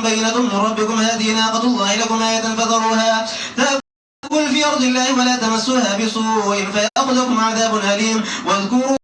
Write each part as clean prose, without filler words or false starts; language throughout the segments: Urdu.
بينة من ربكم هذه ناقة الله لكم آية فذروها تأكل في أرض الله ولا تمسوها بسوء فيأخذكم عذاب أليم. واذكروا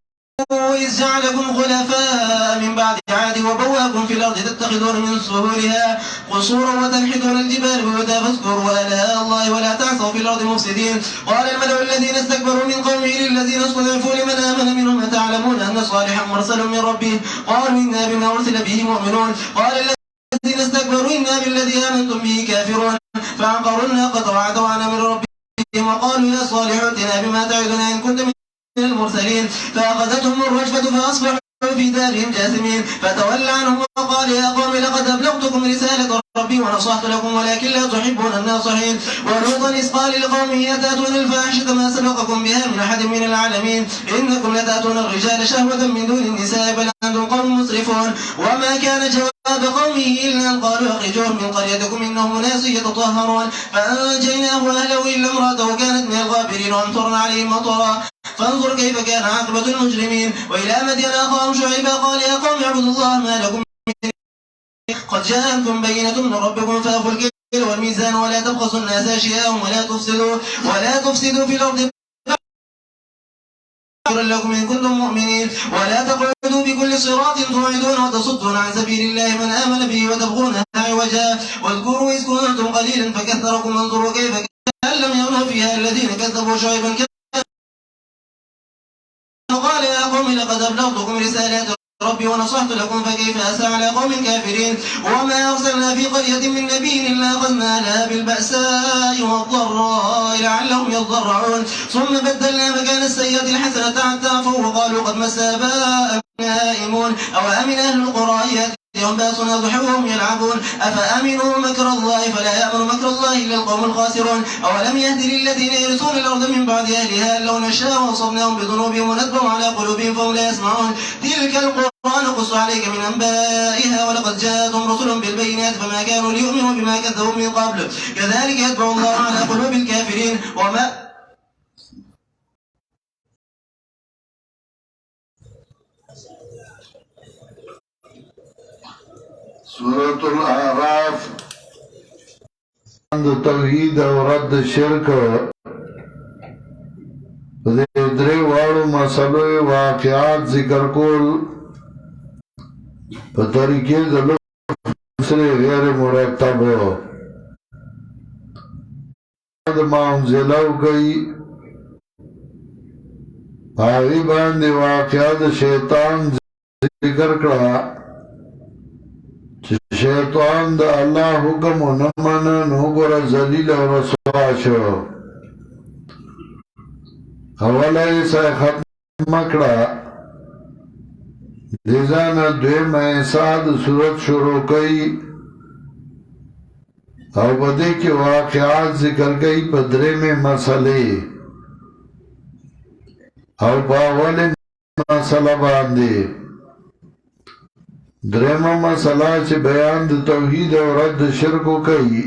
إذ جعلكم خلفاء من بعد عاد وبواكم في الأرض تتخذون من سهولها قصورا وتنحتون الجبال بيوتا فاذكروا آلاء الله ولا تعثوا في الأرض مفسدين. قال الملأ الذين استكبروا من قومه للذين استضعفوا لمن آمن منهم أتعلمون أن صالحا مرسل من ربه قالوا إنا بما أرسل به مؤمنون. قال الذين استكبروا إنا بالذي آمنتم به كافرون فعقروا الناقة وعتوا عن أمر ربهم وقالوا يا صالح ائتنا بما تعدنا إن كنت من المرسلين فأخذتهم الرجفة فأصبحوا في دارهم جاثمين. فتولى عنهم وقال يا قوم لقد أبلغتكم رسالة ربي ونصحت لكم ولكن لا تحبون الناصحين. ولوطا إذ قال لقومه أتأتون الفاحشة ما سبقكم بها من أحد من العالمين إنكم لتأتون الرجال شهوة من دون النساء بل أنتم قوم مسرفون. وما كان جواب قومه إلا أن قالوا أخرجوهم من قريتكم إنهم أناس يتطهرون. فأنجيناه وأهله إلا امرأته كانت من الغابرين وأمطرنا عليهم مطرا فانظر كيف كان عاقبة المجرمين. وإلى مدين أخاهم شعيبا قال يا قوم اعبدوا الله ما لكم من قد جاءتكم بينة من ربكم فأوفوا الكيل والميزان ولا تبخسوا الناس أشياءهم ولا تفسدوا في الأرض لكم إن كنتم مؤمنين. ولا تقعدوا بكل صراط توعدون وتصدون عن سبيل الله من آمن به وتبغونها عوجا. واذكروا إذ كنتم قليلا فكثركم وانظروا كيف كان لم يغنوا فيها الذين كذبوا شعيبا قال يا قوم لقد أبلغتكم رسالات ربي ونصحت لكم فكيف أسى على قوم كافرين. وما أرسلنا في قرية من نبي إلا أخذنا لها بالبأساء والضراء لعلهم يضرعون ثم بدلنا مكان السيئة الحسنة حتى عفوا وقالوا قد مس آباءنا نائمون. أو أمن أهل القرى يوم باسنا ضحى وهم يلعبون أفأمنوا مكر الله فلا يأمن مكر الله إلا القوم الخاسرون. أولم يهد للذين يرثون الأرض من بعد أهلها لو نشاء وصبناهم بذنوبهم ونتبع على قلوبهم فهم لا يسمعون. تلك القرى نقص عليك من أنبائها ولقد جاءتهم رسل بالبينات فما كانوا ليؤمنوا بما كذبوا من قبل كذلك يتبع الله على قلوب الكافرين. وما سورة الأعراف توحید او رد شرک درې واړو مسلو واقعات ذکر کول په طریقې د لفظ غیر مرتب د منزلو کوي هغه باندې واقعات شیطان ذکر کړه. شیطان دا اللہ حکم و نمن نوگر ذلیل و رسوا شو اولا ایسا ختم مکڑا دیزانا دویم ایساد صورت شروع کئی او بدے کے واقعات ذکر گئی پدرے میں مسئلے او باول مسئلہ باندے. درېمه مسله چې بیان د توحید او رد شرکو کوي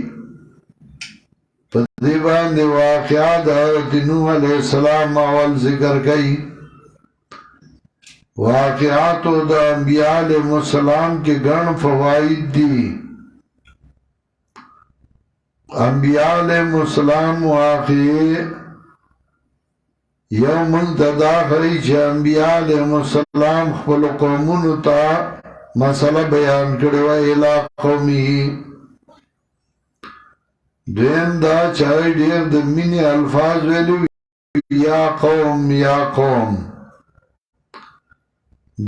په دې باندې واقعات حضرت نوح علیه السلام اول ذکر کوي. واقعات د انبیاء علیهم السلام کې ګڼ فواید دي. انبیاء علیهم السلام واقعي یو منتدا خري چې انبیاء علیهم السلام خپل قومونو ته مسئلہ بیان کردوا الہ قومی. دویم دا چاہی دیر دمینی الفاظ ویلو یا قوم یا قوم.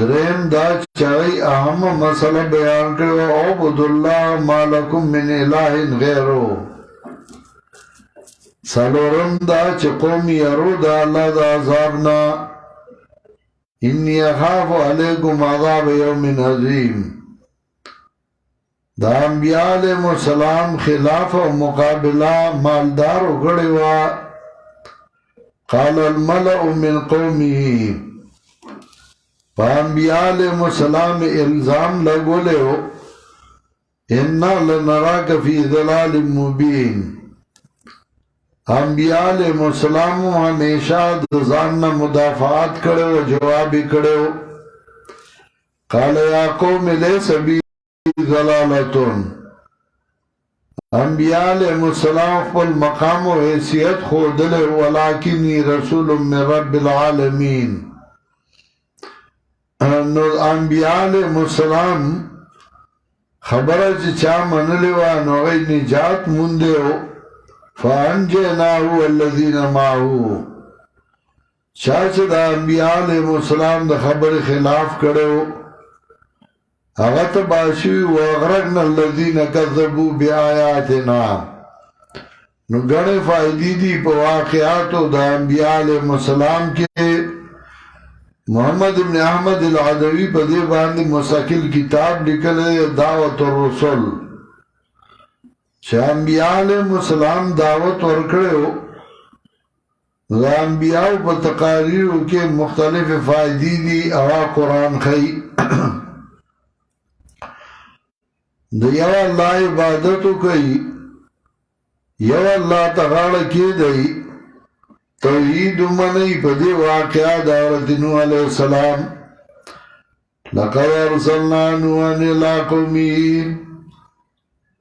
دریم دا چاہی اہم مسئلہ بیان کردوا عبداللہ ما لکم من الہ غیرو. سلورم دا چی قوم یرو دا اللہ دا عذابنا انی اخاف علیکم عذاب یوم عظیم. دا انبیاء علیہ السلام خلاف و مقابلہ مالدار اگڑی و قال الملأ من قومه. پا انبیاء علیہ السلام الزام لگو لے ہو انا لنراک فی ظلال مبین. انبیاء علیہ السلام ہمیشہ دزاننا مدافعات کرے و جوابی کرے ہو. قال یا قوم لیس بی ضلالتون انبیاء علیہ السلام فل مقام و حیثیت خودل ولیکنی رسول من رب العالمین. نو انبیاء علیہ السلام خبره چې چا منلی وه نو هغوی نجات موندی و. فانجیناه والذین معه، چا چې د انبیاء علیهم السلام د خبرې خلاف کړی هغه تباه شوي واغرقنا الذین کذبوا بآیاتنا. نو ګڼې فایدې دي په واقعاتو د انبیاء علیهم السلام کې. محمد ابن احمد العدوی په دې باندې مستقل کتاب لیکلی دعوت الرسل، چې انبیاء علیهم السلام دعوت ورکړی د انبیاءو په تقاریرو کې مختلف فائدې دي او قرآن ښیي. د یو الله عبادت وکړئ، یو الله ته غاړه کېږدئ، توحید ومنئ. په دې واقعه د حضرت نوح علیه السلام لقد ارسلنا نوحا الی قومه،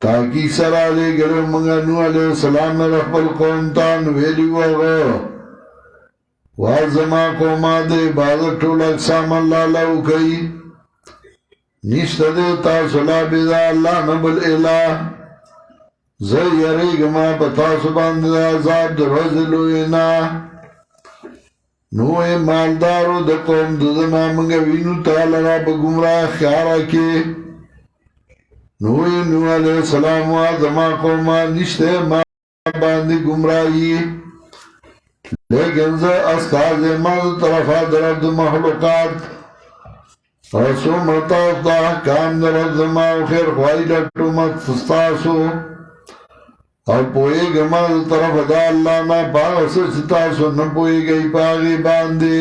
تاکي سره لېږلی موږ نوح علیه السلام نه خپل قوم ته. نو ویلي وو هغه وا زما قومه د عبادت ټول اقسام الله له وکړئ، نشته دی تاسو لا بې د الله نه بل اله. زه یریږم په تاسو باندې د عذاب د ورځې لویې نه. نو یې مالدارو د قوم د ده نه موږ وینو تا لره په ګمراه ښکاره کې. نو یې نوح علیه السلام وا زما قومه نشته ما باندې ګمراهي، لیکن زه استازی ما د طرفه د رب د مخلوقات رسوم تاسو ته احکام د رب زما او خیر خواهي لټوم ستاسو، او پوهېږم د طرفه د الله نه په هغه څه چې تاسو نه پوهېږئ په هغې باندې.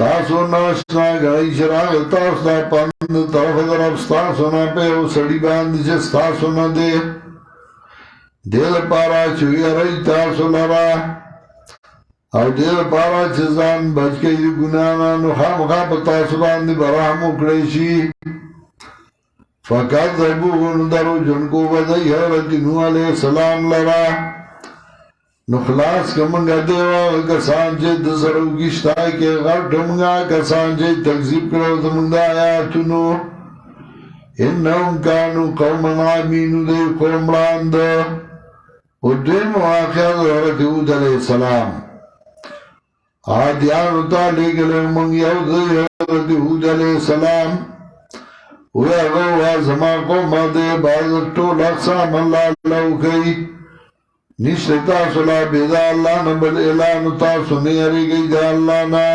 تاسو نه اشنا ګڼئ چې راغی تاسو ته پند د طرفه د رب ستاسو نه په یو سړي باندې چې ستاسو نه دی، دې لپاره چې ویرئ تاسو لره او دې لپاره چې ځان بچ کړئ د ګناه نه. نو خامخا په تاسو باندې به رحم وکړی شي. فکذبوه، نو دروغجن کو به دی حضرت نوح علیه السلام لره. نو خلاص که منگا دیو کسان چه دسر وگشتای که غرط منگا کسان چه تکذیب کرو زمنگ دا آیاتونو. انہم کانو قومن عامینو دی قوم راند. و دویم واقعہ حضرت هود علیہ السلام آدیانو تا لگلے منگ یو دی حضرت هود علیہ السلام وی اغو زما قوم دی بازر طول اقسام اللہ لو کئی نشت تاسو لا بیدا اللہ نبل اعلانو تاسو نیاری گئی دا اللہ نا.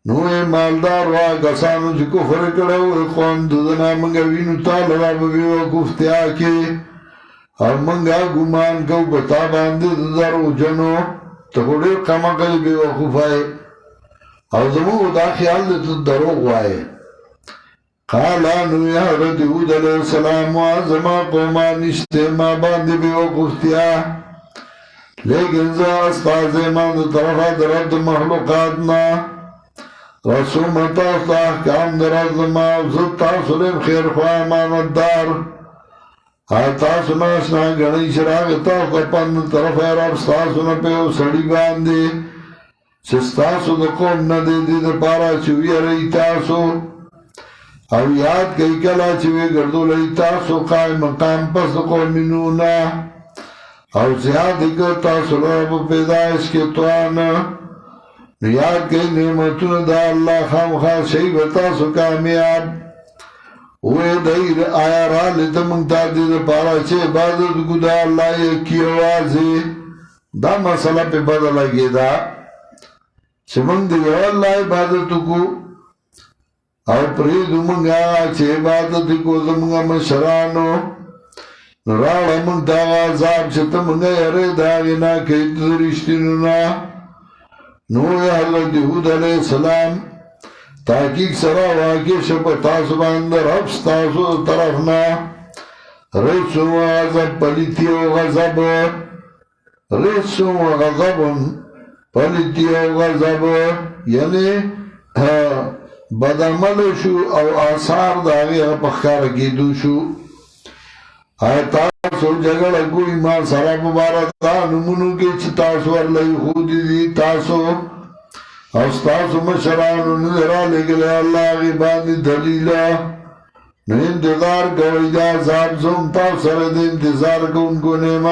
نوی مالدار وا کسانو چی کفر کرو قوم ددنا منگا وینو تال رب بیو گفتیا کی اور منگا گمان کو بتا باندی ددارو جنو تکوڑی قمقل بیو خفائے اور زمو دا خیال دیتا دروغ وائے. قالا نوی حضرت هود علیہ السلام وازما قوما نشتے ما باندی بے وقفتیا، لیکن زا استاز ایمان دا طرفا درد مخلوقاتنا رسومتا استا احکام درد ما افزد تاثرین خیر خواہ امانت دار. تاسو ناشنا گنی شراغ تاسو پند طرفا رب ستاسو نپیو سڑی باندی چستاسو دا قوم ندی دی دا پارا چوی رئی تاسو او یاد کئی کلا چوی گردو لئی تاسو قائم مقام پس قومنونا او زیاد اگر تاسو رب پیدایش کے توانا یاد کئی نعمتون دا اللہ خام خواہ شیب تاسو کامیاب اوے دیر آیا را لیتا منگتا دیر پارا چه عبادت کو دا اللہ یکی آوازی. دا مسئلہ پہ بدل گی دا چه منگ دیر اللہ عبادت کو او پریدو منگا چه عبادت کو زمنگا مشرانو راڑا منگ داغا عذاب چه منگا یره داغینا کئی درشتینونا. نوی حضرت هود علیہ السلام تحقیق سرا واقع شب تاسو باندر حبس تاسو طرفنا رسو و غضب پلیتی و غضب رسو و غضب پلیتی و غضب یعنی بدعمل شو او آثار داغی پخکار گیدو شو آیا تاسو جګړه کوئ ما سره مبارک دا نمونو کې چې تاسو ورلئ خودي دي تاسو او ستاسو مشرانو نه رالېږلی الله هغې باندې دلیله نو انتظار کوئ د عذاب زه هم تاسو سره د انتظار کوونکو نه یم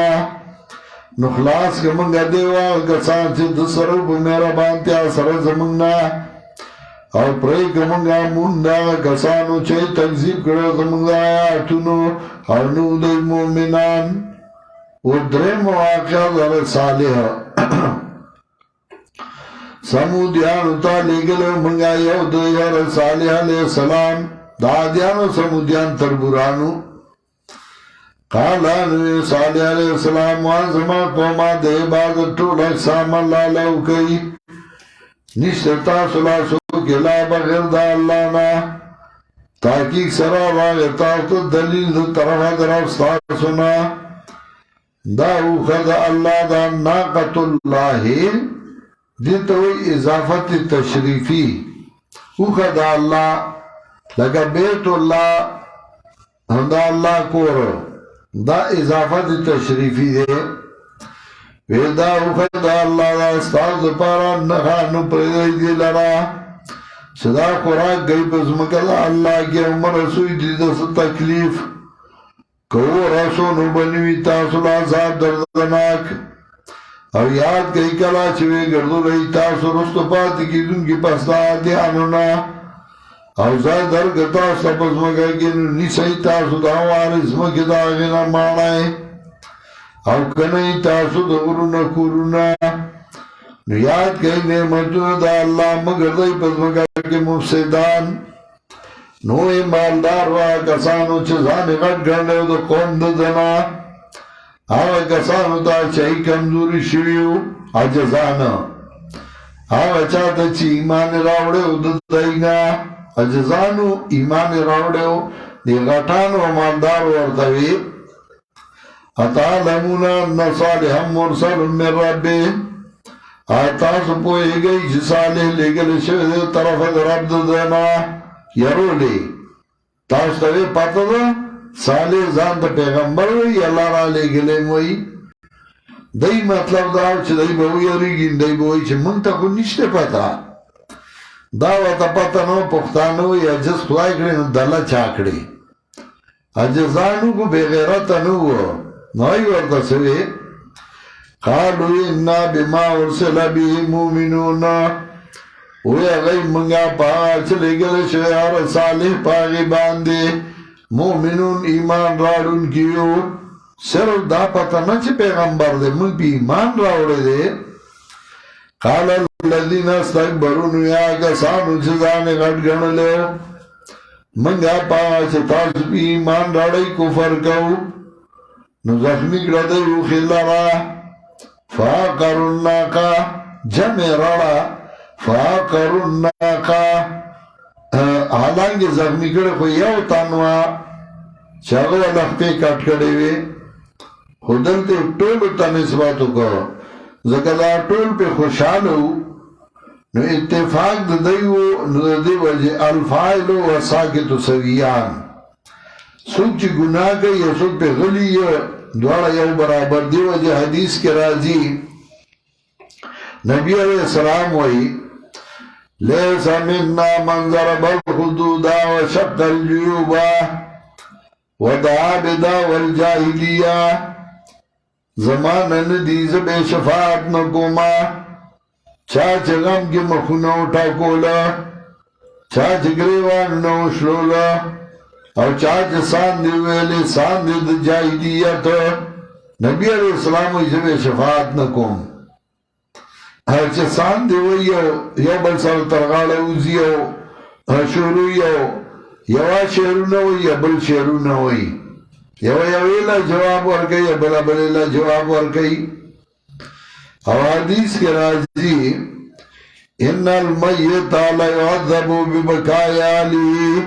نو خلاص که موږ دې هغه کسان چې د سره په مهربانتیا سره زموږ نه او پرېږده موږ مونږ د هغه کسانو چې تکذیب کړی زموږ د آیاتونو او نو دوی مؤمنان و درېیم واقعه د صالحه سمودیانو ته لېږلی موږ یو د صالح علیه السلام د عادیانو سمودیان تربورانو قال نبی صالح علیہ السلام وان زما قوما د عبادت ټول اقسام الله له کوي نشته تاسو لا څوک لا بغیر د الله نه تحقیق سره راغی تاسو دلیل د طرفه درستاسو نه دا اوښه د الله دا ناقة الله دې ته وایي اضافت تشریفي اوښه د الله لکه بیت الله دا الله کور دا اضافت تشریفی دے ویدا اوخد دا اللہ دا استاز پارا نخانو پریدائی دی لرا صدا خوراک گئی بزمکا دا اللہ کی عمر رسوی دی دا سا تکلیف کو رسونو بنوی تاسو لازاب دردناک او یاد گئی کلا چوے گردو رئی تاسو رستو پاتی کی دن کی پستا دیانونا او زای درگ تاسو پس مگا گینو نیسای تاسو دا وارس مکی دا غینا مانای او کنای تاسو دا غرونا کورونا نو یاد کئی نعمتون دا اللہ مگر دای پس مگا کی مفسدان نوی مالدار و کسانو چزانی غٹ گرنیو دا قوم دا دنا آو کسانو دا چاہی کمزوری شویو عجزانا آو چاہتا چی ایمان راوڑے دا دائینا اجزانو ایمان راوڑیو دی غٹانو مالدار ورطوی اتعلمونا ان صالحا مرسل من ربی آتاسو پوئی گئی چی صالح لگل شوی طرف رب دنا یرو لی تاستوی پتا دا صالح زان تا پیغمبر وی اللہ را لگلے موئی دی مطلب داو چی دی بوئی ریگین دی بوئی چی منتا خو نشتے پتا داوتا پتا نو پختانو یا جس خدای کری نو دلا چاکڑی اجزانو کو بغیرتا نو نوی ورطا سوی قالو انا بما ارسل بی مومنون وی اغی منگا پاچ لگل شیار صالح پاگی باندے مومنون ایمان راڑون کیو صرف دا پتا نا چی پیغمبر دے من پی ایمان راڑے دے قال الذین استکبرون یا کسانو چیزانے غٹ گن لے منگا پاچ تاس پی ایمان راڑی کفر کو نو زخمی کردے روخی لرا فاقرناکا جمع راڑا فاقرناکا حالانکہ زخمی کردے خو یو تانوا چاگو لخ پی کٹ کردے وی خودلتے ٹولو تا نسباتو کو زکر دا ٹول پہ خوشحالو نو اتفاق دا دیو نو دا دی وجہ الفائلو و ساکتو سویان سوک چی گناہ کئی یا سوک پہ غلی یا دوارا یو برابر دی وجہ حدیث کے راضی نبی علیہ السلام وی لیسا مننا منظر بالخدودا و شق الجیوبا و دعابدا والجاہلیہ زمانہ ندیز بے شفاعت نکوما چاچ غم کی مخونو ٹاکولا چاچ گریوان نوشلولا او چاچ ساندی ویلی ساندی دا جاہلیت نبی علیہ السلام ویسے بے شفاعت نکوم چا ساندی ویو یو بل سر ترغال اوزیو شورویو یوا شیرو نوی یا بل شیرو نوی یویلا جواب ورکی یا بلا بلیلا جواب ورکی او حدیث کے راضی ان المیت لا يعذب ببکای علی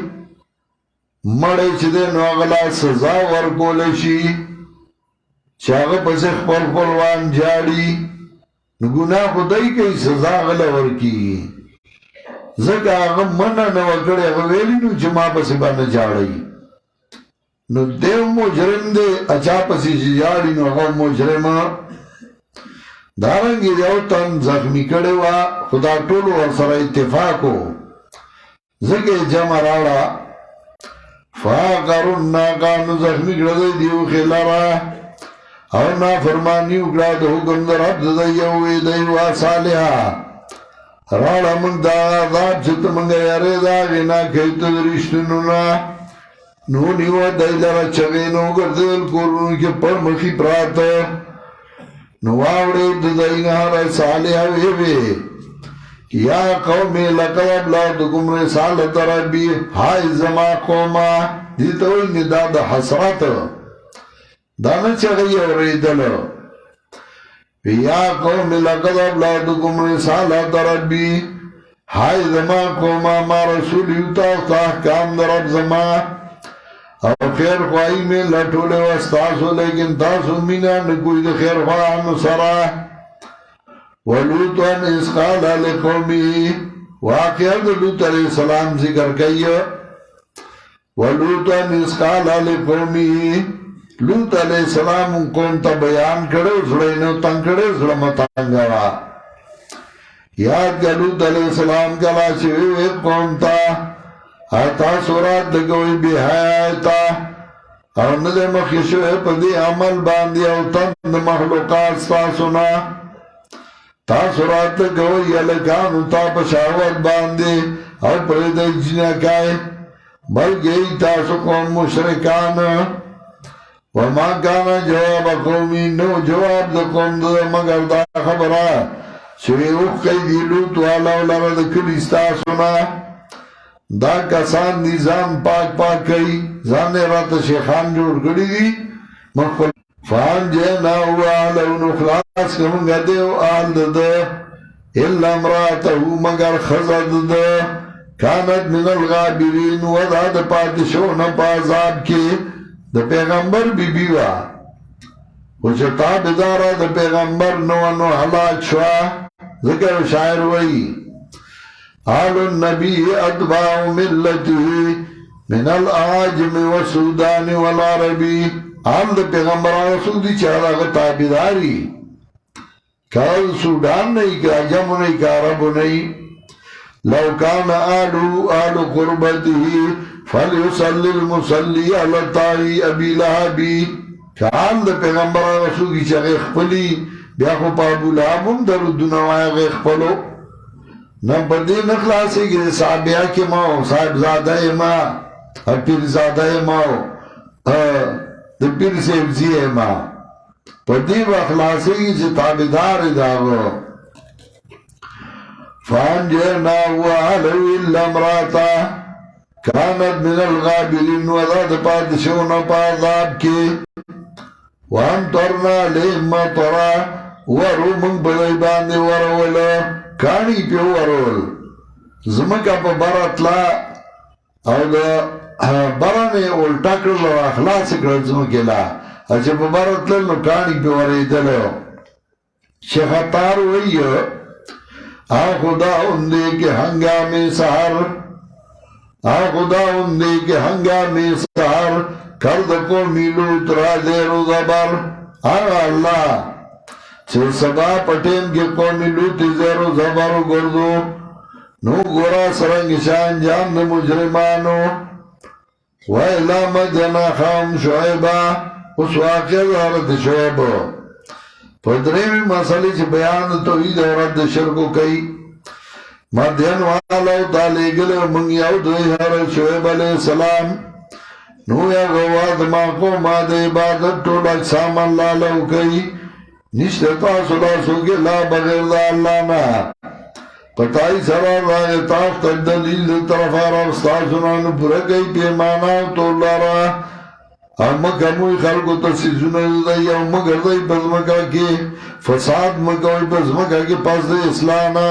مڑے چدے نوغلا سزا ورکولشی چاگ پس خپل خپلوان جاڑی گناہ خدای کئی سزا غلا ورکی زکا آغا منع نوکڑی اغا ویلی نو چما پس بانا جاڑی نو دیو مجرم دے اچا پسی جیاری نو غو مجرم دارنگی دیو تن زخمی کڑے وا خدا طولو ورسر اتفاقو زگے جمع راڑا فاقرن ناقانو زخمی کڑے دیو خیلارا او نا فرمانی اکڑا دو حکم در عبد دیوی دیوا صالحا راڑا من دا عذاب چت منگا یاری دا غینا کھیت درشتنونا نو نیو دایلارا چغینو گردل کورونو کے پر مخی پرات نو آوڑے دائینا صالحا ویوی یا قومی لقد ابلغتکم رسالت ربی ہائی زما قوما دیتا ہوئی نداد حسرات دانا چغی اوریدل یا قومی لقد ابلغتکم رسالت ربی ہائی زما قوما ما رسول یوتا احکام در رب زما او خیر خواهی میں لٹولے واستاسو لیکن تاسو مینا نکوئی دا خیر خواهانو سرا ولوتن اس قال لقومی واقعہ دا لوت علیہ السلام ذکر کئی ولوتن اس قال لقومی لوت علیہ السلام ان قوم تا بیان کرے اسڑینو تنگ کرے اسڑمتانگا یاد کا لوت علیہ السلام کلا شوی قوم تا آتا سورات دکوئی بہایتا اور ندے مخیشو ہے پدی عمل باندی او تند مخلوقات ستا سنا تا سورات دکوئی یلکانو تا پشاوت باندی اور پرید جنہ کائے بل گئی تاسو قوم مشرکان وما کانا جواب قومی نو جواب دا قوم دا مگر دا خبرہ شوی اوخ کئی دیلوت والا لرد کلیستا سنا دا کسان دی زان پاک پاک کئی زان رات شیخان جوڑ کری دی مخفل فان جینا ہوا لونو خلاص کمنگا دیو آل دا اللہ امراتہو مگر خزد دا کانت من الغابرین ودا دا پادشون پازاب کے دا پیغمبر بی بیوا وچتا بدارا دا پیغمبر نو حلاک شوا ذکر شاعر وئی آل النبی اتباع ملته من الاعاجم والسودان والعربی آل دا پیغمبر رسول دی چہرہ غطابداری کال سودان نہیں کا عجم نہیں کا عرب نہیں لو کان آل قربته فلیصلی المصلی علی طاری ابی لہبی کال دا پیغمبر رسول دی چہرہ اخپلی بیاخو پا ابو لہبم در دنوائی غیخ پلو نا پردی نخلاسی کہ صحابیہ کے ماؤ صاحب زادہ ماں پیر زادہ ماؤ دا پیر سیفزی ماں پردی بخلاسی کی چھ تابدار داغو فانجرنا وعلو اللہ مراتا کانت من الغابرین وذات پادشون پاذاب کی وانترنا لیم مطرا ورو من بدائی باندی ورولو کانی پیو ورول زمکا پا براتلا او دا برانے اولٹا کرلو اخلاص کرل زمکیلا اچھا پا براتلا نو کانی پیو وریدلو شیخ اتار وئی خدا اندے کے ہنگامی سہر خدا اندے کے ہنگامی سہر کرد کو میلو ترا دیر و زبر اللہ چھے سبا پٹیم کے قومی لوتی زیر و زبر و گردو نو گورا سرنگ شان جان دا مجرمانو وَإِلَا مَدْيَنَ خَامْ شُعَيْبًا اس واقعہ حضرت شعیب پدریمی مسئلے چھ بیان توحید اور رد شرکو کئی مدین والاو تالے گلے منگیاو دوئی حضرت شعیب علیہ السلام نو یا غواد ماکو ماد عبادت توڑک سامان لالو کئی نشتتا سلاسو کے لا بغیر دا اللہ نا پتائی سرار راہ تاف تک دلیل طرف آرہ استاسونانو پورا گئی پیماناو تو لارا مکہ موی خلقو تسیزونو دائی او مگر دائی پس مکہ کی فساد مکوی پس مکہ کی پس دائی اسلانا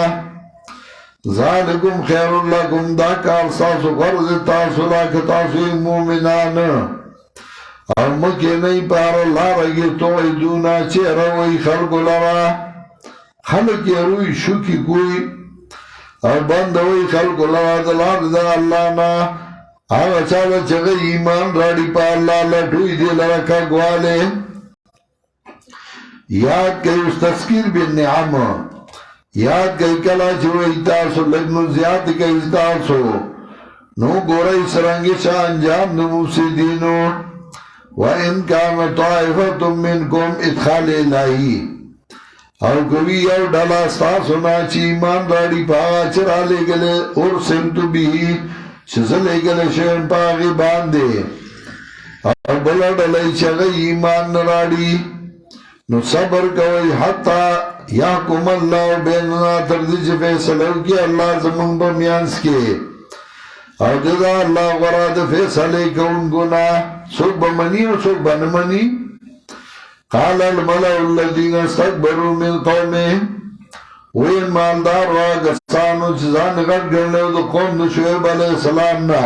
ذالکم خیر اللہ کم دا کار ساسو غرز تاسو لاکتاسو مومنان اور مکہ نہیں پار اللہ رگی توعدونا چہرہ وی خلقو لرا خلق یہ روی شکی کوئی اور بند وی خلقو لرا دلار دا اللہ نا آغا چالا چگه ایمان راڑی پا اللہ لٹوئی دی لرکا گوالے یاد کئی اس تذکیر بن نعم یاد کئی کلا چوئی تاسو لگنو زیاد کئی تاسو نو گورائی سرنگی شا انجام نمو سی دینو وَإِن كَانَ طَائِفَةٌ مِّنْكُمْ ادخال الہی او کوئی یو ڈالا ستاسونا چی ایمان راڑی پاگا چرا لے گلے اور سمتو بھی چیزا لے گلے شہن پاگی باندے او بلا ڈالائی چگئی ایمان نراڑی نو صبر کوئی حتی یحکم اللہ بیننا تردیج فیصلو کی اللہ زمان بمیانس کے او جدا اللہ غراد فیصلے کون گناہ سوک بمنی و سوک بنمنی قال الملأ الذين استكبروا من قومه وين مالدار واغسانو چیزان غٹ گرنے دو قوم دو شعیب علیہ السلام نا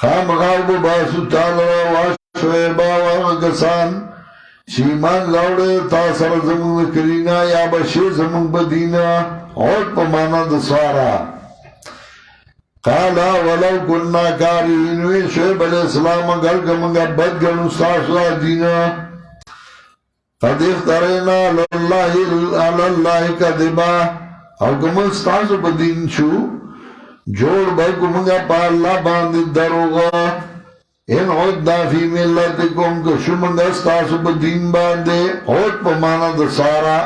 خام غالب باسو تعالی و شعیبا واغسان شیمان لوڑے تاثر زمان کرینا یا بشیر زمان بدینا اور پمانا دسوارا قالا ولو کننا کارینوی شعیب علیہ السلام اگر کمانگا بدگن استاسوا دینا قد اخترینا لاللہ کذبا او کم استاسو بدین شو جوڑ بھائی کمانگا پا اللہ باندی دروغا ان عدنا فی ملتکم کشمانگا استاسو بدین باندے عد پمانا دسارا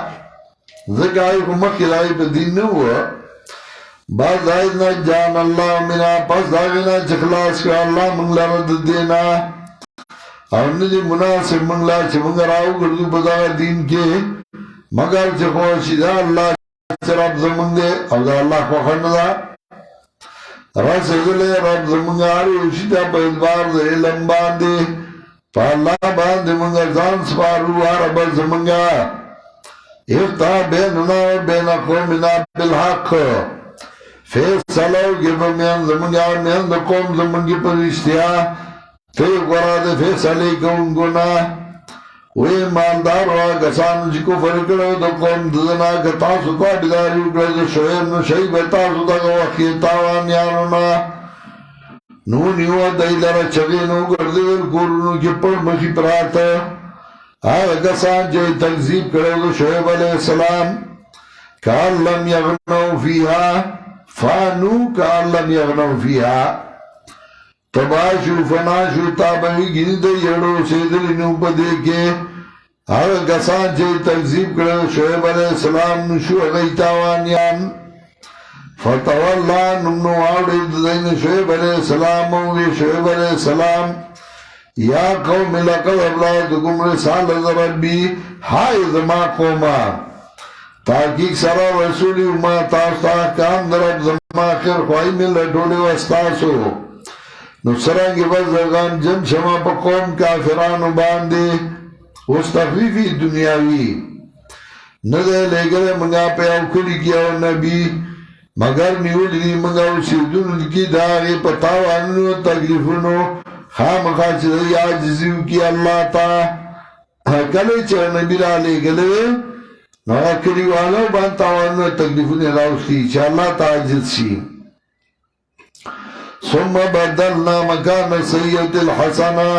ذکائی کمکلائی بدین نوا بعض آئیدنا جان اللہ منا پس داغینا چخلاص کا اللہ منگلا رد دینا اور جی مناسب منگلا چھ منگراؤ گردو بدا دین کے مگر چخوشی دا اللہ چھ رب زمنگے او دا اللہ کو خندہ رس ازلے رب زمنگاری اسی دا پیدبار دا علم باندے پا اللہ باندے منگر زان سپارو رب زمنگا افتا بیننا و بین قومنا بالحق فیصلو گربا میان زمانگا میان دا قوم زمانگی پر اشتیا تی قرآن فیصلی کون گناہ وی مالدار و آگسانو جی کو فرکڑو دا قوم دزنا کتاسو تا بیداری اکڑا دا شعیر نو شعیب تاسو دا وقی تاوان یانونا نو نیو دای لرا چگینو گردل کورنو کی پر مخی پراتا آگسان جی تکذیب کرو دا شعیب علیہ السلام کان لم یغنو فیہا فانو کان لم یغنو فیہا تباشو فناشو تابعی گنی دا یڑو سیدلی نوپا دیکھے آگا کسان چے تکذیب کرو شعیب علیہ السلام نشو اگئی تاوانیان فتواللہ نمنو آوڑی دین شعیب علیہ السلام ہوگی شعیب علیہ السلام یا قوم لقد ابلغتکم رسالت ربی ہائی زما قوما تحقیق سرا رسولی ما تاستا کام درب زما خیر خواهی من لٹولی وستاسو نو سرانگی بس زرگان جم شما پا قوم کافرانو باندے اس تخفیفی دنیاوی ندے لے گلے منگا پہ اوکلی کیا و نبی مگر نیولی دی منگا اسی دن کی داغی پتاو انو تکلیفنو خام خاچ دی آجزیو کی اللہ تا کلے چہ نبی را لے گلے نوہ کلی والا بانتاوانو تکلیفنی راوستی چہ اللہ تعجد سی ثم بدلنا مکان سیئت الحسنہ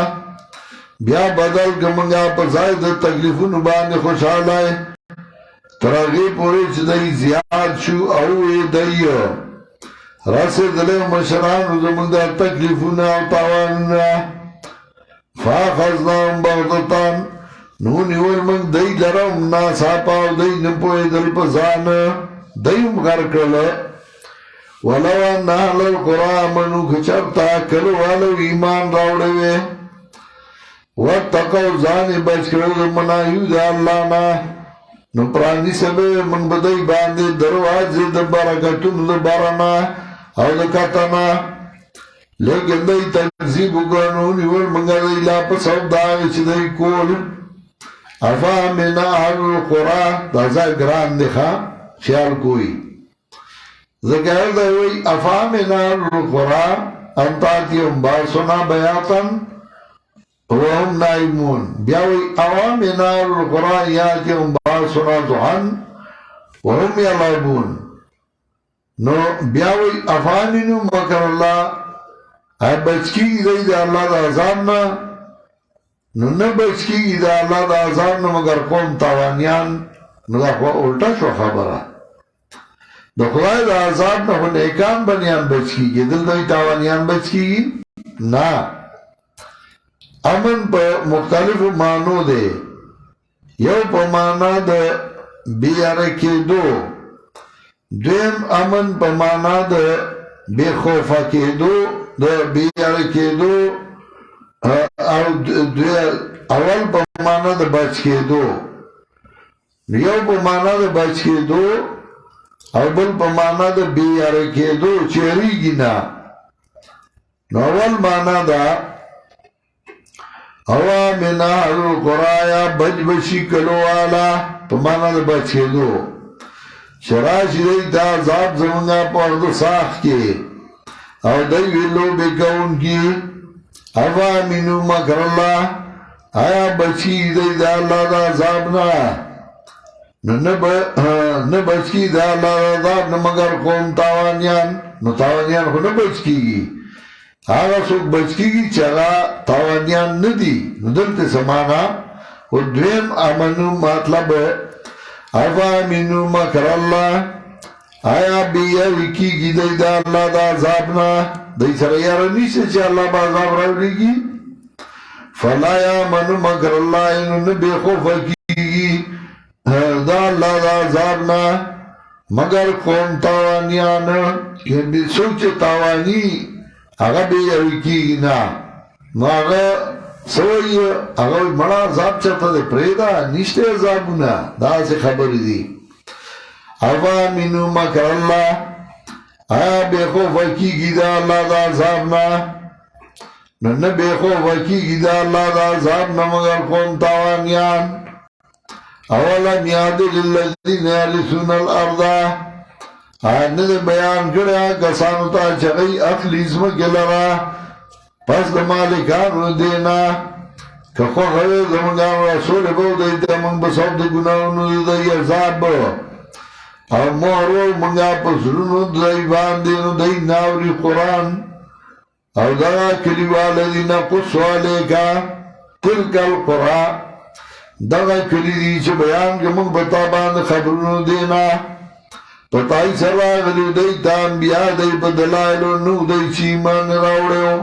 بیا بدل کمنگا پسائد تکلیفنو باندے خوشحال آئے ترغی پوری چھ دی زیاد شو اوی دیو رسد لے مشران زمان دا تکلیفنا و تاواننا فاخذنا بغضتان نونی ورمنگ دی لرم ناساپا و دی نپوی دل پسان دیم غرکل ولو ان اہل القرآن منو کچرتا کلو والو ایمان راوڑوے واتقو زانی بچ کرو مناہیو دا اللہ نا نو پرانی سبے من بدائی باندے درواز دا برکتون دا برنا او دا کتنا لیکن دای تنظیب اگرنو نیول منگا دای لاپس او داغی چی دای کول افامنا اہل القرآن دا زا گران دکھا خیال کوئی ذکر دوئی افامنا اہل القرآن انتاتیم باسنا بیاتن وهم نائمون بیاوی اوامنا اہل القرآن یاتیم باسنا زحن وهم یلعبون نو بیاوی افامنو مکر اللہ بچکی دی دا اللہ دا عذابنا نو نه بچکی دا اللہ دا عذابنا مگر قوم تاوانیان نو دا الٹا شو خبره دا خدای دا عذابنا خو نیکان بنیان بچکی دل دوی تاوانیان بچکی نا امن پا مختلف معنو دے یو پا معنی دا بیارکی دو دویم امن پا معنی دا بے خوفا کی دو دا بیارکی دو اول پا معنی دا بچ کی دو یو پا معنی دا بچ کی دو اول پا معنی دا بیارکی دو چیری گینا اول معنی دا اوا من اهل القرایا بچ بچی کلوالا پا مانا دا بچے دو شراش دی دا عذاب زمانگا پاکدو ساخ کے او دی ویلو بکون کی اوا منو مکر اللہ آیا بچی دی دا اللہ دا عذابنا نبچی دا اللہ دا عذاب نمگر قوم تاوانیان نو تاوانیان خو نبچکی گی آغا سوک بچکی گی چگا تاوانیان ندی ندلت سمانا و دویم امنو مطلب افا منو مکر اللہ آیا بیا وکی گی دی دا اللہ دا عذابنا دی سر یارنی سے چا اللہ با عذاب راولی گی فلا یا منو مکر اللہ انو نبی خوف کی گی دا اللہ دا عذابنا مگر قوم تاوانیان یعنی سوچ تاوانی اگا بے یوکی گی نا نو اگا سوئی اگا مڑا عذاب چاہتا دے پریدا نشتے عذابونا دا سے خبری دی افا منو مکر اللہ آیا بے خوف وکی گی دا اللہ دا عذابنا نن بے خوف وکی گی دا اللہ دا عذابنا مگر قوم تاوانیان اولا میاد للذین یرثون الارض آنے دے بیان کریا کسانو تا چگئی اخلیزم کلرا پس دا مالکانو دینا که خو خوی زمانگان رسول بو دیتا منگ بساب دا گناونو دا یزاب او محرو منگا پسرونو دای باندینو دای ناوری قرآن او دا کلی والدین قصو علیکا تلک القرآن دا کلی دی چه بیان که منگ بتا باند خبرونو دینا پتائی سرا غلیو دیتا انبیاء دی بدلائلو نو دی چیمان راوڑیو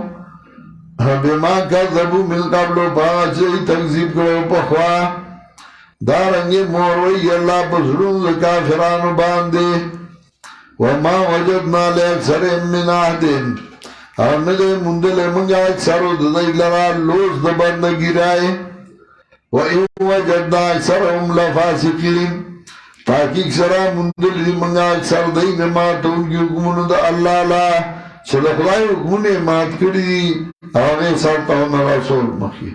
بیما کذبو من قبلو پاچ دی تکذیب کرو پخوا دارنگی موروی اللہ پسرون لکافرانو باندے وما وجدنا لے اکثر من آہدن ارندے مندل منگا اکثرو دی لرا لوز دبندگی رائے وَإِن وَجَدْنَا أَكْثَرَهُمْ لَفَاسِقِينَ تحقیق سرا مندل دی منگا اکثر دی نمات ان کی حکمون دا اللہ لا چل خدای حکمون مات کری دی آغی سارتا ہونا رسول مخی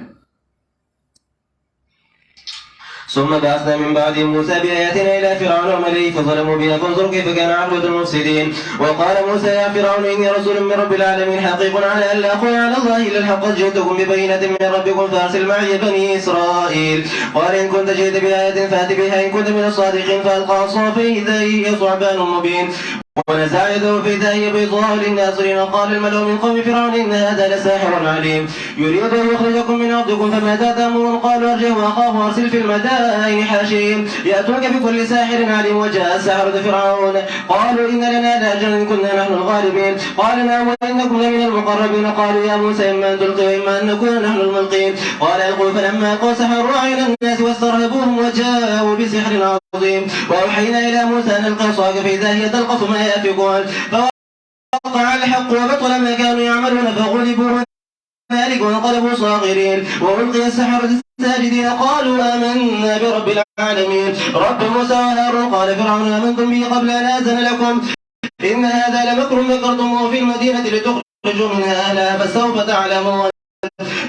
ثم بعثنا من بعد موسى بآياتنا إلى فرعون وملئه فظلموا بها فانظر كيف كان عاقبة المفسدين وقال موسى يا فرعون إني رسول من رب العالمين حقيق على أن لا أخوي على الله إلا الحق قد جئتكم ببينة من ربكم فأرسل معي بني إسرائيل قال إن كنت جئت بآية فأت بها إن كنت من الصادقين فألقى عصاه فإذا هي ثعبان مبين ونزع يده فإذا هي بيضاء للناظرين قال الملأ من قوم فرعون إن هذا لساحر عليم يريد أن يخرجكم من أرضكم فماذا تأمرون قالوا أرجه وأخاه وأرسل في المدائن حاشرين يأتوك بكل ساحر عليم وجاء السحرة فرعون قالوا إن لنا لأجرا إن كنا نحن الغالبين قال نعم وإنكم لمن المقربين قالوا يا موسى إما أن تلقي وإما أن نكون نحن الملقين قال ألقوا فلما ألقوا سحروا أعين الناس واسترهبوهم وجاءوا بسحر عظيم وأوحينا إلى موسى أن القي عصاك فإذا هي تلقف ما يأفكون فوقع الحق وبطل ما كانوا يعملون فغلبوا هنالك وانقلبوا صاغرين وألقي السحرة الساجدين قالوا آمنا برب العالمين رب موسى وهارون قال فرعون آمنتم به قبل أن آذن لكم إن هذا لمكر مكرتموه في المدينة لتخرجوا منها أهلها فسوف تعلمون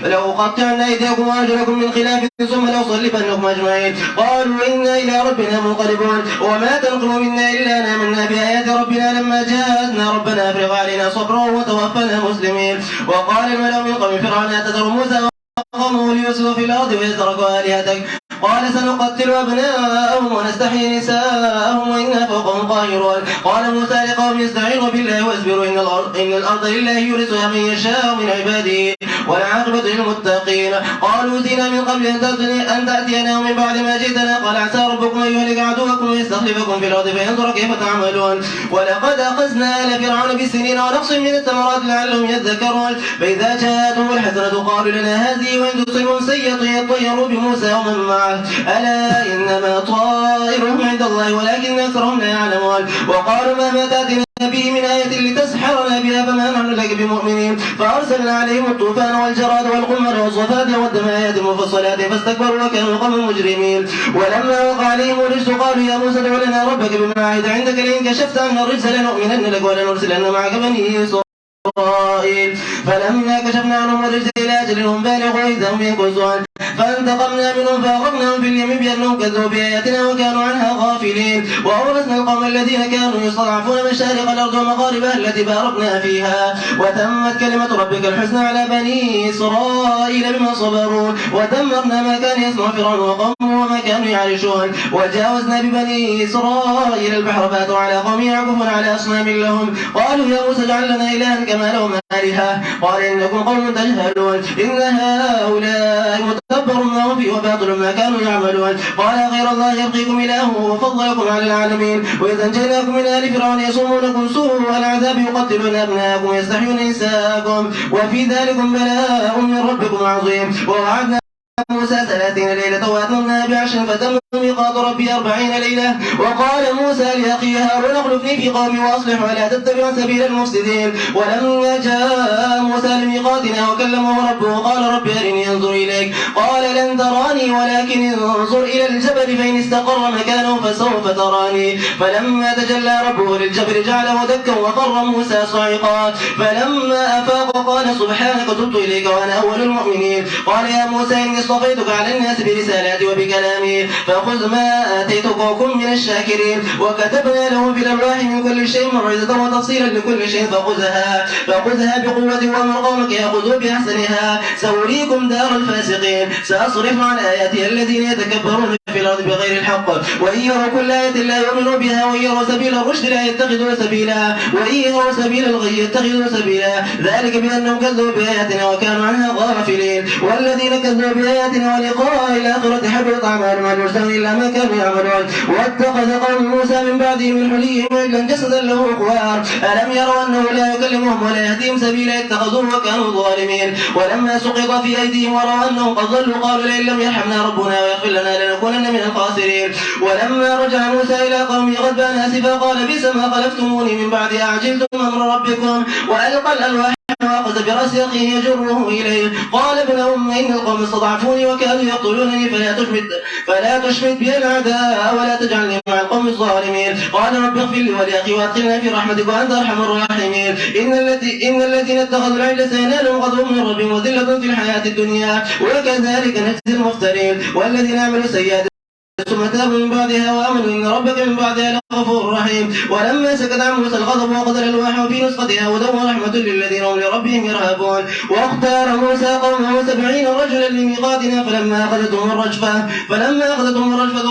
فلو قطعنا أيديكم وأرجلكم من خلاف ثم لأصلبنكم أجمعين قالوا إنا إلى ربنا منقلبون وما تنقم منا إلا أن آمنا بآيات ربنا لما جاءتنا ربنا أفرغ علينا صبرا وتوفنا مسلمين وقال الملأ من قوم فرعون أتذر موسى وقومه ليفسدوا في الأرض ويذركوا آلهتك قال سنقتل أبناءهم ونستحيي نساءهم وإنا فوقهم قاهرون قال موسى لقوم استعينوا بالله واصبروا إن الأرض لله يورثها من يشاء من عباده والعاقبة للمتقين قالوا زينا من قبل أن تأتينا ومن بعد ما جئتنا قال عسى ربكم أن يهلك عدوكم ويستخلفكم في الأرض فينظر كيف تعملون ولقد أخذنا آل فرعون بالسنين ونقص من الثمرات لعلهم يذكرون فإذا جاءتهم الحسنة قالوا لنا هذه وإن تصيبهم سيئة يطيروا بموسى ومن معه ألا إنما طائرهم عند الله ولكن أكثرهم لا يعلمون وقالوا مهما تأتنا به من آية لتسحرنا بها فما نحن لك بمؤمنين فأرسلنا عليهم الطوفان والجراد والقمر والصفات والدم آيات مفصلات فاستكبروا وكانوا قوما مجرمين ولما وقع عليهم الرجس قالوا يا موسى ادع لنا ربك بما عهد عندك لئن كشفت عنا الرجس لنؤمنن لك ولنرسلن معك بني إسرائيل فلما كشفنا عنهم الرجس إلى أجل هم بالغوا إذا هم ينكثون فانتقمنا منهم فأغرقناهم في اليم بأنهم كذبوا بآياتنا وكانوا عنها غافلين وأورثنا القوم الذين كانوا يستضعفون مشارق الأرض ومغاربها التي باركنا فيها وتمت كلمة ربك الحسنى على بني إسرائيل بما صبروا ودمرنا ما كان يصنع فرعون وقومه وما كانوا يعرشون وجاوزنا ببني إسرائيل البحر فاتوا على قوم يعكفون على أصنام لهم قالوا يا موسى اجعل لنا إلها كما لهم آلهة قال إنكم قوم تجهلون إن هؤلاء متبر ما هم فيه وباطل ما كانوا يعملون قال غير الله يبقيكم إله وفضلكم على العالمين وإذا أنجيناكم من آل فرعون يصومونكم سوء العذاب يقتلون أبناءكم ويستحيون نساءكم وفي ذلكم بلاء من ربكم عظيم ووعدنا موسى 30 ليلة وأتممناها ب10 فتم ميقات ربي 40 ليلة وقال موسى لأخيه هارون اخلفني في قومي وأصلح ولا تتبع سبيل المفسدين ولما جاء موسى لميقاتنا وكلمه ربه قال رب أرني أنظر إليك قال لن تراني ولكن انظر إلى الجبل فإن استقر مكانه فسوف تراني فلما تجلى ربه للجبل جعله دكا وخر موسى صعقا فلما أفاق قال سبحانك تبت إليك وأنا أول المؤمنين قال يا موسى إني اصطفيتك على الناس برسالاتي وبكلامي فخذ ما آتيتك وكن من الشاكرين وكتبنا له في الألواح من كل شيء موعظة وتفصيلا لكل شيء فخذها بقوة وأمر قومك يأخذوا بأحسنها سأريكم دار الفاسقين سأصرف عن آياتي الذين يتكبرون في الأرض بغير الحق وإن يروا كل آية لا يؤمنوا بها وإن يروا سبيل الرشد لا يتخذوا سبيلا وإن يروا سبيل الغي يتخذوا سبيلا ذلك بأنهم كذبوا بآياتنا وكانوا عنها غافلين والذين كذبوا بآياتنا ولقاء الآخرة حبطت أعمالهم عن يرسلون إلا ما كانوا يعملون واتخذ قوم موسى من بعده من حليهم عجلا جسدا له خوار ألم يروا أنه لا يكلمهم ولا يهديهم سبيلا اتخذوه وكانوا ظالمين ولما سقط في أيديهم ورأوا أنهم قد ضلوا قالوا لئن لم يرحمنا ربنا ويغفر لنا لنكونن من الخاسرين ولما رجع موسى إلى قومه غضبان آسفا قال بئس ما خلفتموني من بعد أعجلتم أمر ربكم وألقى الألواح وأخذ برأس أخيه يجره إليه قال ابن أم إن القوم استضعفوني وكانوا يقتلونني فلا تشمت بي الأعداء ولا تجعلني مع القوم الظالمين قال رب اغفر لي ولأخي وأدخلنا في رحمتك وأنت أرحم الراحمين إن الذين اتخذوا العجل سينالهم غضب من ربهم وذلة في الحياة الدنيا وكذلك نجزي المفترين والذين عملوا السيئات ثم تابوا من بعدها وآمنوا إن ربك من بعدها لغفور رحيم ولما سكت عن موسى الغضب وقضى الألواح وفي نسختها هدى ورحمة للذين هم لربهم يرهبون واختار موسى قومه 70 رجلا لميقاتنا فلما أخذتهم الرجفة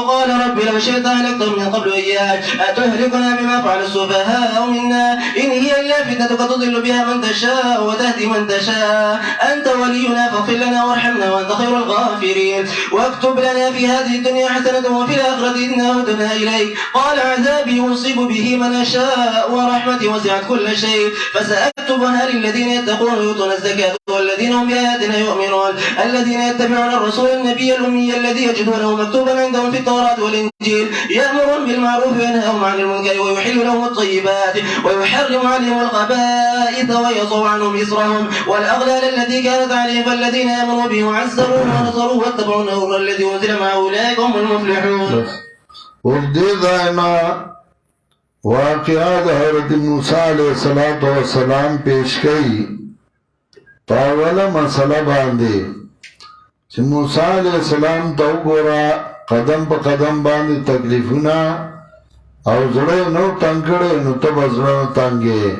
قال رب لو شئت أهلكتهم من قبل إياك أتهلكنا بما فعل السفهاء منا إن هي إلا فتنتك تضل بها من تشاء وتهدي من تشاء أنت ولينا فاغفر لنا وارحمنا وأنت خير الغافرين واكتب لنا في هذه الدنيا حسنة وفي الآخرة إنا هدنا إليك قال عذابي يصيب به من أشاء ورحمتي وسعت كل شيء فسأكتبها للذين يتقون ويؤتون الزكاة والذين هم بآياتنا يؤمنون الذين يتبعون الرسول النبي الأمي الذي يجدونه مكتوبا عندهم في التوراة والإنجيل يأمرون بالمعروف وينهون عن المنكر ويحل لهم الطيبات ويحرم عليهم الخبائث ويضع عنهم إصرهم والأغلال التي كانت عليهم فالذين آمنوا به وعزروه ونصروه واتبعوا النور الذي أنزل معه أولئك هم المفلحون وردی دائما واقعات حضرت موسیٰ علیہ السلام پیش کئی پاولا مسئلہ باندے چھ موسیٰ علیہ السلام تو گورا قدم پا قدم باندے تکلیفونا او زڑے نو تنکڑے نو تب ازرن تنگے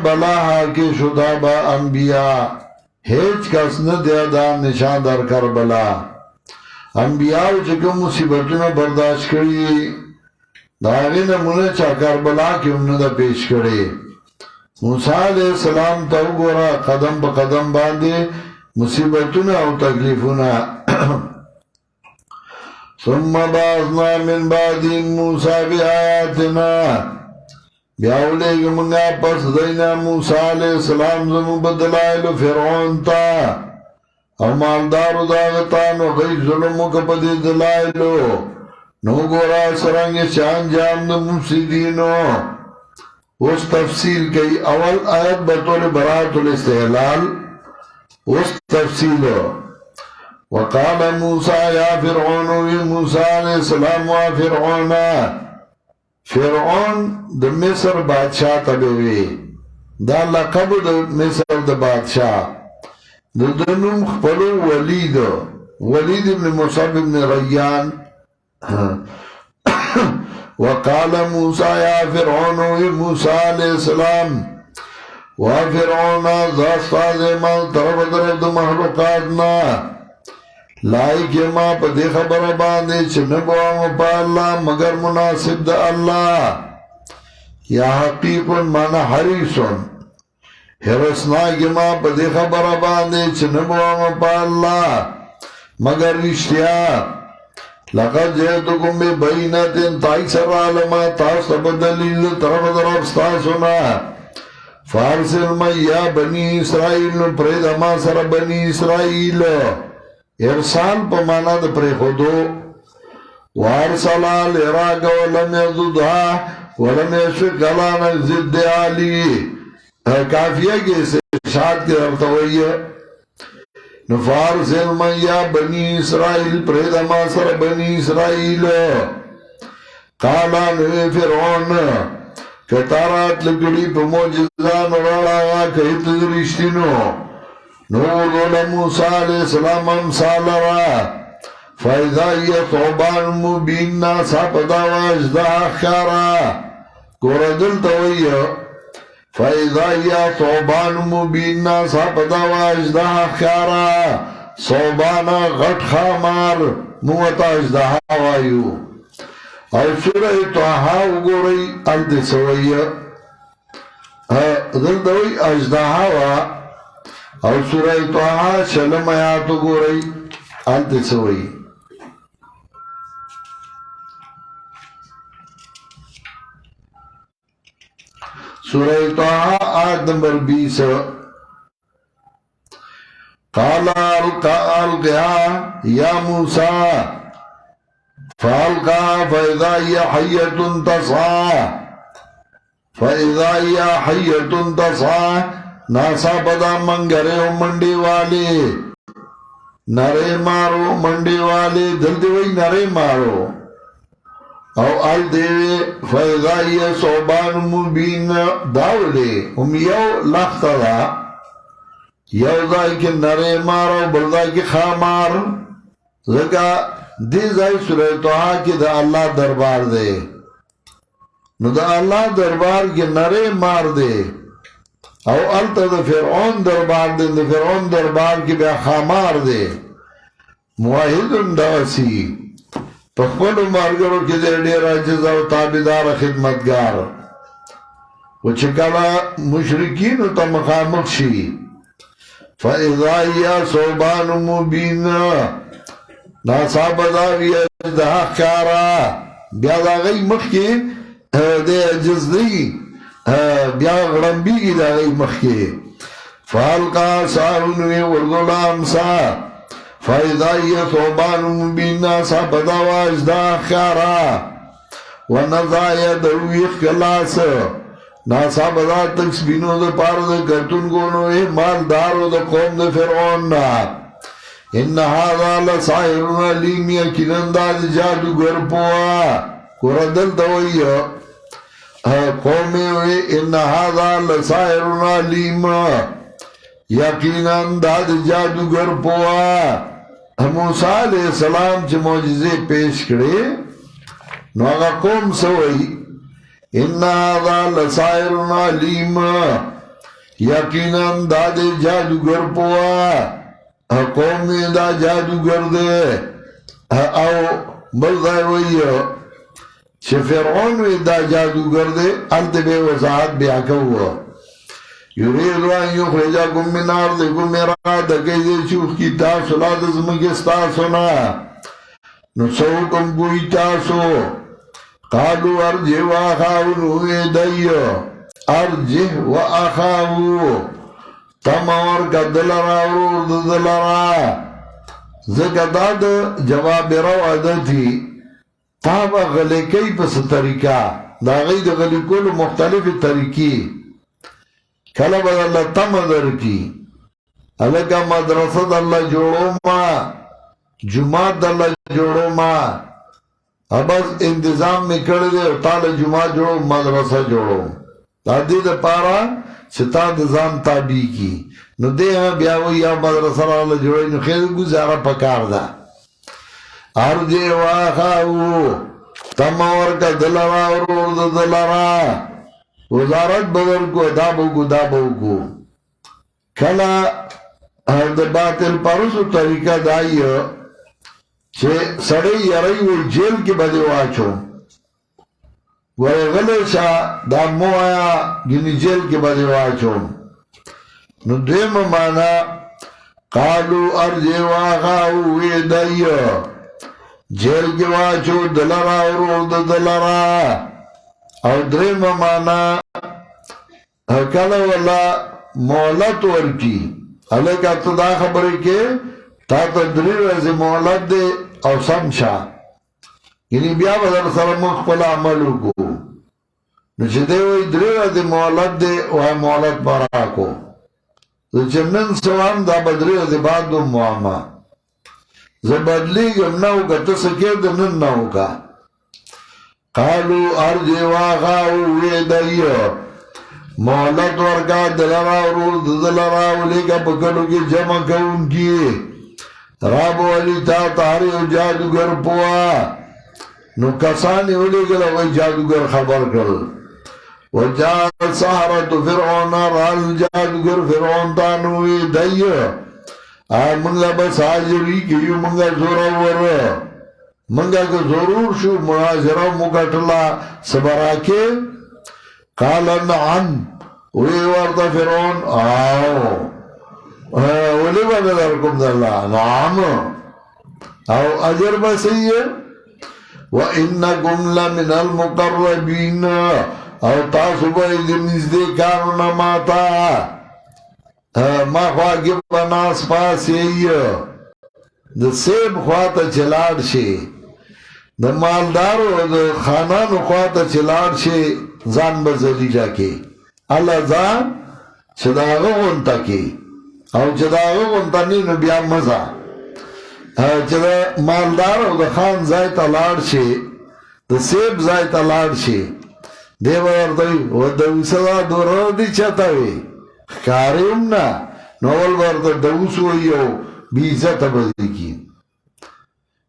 بلا حاکی شدہ با انبیاء ہیچ کس ندیا دا نشان در کربلا انبیاء چکم مصیبتنا برداشت کری داغی نمونه چا کربلا کی انہوں دا پیش کرے موسیٰ علیہ السلام تاو گورا قدم با قدم باندے مصیبتنا او تکلیفنا ثم بعثنا من بعدهم موسیٰ بی آیاتنا بیاولے گا منگا پس دینا موسیٰ علیہ السلام زمو بدلائل فرعون تا او مالدارو داغتانو غی ظلمو کپدی دلائلو نو گورا سرنگ شان جام دا مفسدینو اس تفصیل کئی اول آیت بطور برات الاستحلال اس تفصیلو وقال موسیٰ یا فرعونو موسیٰ علیہ السلام و فرعون فرعون دا مصر بادشاہ تبوی دا لقب دا مصر دا بادشاہ دا دنم خپلو ولید ابن مصعب ابن ریان وقال موسیٰ یا فرعون موسیٰ علیہ السلام و فرعون داستا زیمان طرف طرف دا محلوقاتنا لائی کے ماں پا دی خبر باندے چنبوام پا اللہ مگر مناسب دا اللہ یا حقیقن مانا حریصن حرسنا کے ماں پا دی خبر باندے چنبوام پا اللہ مگر رشتیا لقد جئتکم بی بینتن تائی سر عالمہ تاستا بدلیل طرف طرف ستاسونا فارسل میں یا بنی اسرائیل پرید اما سر بنی اسرائیل ارسال پا مانا دا پری خودو وارسلا لراغ ولم یزدها ولم یشفق علانا زد علی کافیہ کے شاعت کے ارتوئی نفارسل من یا بنی اسرائیل پرید اما سر بنی اسرائیل قالا نوی فرعون کتارات لکڑی پا موجزان رالا کہت رشتینو نقول موسیٰ علیہ السلام امثال را فَإِذَا هِيَ ثُعْبَانٌ مُبِينٌ ناسا پداوا اجدہ اخکارا گورا دلتوئی فَإِذَا هِيَ ثُعْبَانٌ مُبِينٌ ناسا پداوا اجدہ اخکارا صوبانا غٹ خامار موتا اجدہ وائیو اور سورہ توحا گوری الدسوئی دلتوئی اجدہ وائیو اور سورہ توحا شلم آیاتو گو رئی آلتے سوئی سورہ توحا آیت نمبر 20 قالا القیا یا موسیٰ فالقا فَإِذَا هِيَ حَيَّةٌ تَسْعَى فَإِذَا هِيَ حَيَّةٌ تَسْعَى ناسا پدا منگرے و منڈی والے نرے مارو منڈی والے دل دیوئی نرے مارو او آل دیوے فیضائی صوبان مبین داولے یو لخت دا یو دائی کے نرے مارو بلدائی کے خامار ذکا دی زائی سورہ توحا کی دا اللہ دربار دے نو دا اللہ دربار کے نرے مار دے او التا دا فرعون دربار دے دا فرعون دربار کی بیا خامار دے موحدن داسی پخپلو مارگرو کی دے دیر جزا و تابدار خدمتگار و چکلا مشرکینو تا مقامق شی فَإِذَا هِيَ صُعْبَانٌ مُبِينٌ ناسا بداوی اجدہا کارا بیا دا غی مخی دے جزدی بیا غرمبی کی دا غی مخی فالقا ساہنوی والغلام سا فَإِذَا هِيَ ثُعْبَانٌ مُبِينٌ ناسا بداوا اجدہا کارا ونضا یدوی اخلاص ناسا بدا تکسبینو دا پار دا کرتن گونو مالدارو دا قوم دا فرعون ان هذا لسائرون علیم یکنن دا جادو گرپوا کردل دوئی قومی ہوئی ان هذا لسائرون علیم یکنن دا جادو گرپوا موسیٰ علیہ السلام چھ معجزے پیش کرے نو آگا قوم سوئی ان هذا لسائرون علیم یکنن دا جادو گرپوا قومی دا جادوگر دے او بل ځای وایي چې فرعون وی دا جادوګر دی هلته به وضاحت بیا کوو یرید ان یخرجکم من ارضکم اراده کوي چې وکړي تاسو لا د ځمکې ستاسو نه نو څه حکم کوي تاسو قالوا ارجع واخاه نوې دی ارجع واخاه تمور کدلرا ورود دلرا زکه دا د جواب رو عادتي تابا غلی کئی پس طریقہ دا غی دا غلی کولو مختلف طریقی کلا با اللہ تم در کی الگا مدرسہ دا اللہ جوڑو ما جماعت دا اللہ جوڑو ما اباز انتظام میں کردے تالا جماعت جوڑو مدرسہ جوڑو دا دی دا پارا چتا دا زان تابی کی نو دے ہاں بیاوی یا مدرسہ را اللہ جوڑو نو خیر گزارا پکار دا ارجع واخاو تمور کا دلرا ورود دلرا وزارت بدل کو دابو کو کلا د باطل پرسو طریقہ دائیو چھے سڑی یرائی و جیل کی بدے واچو ورغلشا دا موایا گنی جیل کی بدے واچو نو دویم مانا قالو ارجع واخاو وی دائیو جیل کی واچو دلرا ورود دلرا او درم مانا کلا والا مولت ورکی علیکہ تو دا خبری کے تا تا دری رازی مولت دے او سمشا یعنی بیا بدر سر مخبل عملو کو نوچه دے وی دری رازی مولت دے وہی مولت براکو چنن سوام دا بدری رازی بعد دو معاما زبادلی گم ناو کا تسکیر دنن ناو کا قالو ارجع واخاو ویدائیو مولت ورکا دلرا ورود دلرا ولیکا پکڑو کی جمع کون کی رابو علی تا تاریو جادوگر پوا نو کسانی ولیکا وی جادوگر خبر کر وجاء سحرت فرعون رال جادوگر فرعون تانوی دائیو منگا بس حاضری کیو منگا زورا ور منگا که ضرور شو مناظرہ مگٹلا سبراکے قالا نعم وی ورطا فرعون آو ولی بدلرکم دلہ نعم او اجر بسیئے وَإِنَّكُمْ لَمِنَ الْمُقَرَّبِينَ او تاسو با ازنزدے کارنا ماتا ما خواهی بناس پاسی د سیب خواهتا چلار شی د مالدارو د خانانو خواهتا چلار شی زان بزلی جاکی اللہ زان چداغو غنطا کی او چداغو غنطا نینو بیا مزا چدا مالدارو د خان زائتا لار شی د سیب زائتا لار شی دیو وردوی و دوسدا دورو دی چتاوی کاریم نا نوول ورد دوسو یو بیزت بدی کی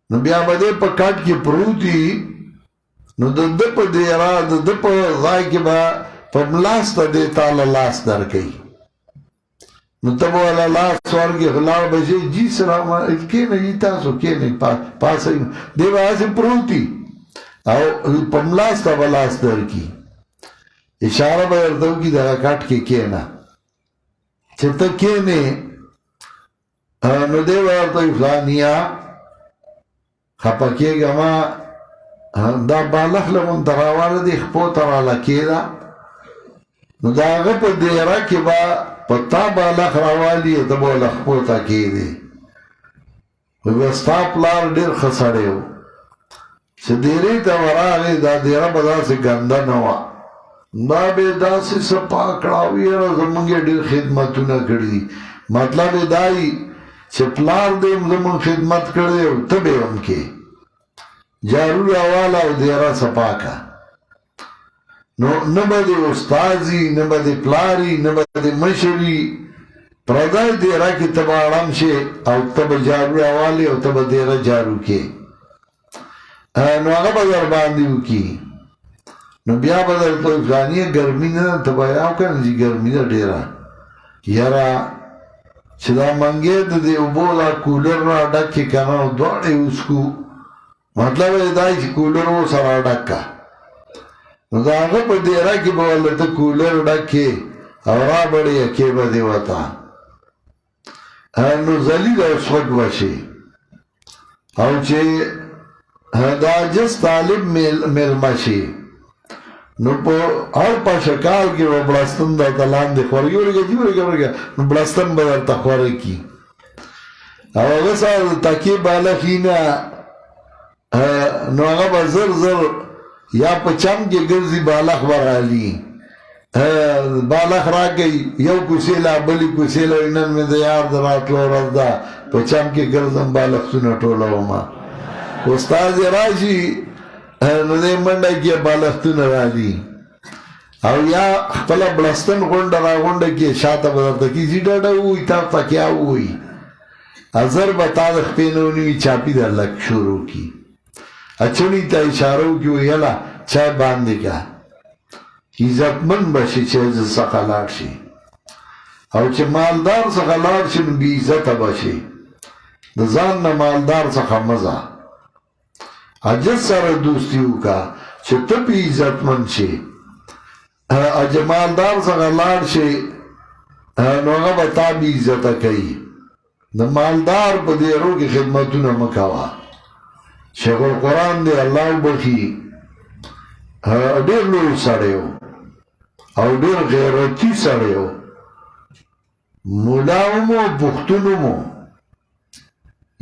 نو بیا بده پا کٹ کی پروتی نو دپ دیرا دپ غای کی با پا ملاس تا دیتا لاس در کئی نو تب والا لاس ورگی خلال بجے جی سلام کینے جی تاسو کینے پاسا دیو آسی پروتی او پا ملاس تا بلاس در کی اشارہ بردو کی در کٹ کی کینا چتا کینے نو دیو ارتوی فلانیا خپاکی گا ما دا بالخ لمن تراوالا دی خپو ترالا کی دا نو دا غپ دیرا کی با پتا بالخ راوالی تبو لخپو تا کی دی وستا پلار دیر خساڑے ہو چه دیری تا وراغی دا دیرا بدا سے گنده نوا دا بے دا سی سپا کڑاوی را زمانگی دیر خدمتو نکڑی مطلب دائی چه پلار دیم زمان خدمت کرده و تبه انکے جارو راوالا و دیرا سپا کا نبا دی استازی نبا دی پلاری نبا دی مشری پردائی دیرا کی تبا آرام شے او تبا جارو راوالی او تبا دیرا جارو کے نو آگا بازار باندیو کی نو بیا بدل تو افغانی گرمی نا تبایاو کن جی گرمی نا دیرا یارا چدا منگے دا دی اوبولا کولر را ڈکی کناو دوڑی اس کو مطلب یې دا چې کولر ورسره ډک کا نو د هغه په دیره کې به ولته کولر ډک کې او رابړې یې کې به دې وته نو ذلیل او سپک به شي او چې د عاجز طالب میلمه شي نو په هر پاشکال کې به بړستن درته لاندې خورګي ورګي نو بړستن به درته خوره کي او هغه سره تکیې بالا خینه نو هغه به زر یا په چم کې ګرځي بالغ ورغالي بالغ راکړي یو کوڅې لا بلې کوڅې لا نن مې د یار د راتلو ورځ ده په چم کې ګرځم بالغتونه ټولومه استاد یې راشي نو دې منډه کې بالغتونه راځي او یا خپله بړستن غونډه راغونډه کې شاته به درته کېږي ډډه ووایي تا ته کیا ووایي ازر به تا د خپې نه ونیوي چاپي در لږ شروع کي اچونی ته اشاره وکړي ویله چای باندې کا عزتمن به شي چې عزت څخه لاړ شي او چې مالدار څخه لاړ شي نو بې عزته به شي د ځان نه مالدار څخه مزه عجز سره دوستي وکړه چې ته پې عزتمن شي او چې مالدار څخه لاړ شي نو هغه به تا بې عزته کوي د مالدار په دیرو کې خدمتونه مه کوه شیخ القرآن دی الله وبخي ډېر لوی سړی و او ډېر غیرتي سړی و ملا هم و پښتون هم و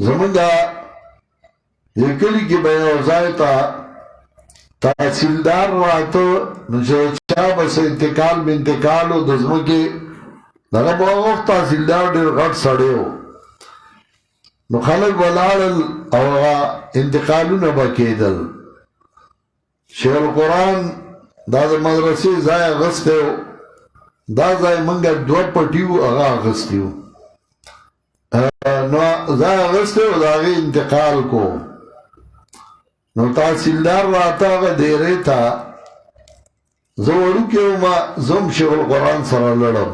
زمونږ دې کلي کې به یو ځای ته تحصیلدار راته نو چې چا بس انتقال به انتقال و د ځمکې دغه به هغه وخت تحصیلدار ډېر غټ سړی و نو خلک ولاړل او انتقالونه به کېدل شیخ القرآن دا د مدرسې ځای اخیستی و دا ځای موږ دوه پټي وو هغه اخیستی و نو ځای اخیستی و د هغې انتقال کو نو تحصیلدار راته هغه دیرې ته زه وړوکی وم زه هم شیخ القرآن سره لړم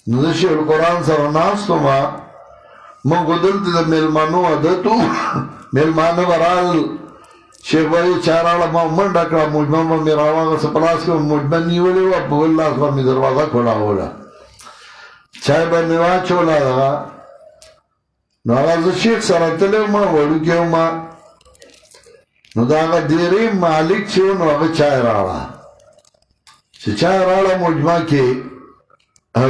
نو زه شیخ القرآن سره ناست وم مونږ دلته د میلمانو عادت و میلمانه به رال شیخ به یې چا راړه ما منډه کړه مجمه به مې راواغسته په لاس کې به مجمه نیولې وه په بل لاس به مې دروازه کړاوله چای به مې واچوله دغه نو هغه زه شیخ سره تللی وم وړوکی وم نو د هغه دیرې مالک چې و نو هغه چای راړه چې چای راړه مجمه کې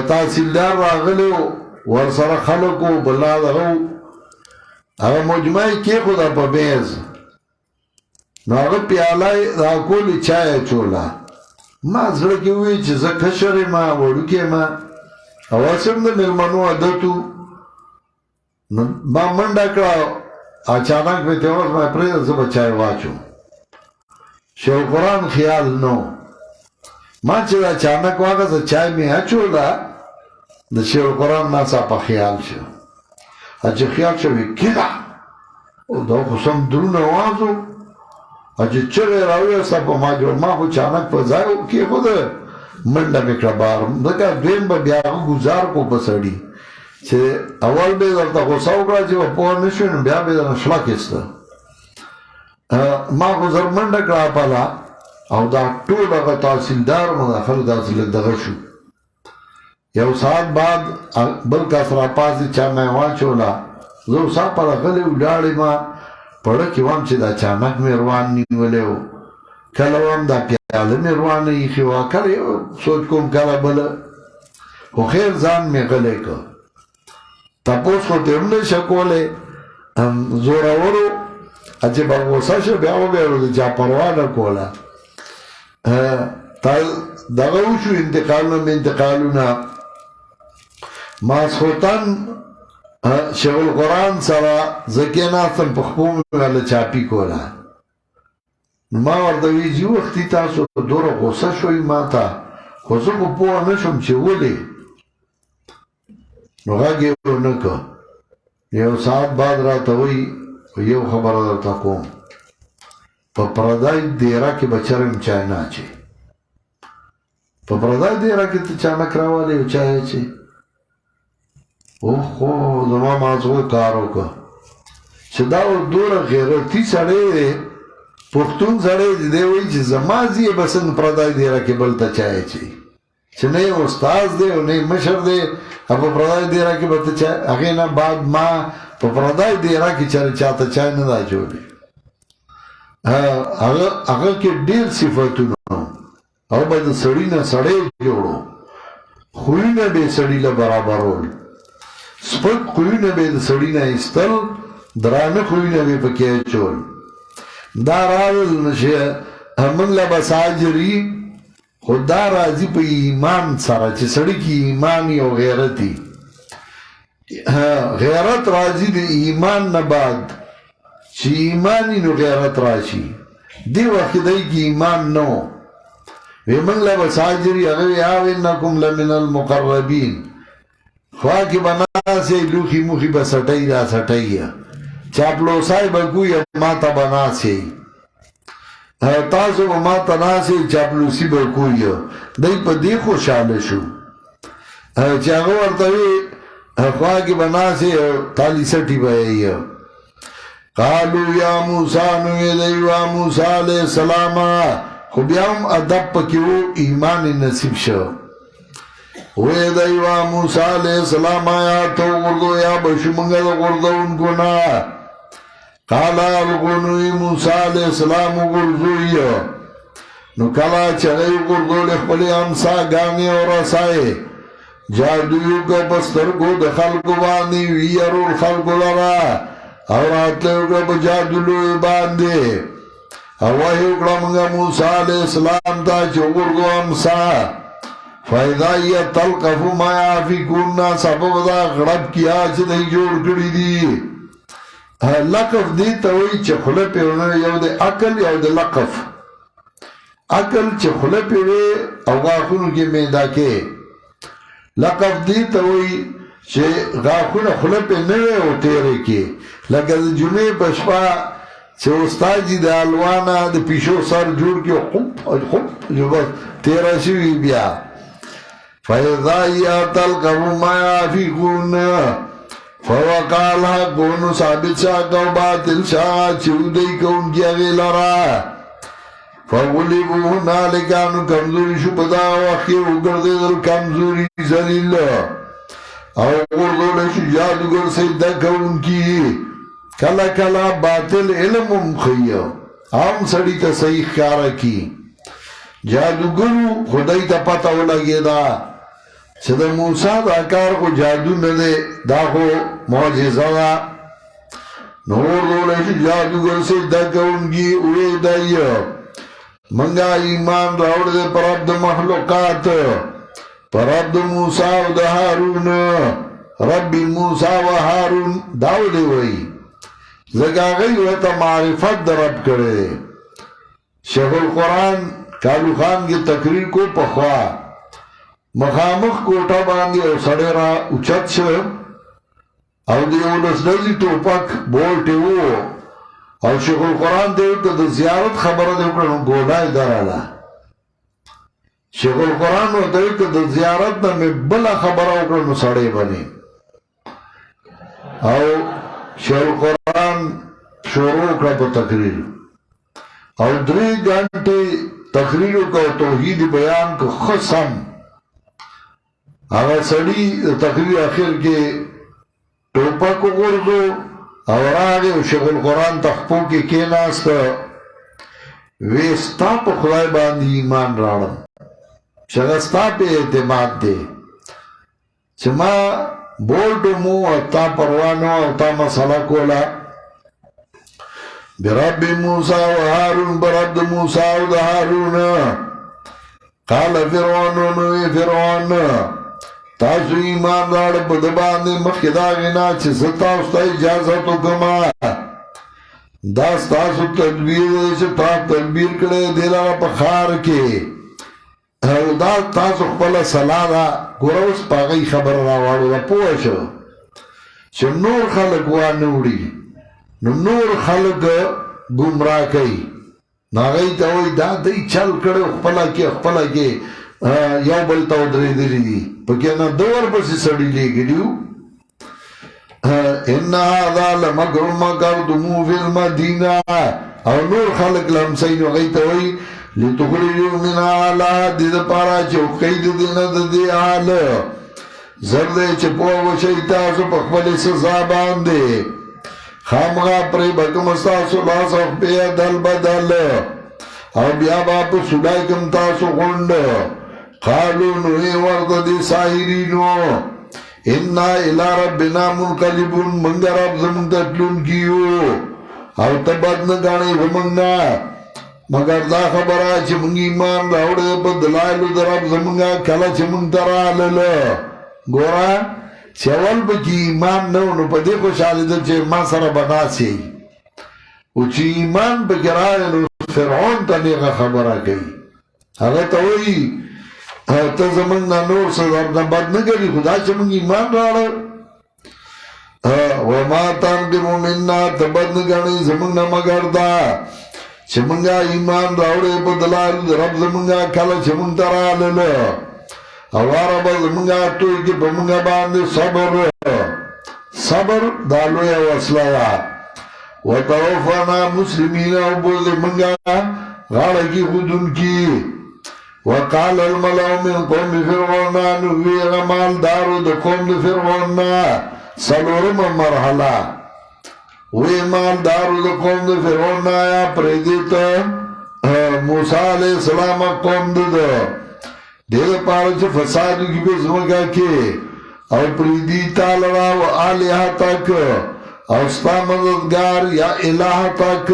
تحصیلدار راغلی و ورسره خلکو بلا دغه هغه مجمع یې کېښوده په میز نو هغه پیاله یې د اکولې چای اچوله ما زړه کې وویل چې زه کشر یم وړوکی یم او هسې هم د مېلمنو عادت و نو ما منډه کړه اچانک مې ته وویل ما پرېږده زه به چای واچوم شیخ القرآن خیال نو ما چې اچانک واغسته چای مې اچوله د شیخ القرآن ناڅاپه خیال شو چې خیال شوی کېده دا خو سم درون اواز و چې چغې راویسته په ما خو چانک په ځای کېښوده منډه مې کړه بار ځکه دویم به بیا هغه ګزار کو په سړي چې اول به یې درته غوسه وکړه چې به پوه نه شوې نو بیا به یې درنه شلک ایسته ما خو زر منډه کړه پله او دا ټول هغه تحصیلدار مداخل داسې لږ دغه شو یو ساعت بعد بل کس راپاسې چا مې واچوله زه اوسا په غلی ولاړې ما پړه کې وم چې دا اچانک مې روان نیولی و کله وم دا پیاله مې روانه ایښې وه کله یو سوچ کوم کله بله خو خیر ځان مې غلی که تپوس خو ترې هم نه شه کولی زورورو چې به غوسه شه بیا وبیړو د چا پروا نه کوله دغه وشو انتقالونه ماسخوتن شیخ القرآن سره زه کېناستم په خپو مې هله چاپي کوله ما ورته ویل چې وختي تاسو دومره غوسه شوئ ما ته خو زه خو پوه نه شوم چې ولې نو غږ یې ونه که یو ساعت بعد راته وایي یو خبره درته کوم په پردی دیره کې به چرم چای نه اچې په پردی دیره کې ته چانک راوالی او چای اچې اوخو زما مازغو کار وکړه چې دا دوره غیرتي سړی دی پښتون سړی دی وایي چې زما ځي به څنګه پردی دیره کې بل ته چای اچوي چې نه یې استاد دی او نه یې مشر دی او په پردی دیره کې به ته چای هغې نه بعد ما په پردی دیره کې چاته چای نه ده اچولی هغه کې ډېر صفتونه او به د سړي نه سړی جوړو خویونه به یې سړي له برابرول سپک خویونه به یې د سړي نه ایستل درانه خویونه به یې پکې اچول دا راول نشه موږ له بس اجري خو دا راځي په ایمان سره چې سړي کې ایمان او غیرت وي غیرت راځي د ایمان نه بعد چې ایمان نو غیرت راشي دی وخت دی کې ایمان نو وی موږ له بس اجري هغه یا انکم لمن المقربین خوا کې بناسي لوخي موخي بسټي را سټي چاپلوسای بګوي ما ته بناسي تاسو ما ته ناسي چاپلوسي بګوي دای په دې خوشاله شو چې هغه ورته خوا کې بناسي تالی سټي وایي قالو یا موسی نو ویلو موسی علیہ السلام خو بیا هم ادب پکې وو ایمان نصیب شو وی دیوا موسی علیہ السلام آیا تو غردو یا بشو منگا دا غردون گنا قالا الگونوی موسی علیہ السلام غردوی نو کلا چگئی غردو لخبلی امسا گانی اور رسائے جادویو کا بسترگو دا خلقو باندی ویارو الخلقو لرا اور آتلیو کا بجادولو باندی اوہی اکڑا منگا موسی علیہ السلام تا چو غردو امسا فائدہ یہ تلقفو ما یافکوننا سبب دا غرب کیا چھ دی جوڑ کری دی لقف دی تاوی چھ خلے پیونے یو دے عقل یو دے لقف عقل چھ خلے پیونے او غاخونو کی میدہ کے لقف دی تاوی چھ غاخونو خلے پیونے او تیرے کے لگا دی جمعے بشپا چھ استاد جی دے الوانا دے پیشو سر جوڑ کے خوب جو بس تیرہ شوی بیا فَإِذَا يَتَلْقَفُ مَا يَافِقُونَ فَوَقَالَا قُونُ ثابت شاکو باطل شاہ چودئی کون کیا غیلارا فَغُلِبُهُ نَالِكَانُ کمزوری شو پدا وقی اگردے در کمزوری زلیل او غردولش جادوگر سجدہ کون کی کلا کلا باطل علم خیّ عام سڑی تا صحیح کارا کی جادوگرو خدای تا پتا ہو لگے دا چه دا موسیٰ دا کار کو جادو ندے دا خو معجزہ دا نور دولش جادوگر سے دکا انگی اوے دائی منگا ایمان راوڑ دے پر عبد مخلوقات پر عبد موسیٰ و دا حارون رب موسیٰ و حارون داو دے وئی زگا گئی ویتا معرفت دا رب کرے شیخ القرآن کالو خان کی تقریر کو پخوا مخامخ کوٹا باندی او سڑے را اچت شو او دیو لسنزی توپک بولتے ہو او شیخ القرآن دیو که دا زیارت خبر دیو کنو گودائی درالا شیخ القرآن دیو که دا زیارت نا میں بلا خبر کنو سڑے بنی او شیخ القرآن شروع کا پا تقریر او 3 گھنٹے تقریروں کا توحید بیان کا خسم آگا سڑی تقریر آخر کے ٹوپا کو گردو اور آگے شیخ القرآن تخپو کے کیناستا ویستا پا خدای باندی ایمان راڑم شگستا پہ اعتماد دے چما بولٹو مو اتا پروانو اتا مسئلہ کولا برب موسیٰ و حارون برب موسیٰ و حارون قال فرعونوی فرعون تاسو ایمان راڑ بدباندے مخدا غنا چھ ستا استا اجازتو کما داس تاسو تدبیر سے تا تدبیر کرے دیلارا پخار کے داس تاسو خپلا سلادا گروس پاگئی خبر راوارو دا پوشو چھ نور خلق وانوڑی نور خلق گمراہ کئی ناغی تاوی دا دی چل کڑے اخپلا کے یو بلتا ادری دری دی پکی انا دور پسی سڑی لے گلیو ان هذا لمکر مکرتموه فی المدینه او نور خلق لمسین وغیتوی لتخرجوا منها اهلها دید پارا چوکید دیند دی آل زرده چپو وشی تاسو پخبل سزا بانده خامغا پری بکم استاسو لاس اخبی دل بدل او بیا باپ سدائی کم تاسو غنڈ قالو نوی ورد دی ساہرینو انا الى ربنا منقلبون منگا رب زمان تطلون کیو او تباد نگانی ومنگا مگر دا خبرہ چھ منگ ایمان راوڑے پا دلائلو در رب زمانگا کلا چھ منگ ترالل گورا چول بکی ایمان نو نو پا دے خوش آلی در چھ ایمان سر بنا سی او چھ ایمان بکی رائے نو فرعون تا نیغا خبرہ کئی اگر تاوئی تا زمانگا نور صدر نباد نگری خدا چھ منگ ایمان راڑا وما تنقمو مننا تباد نگانی زمانگا مگر دا چھ منگا ایمان راوڑے پا دلائل رب زمانگا کلا چھ منگ ترالل اوارا با زمانگا توی کی پا منگا باندے صبر دالویا وصلیا وطوفانا مسلمین او بوز منگا غاڑا کی خودن کی وقال الملو من قوم فرعونا نوی غمال دارو دا قوم فرعونا سلورم مرحلہ وی مال دارو دا قوم دا فرعون آیا پریدیتا موسیٰ علیہ السلام قوم دا دیر پارچ فسادو کی بزمکا کے او پریدیتا لرا و آلیہ تک او ستا مددگار یا الہ تک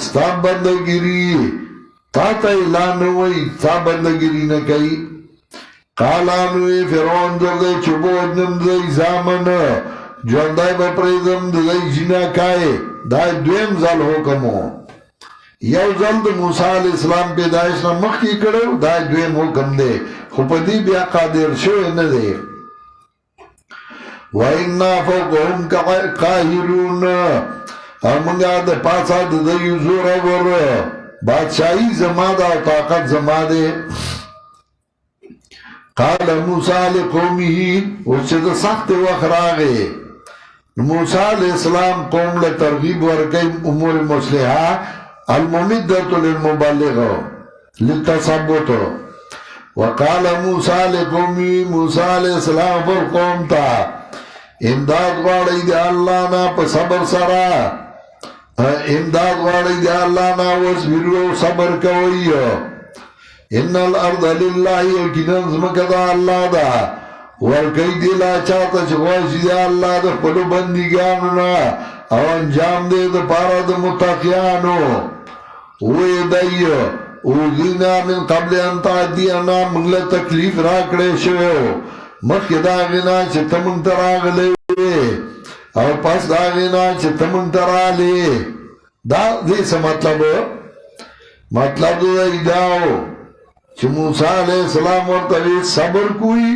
ستا بندگیری تا تا الہ نوئی تا بندگیری نکئی قالانوی فرعون دردے چوبو اجنم دردے زامن جواندائی با پریدم دردائی جنا کائے دائی دویم زل حکمو یو زل دا موسیٰ علیہ السلام پیدایش نا مخ کی کرو دائی دویم حکم دے خوپدی بیا قادر شوئے ندے وَإِنَّا فَوْقَهُمْ قَاهِرُونَ امنگا دا پاسا دا دیو زور ور بادشاہی زمادہ و طاقت زمادے قال موسیٰ لقومی اس دا سخت وخراغے موسیٰ علیہ السلام قوم لترغیب ورکی امور مسلحہ الممدت للمبلغ للتصبت وقال موسیٰ لقومی موسیٰ علیہ السلام پر قوم تا امداد غاڑی دی اللہ نا پا صبر سرا امداد غاڑی دی اللہ نا وصبرو صبر کوئی ان الارض للہ یکنن زمکتا اللہ دا ورکی دیلا چاہتا چخواشی دی اللہ دا پلو بندگانونا او انجام دے دا پارا دا متقیانو اوی دی اوزینا من قبل انتا دیانا منگل تکلیف راکڑے شوئے مخی داغینا چھ تمنگ تراغلے او پس داغینا چھ تمنگ ترالے دا دیسا مطلب دا ایداؤ چھ موسیٰ علیہ السلام ورطوی صبر کوئی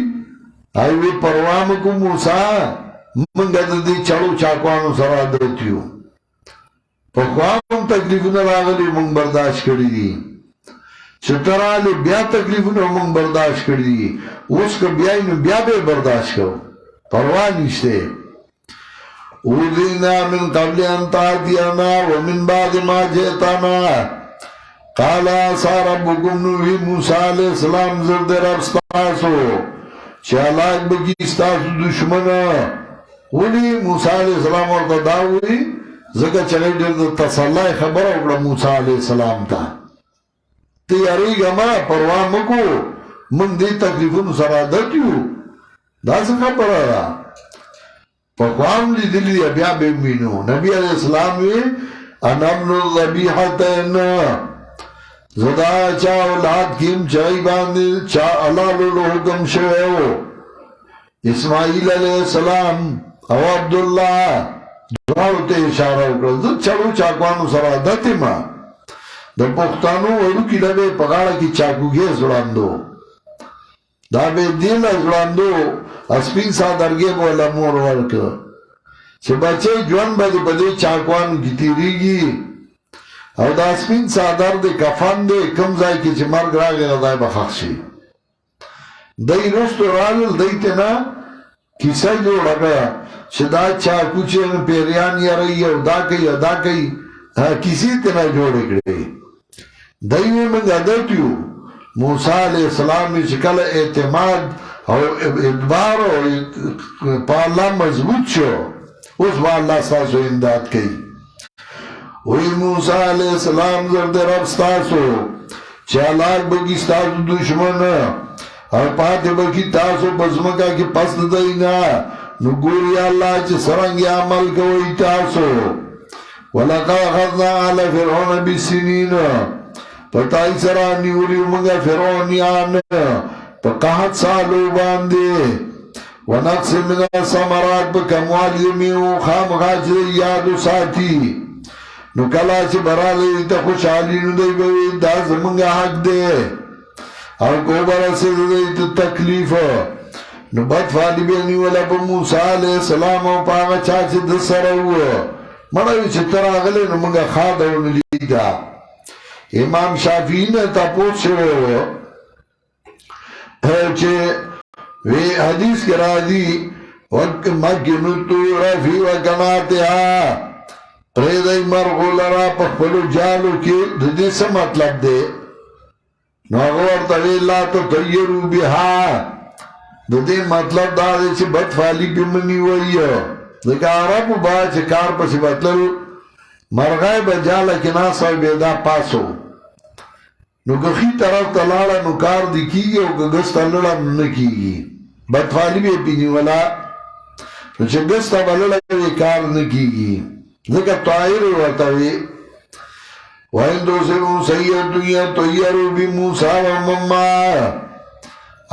آئیوی پروام کو موسیٰ منگا دی چلو چاکوانو سرا دیتیو پخوام تکلیفون راغلی منگ برداشت کری دی چترالی بیا تکلیفون منگ برداشت کری دی اس کا بیاینو بیا بے برداشت کرو پروانیشتے اوذینا من قبل انتا دیانا ومن بعد ما جیتانا قالا سا ربکم نوحی موسیٰ علیہ السلام زرد رب ستاسو چالاک بکی ستاسو دشمنا ولی موسیٰ علیہ السلام ورطا داوی زکا چلے دیر تسلائی خبر اکڑا موسیٰ علیہ السلام تا تیاری گما پروان مکو من دی تکلیفون سرادتیو دا سکا پڑا دا پاکوام لی دلی بیا بیمینو نبی علیہ السلام وی انامن الضبیحتین زدا چا اولاد کیم چاہی باندی چا اللہ لولو حکم شوئے ہو اسماعیل علیہ السلام او عبداللہ دوارو تے اشارہ اکرد چلو چاکوانو سرادتی ما در پختانو ورو کی لبے پغاڑا کی چاکو گے زڑاندو دا بے دیل زڑاندو اسپین سادرگے بولا مور ورک چھ بچے جوان بدی بدی چاکوانو کی تیری گی او دا اسپین سادر دے کفان دے کم زائی کی چھ مرگ راگے ندائی بخاکشی دائی رستو رالل دائی تینا کسائی جو لگا چې دا چاکو چې پیریان یری او دا کوي دا کوي کسی ته نه جوړې کړې دایو موږ عادت یو موسی علیہ السلام چې کله اعتماد او ادبار او په الله مضبوط شو اوس والله تاسو امداد کوي وی موسی علیہ السلام زرد رب ستاسو چې هلاک بگی ستاسو دشمن او پاتې بگی تاسو بزمکا کی پس دینا نو ګوري الله چې څرنګه عمل کوي تاسو ولقد اخذنا على فرعون بالسنين پتاي سره نیولی موږ فرعونیان په 60 سالو باندې ونقص من الثمرات بکموال یمیو خامغاج یادو ساتي نو کلا چې براله ته خوشحالي نو دی به دا زمونږ حق دی او کو برسه دی ته تکلیف نو بد فالی به نیوله په موسی علیہ السلام او پاغه چا چې د سره و مړوي چې تر هغه نو موږ خاطرونه لیدا امام شافعی نه تاسو چې وی حدیث کې راځي وقت مګنو تو رفی و کماتها پریدای مرغو لرا په خپلو جالو کې د دې څه مطلب دی نو هغه ورته وی لا تطیروا بها د دې مطلب دا دی چې بد فالی به منی وایي د عربو با چې کار پسې بدلل مرغای به جاله کې ناسو به دا پاسو نو گخی طرف تلاړه نو کار دی کیږي او ګس تلړه نه کیږي بد فالی به پینی ولا چې ګس تلړه کار نه کیږي ذکر طائر ورطوی وَإِنْدُو سِرُوا سَيَّدُّ يَطَيَّرُوا بِمُوسَى وَمَمَّا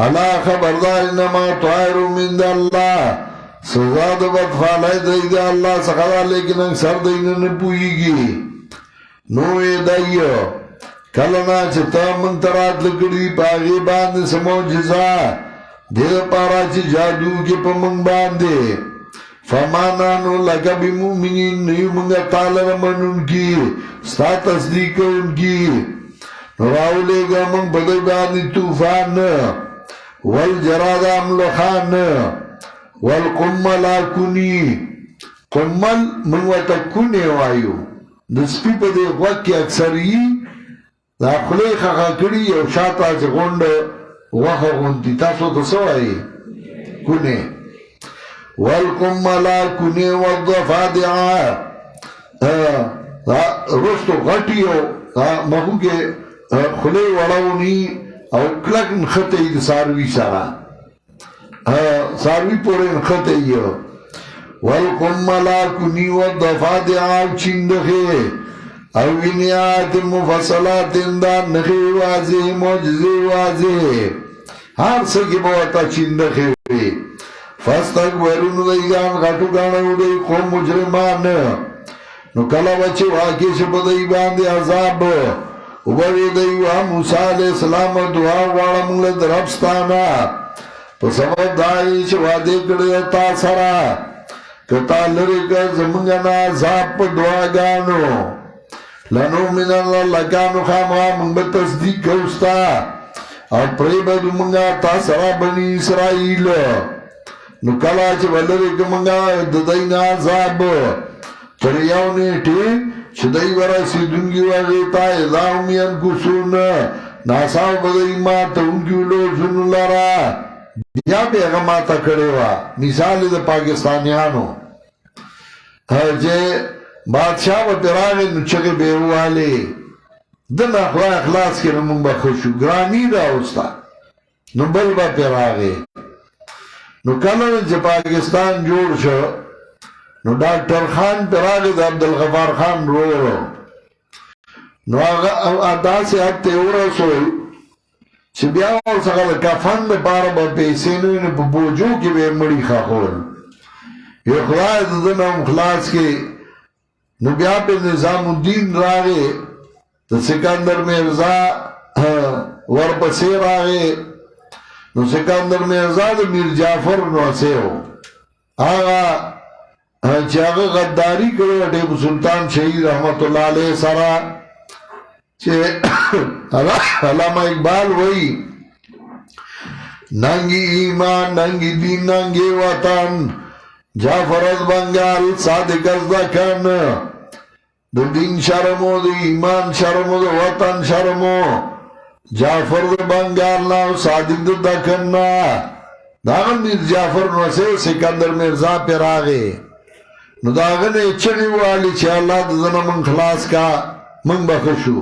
عَلَى خبردار انما طائر من اللہ سزاد بدفالائی دائی دا اللہ سخدا لیکن اکثر دائینا نپوئیگی نوے دائیو کلنا چتا منترات لکڑی پاگی باندے سموجزا دید پارا چی جادو کی پا منگ باندے فمانانو لکا بمومنین نیو منگا تالر من ان کی ستا تصدیق ان کی نراو لے گا منگ بدائی باندی توفان والجراد عملخان والقمل آکونی قمل منگواتا کونی وایو دسپی پا دے وقت اکثری دا خلی خاقا کری او شاعتا چه گوند وخا گوندی تاسو تسوائی کونی والقمل آکونی والضفادعا رستو غٹیو مخو کے خلی وڑاونی او کلک نخطی دی ساروی سارا ساروی پورے نخطی والقمل آکونی والضفادعا چندخی او وینیات مفصلات دا نخی واضح موجزی واضح ہر سکی بوتا چندخی ہوئی فاستکبرون دیگان غٹو گانو دی قوم مجرمان نو کلا بچے واقعی شپا دی باندی عذاب اوبری دیوها موسیٰ علیہ السلام دعا وارا منگل دربستانا پا سبب دائی چه وعدے کردے تا سرا کتا لرکا زمانگانا عذاب پا دعا گانو لنو من اللہ لکانو خامغا منگ بتصدیق کوستا اور پریبا دو منگا تا سرا بنی اسرائیل نو کلا چه ولرکا منگا ددین عذاب تریاو نیٹی چه دای ورا سیدونگی وغیتا اداؤمین کسون ناساو بدای ما تونگیو لو سنو لارا بیا بیغا ما تا کڑی وا مثال دا پاکستانیانو چه بادشاہ و پیراغی نو چگه بیروالی دن اخلاص که نمون بخوشو گرانی دا اوستا نو بل با پیراغی نو کلن چه پاکستان جوڑ شو نو ڈاکٹر خان پیراغی دا عبدالغفار خان رو نو ادا سے حد تیورا سوئی چه بیاو سخل کفن دا پارا با پیسینوی نو پا بوجو کی بے مڑی خاخول یو خلاص دنم خلاص کی نو بیا پہ نظام الدین راگے تو سکندر مرزا ورپسی راگے نو سکندر مرزا دا میر جعفر نوسے ہو آغا چاگه غداری کرو ٹیپو سلطان شہید رحمت اللہ علیہ سارا علامہ اقبال وئی ننگی ایمان ننگی دین ننگی وطن جعفر از بنگال صادق از دکن د دین شرمو د ایمان شرمو د وطن شرمو جعفر د بنگال ناو صادق د دکن نا داغن میر جعفر نوسے سکندر مرزا پر آگے نو داغن چنی والی چه اللہ دزنا من خلاص کا من بخشو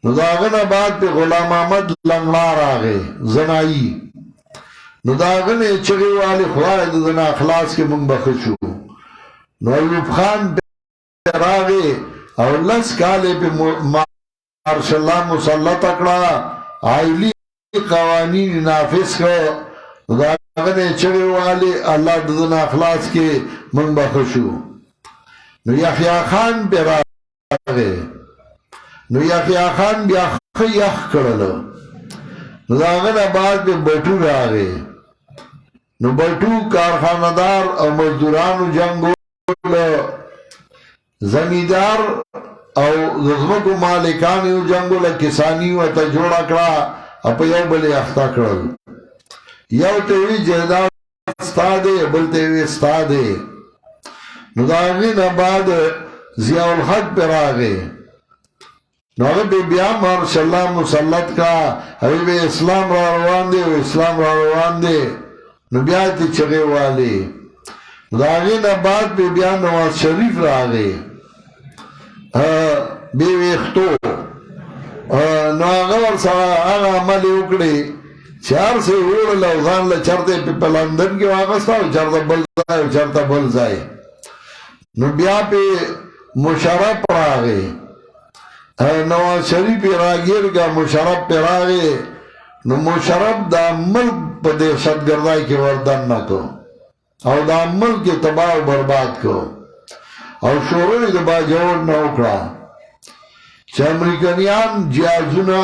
نو داغن بعد پہ غلام احمد لنگلار آگے زنائی نو داغن چنی والی خواہ دزنا اخلاص کے من بخشو نو ایوب خان پر آگے اور لس کالے پہ مارش اللہ مسلط اکڑا آئلی قوانین نافذ کو داغنے چڑے والے اللہ ددنا اخلاص کے من بخشو نو یحییٰ خان پہ راگے نو یحییٰ خان بیا خیخ کرلو نو داغنے بعد پہ بٹو راگے نو بٹو کارخاندار او مزدورانو جنگو زمیدار او زمکو مالکانیو جنگو لکسانیو تا جوڑا کرا اپا یو بلے اختا کرل یو تیوی جہداد ستا دے بل تیوی ستا دے نو داغین بعد ضیاء الحق پر آگے نو اگر بے بیا مارش اللہ مسلط کا حبیب اسلام را روان دے و اسلام را روان دے نو بیاتی چگے والے داغین بعد بے بیا نواز شریف را آگے بے ویختو نو اگر سا آگا عملی اکڑی چار سے اوڑ لوزان لچرتے پہ لندن کی واقستا ہو چرتا بل زائے ہو چرتا بل زائے نو بیا پہ مشرف پر آگے نواز شریف راگیر کا مشرف پر آگے نو مشرف دا ملک پہ دہشت گردائی کے وردن نہ کو اور دا ملک کے تباہ و برباد کو اور شوروی دا با جوڑ نہ اکڑا چا امریکنیان جیازونا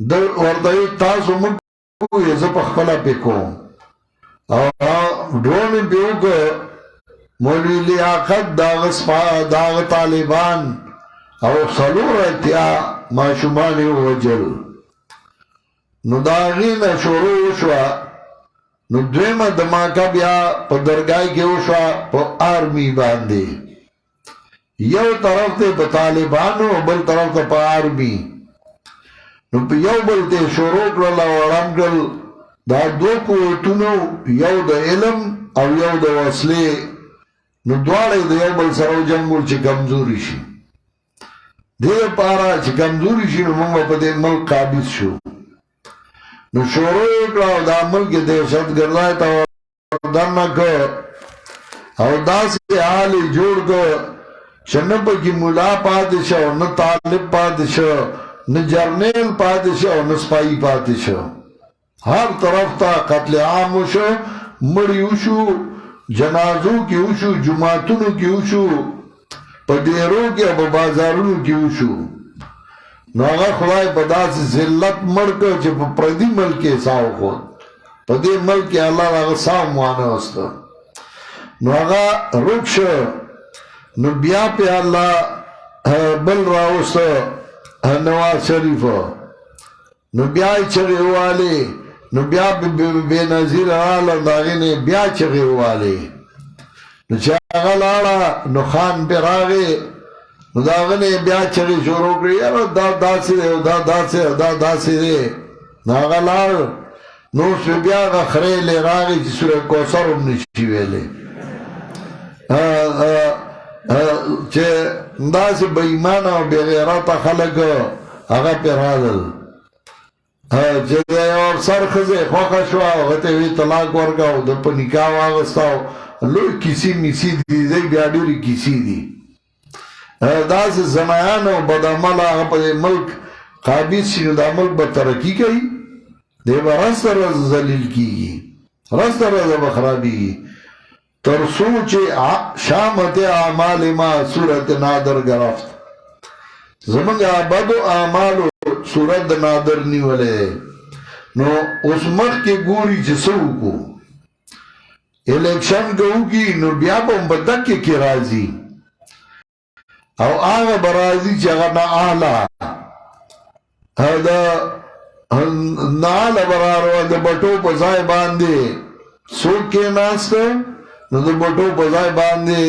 در وردائی تاسو مکو یہ زب اخفلا پہ کو اور ڈرون پیو کو مولی لیاقت داغ طالبان اور صلور اتیا معشومانی وجل نو داغین شروع وشوا نو دویم دماکا بیا پا درگائی کے وشوا پا آرمی باندے یو طرف تے پا طالبانو بل طرف تے پا آرمی نو پا یو بل تے شروع کرلا ورم کرل دا دو قوتونو یو دا علم او you the وصلے know Dwara the you بل سرو جنگل چی کمزوری شی دے پارا چی کمزوری شی نو منگا پا دے ملک قابض شو نو شروع کرلا دا ملک دہشت گردائی تا وردن نکو او دا سے حالی جوڑ کو چنپا کی ملا پادشاہ نہ طالب پادشاہ نہ جرنیل پادشاہ نہ سپائی پادشاہ ہر طرف تا قتل عام وشو مڑی وشو جنازوں کی وشو جماعتوں کی وشو پدیروں کی اب بازاروں کی وشو نو آغا خدای پدا سے ذلت مڑکو چه پا پردی ملکی ساو خود پدی ملکی اللہ آغا ساو موانا ہوستا نو آغا رکش نو بیا پہ اللہ بل راوستا نواز شریف نو بیا چگے والے نو بیا بے نظیر آلہ داغینے بیا چگے والے نو چاگا لارا نو خان پر آگے نو داغینے بیا چگے شروع کری یارو دا سی دے دا سی دے ناغا لار نو اس پہ بیا گا خریلے راگی چی سورہ کوثر ام نشی ویلے چه انداز با ایمان و بی غیرات خلق آغا پر حادل چه ده اور سر خزه خوخا شوا غطه وی طلاق ورگاو ده پا نکاو آغستاو لوی کسی میسی دی بیا دوری کسی دی داس زمایان و بدعمل آغا پا ده ملک قابض شنو دا ملک با ترکی کئی ده با رست رز زلیل کی رست رز بخرابی کی ترسو چه شامت اعمال ما صورت نادر گرفت زمانگ بدو اعمالو صورت نادر نیولے نو اس مخ کے گوری چه سو کو الیکشن گو کی نو بیا با بدک کی رازی او آغا برازی چه اغا نا آلا نا آلا برارو دا بٹو پزای باندے سوک کے ناستا نو د بټو په ځای باندې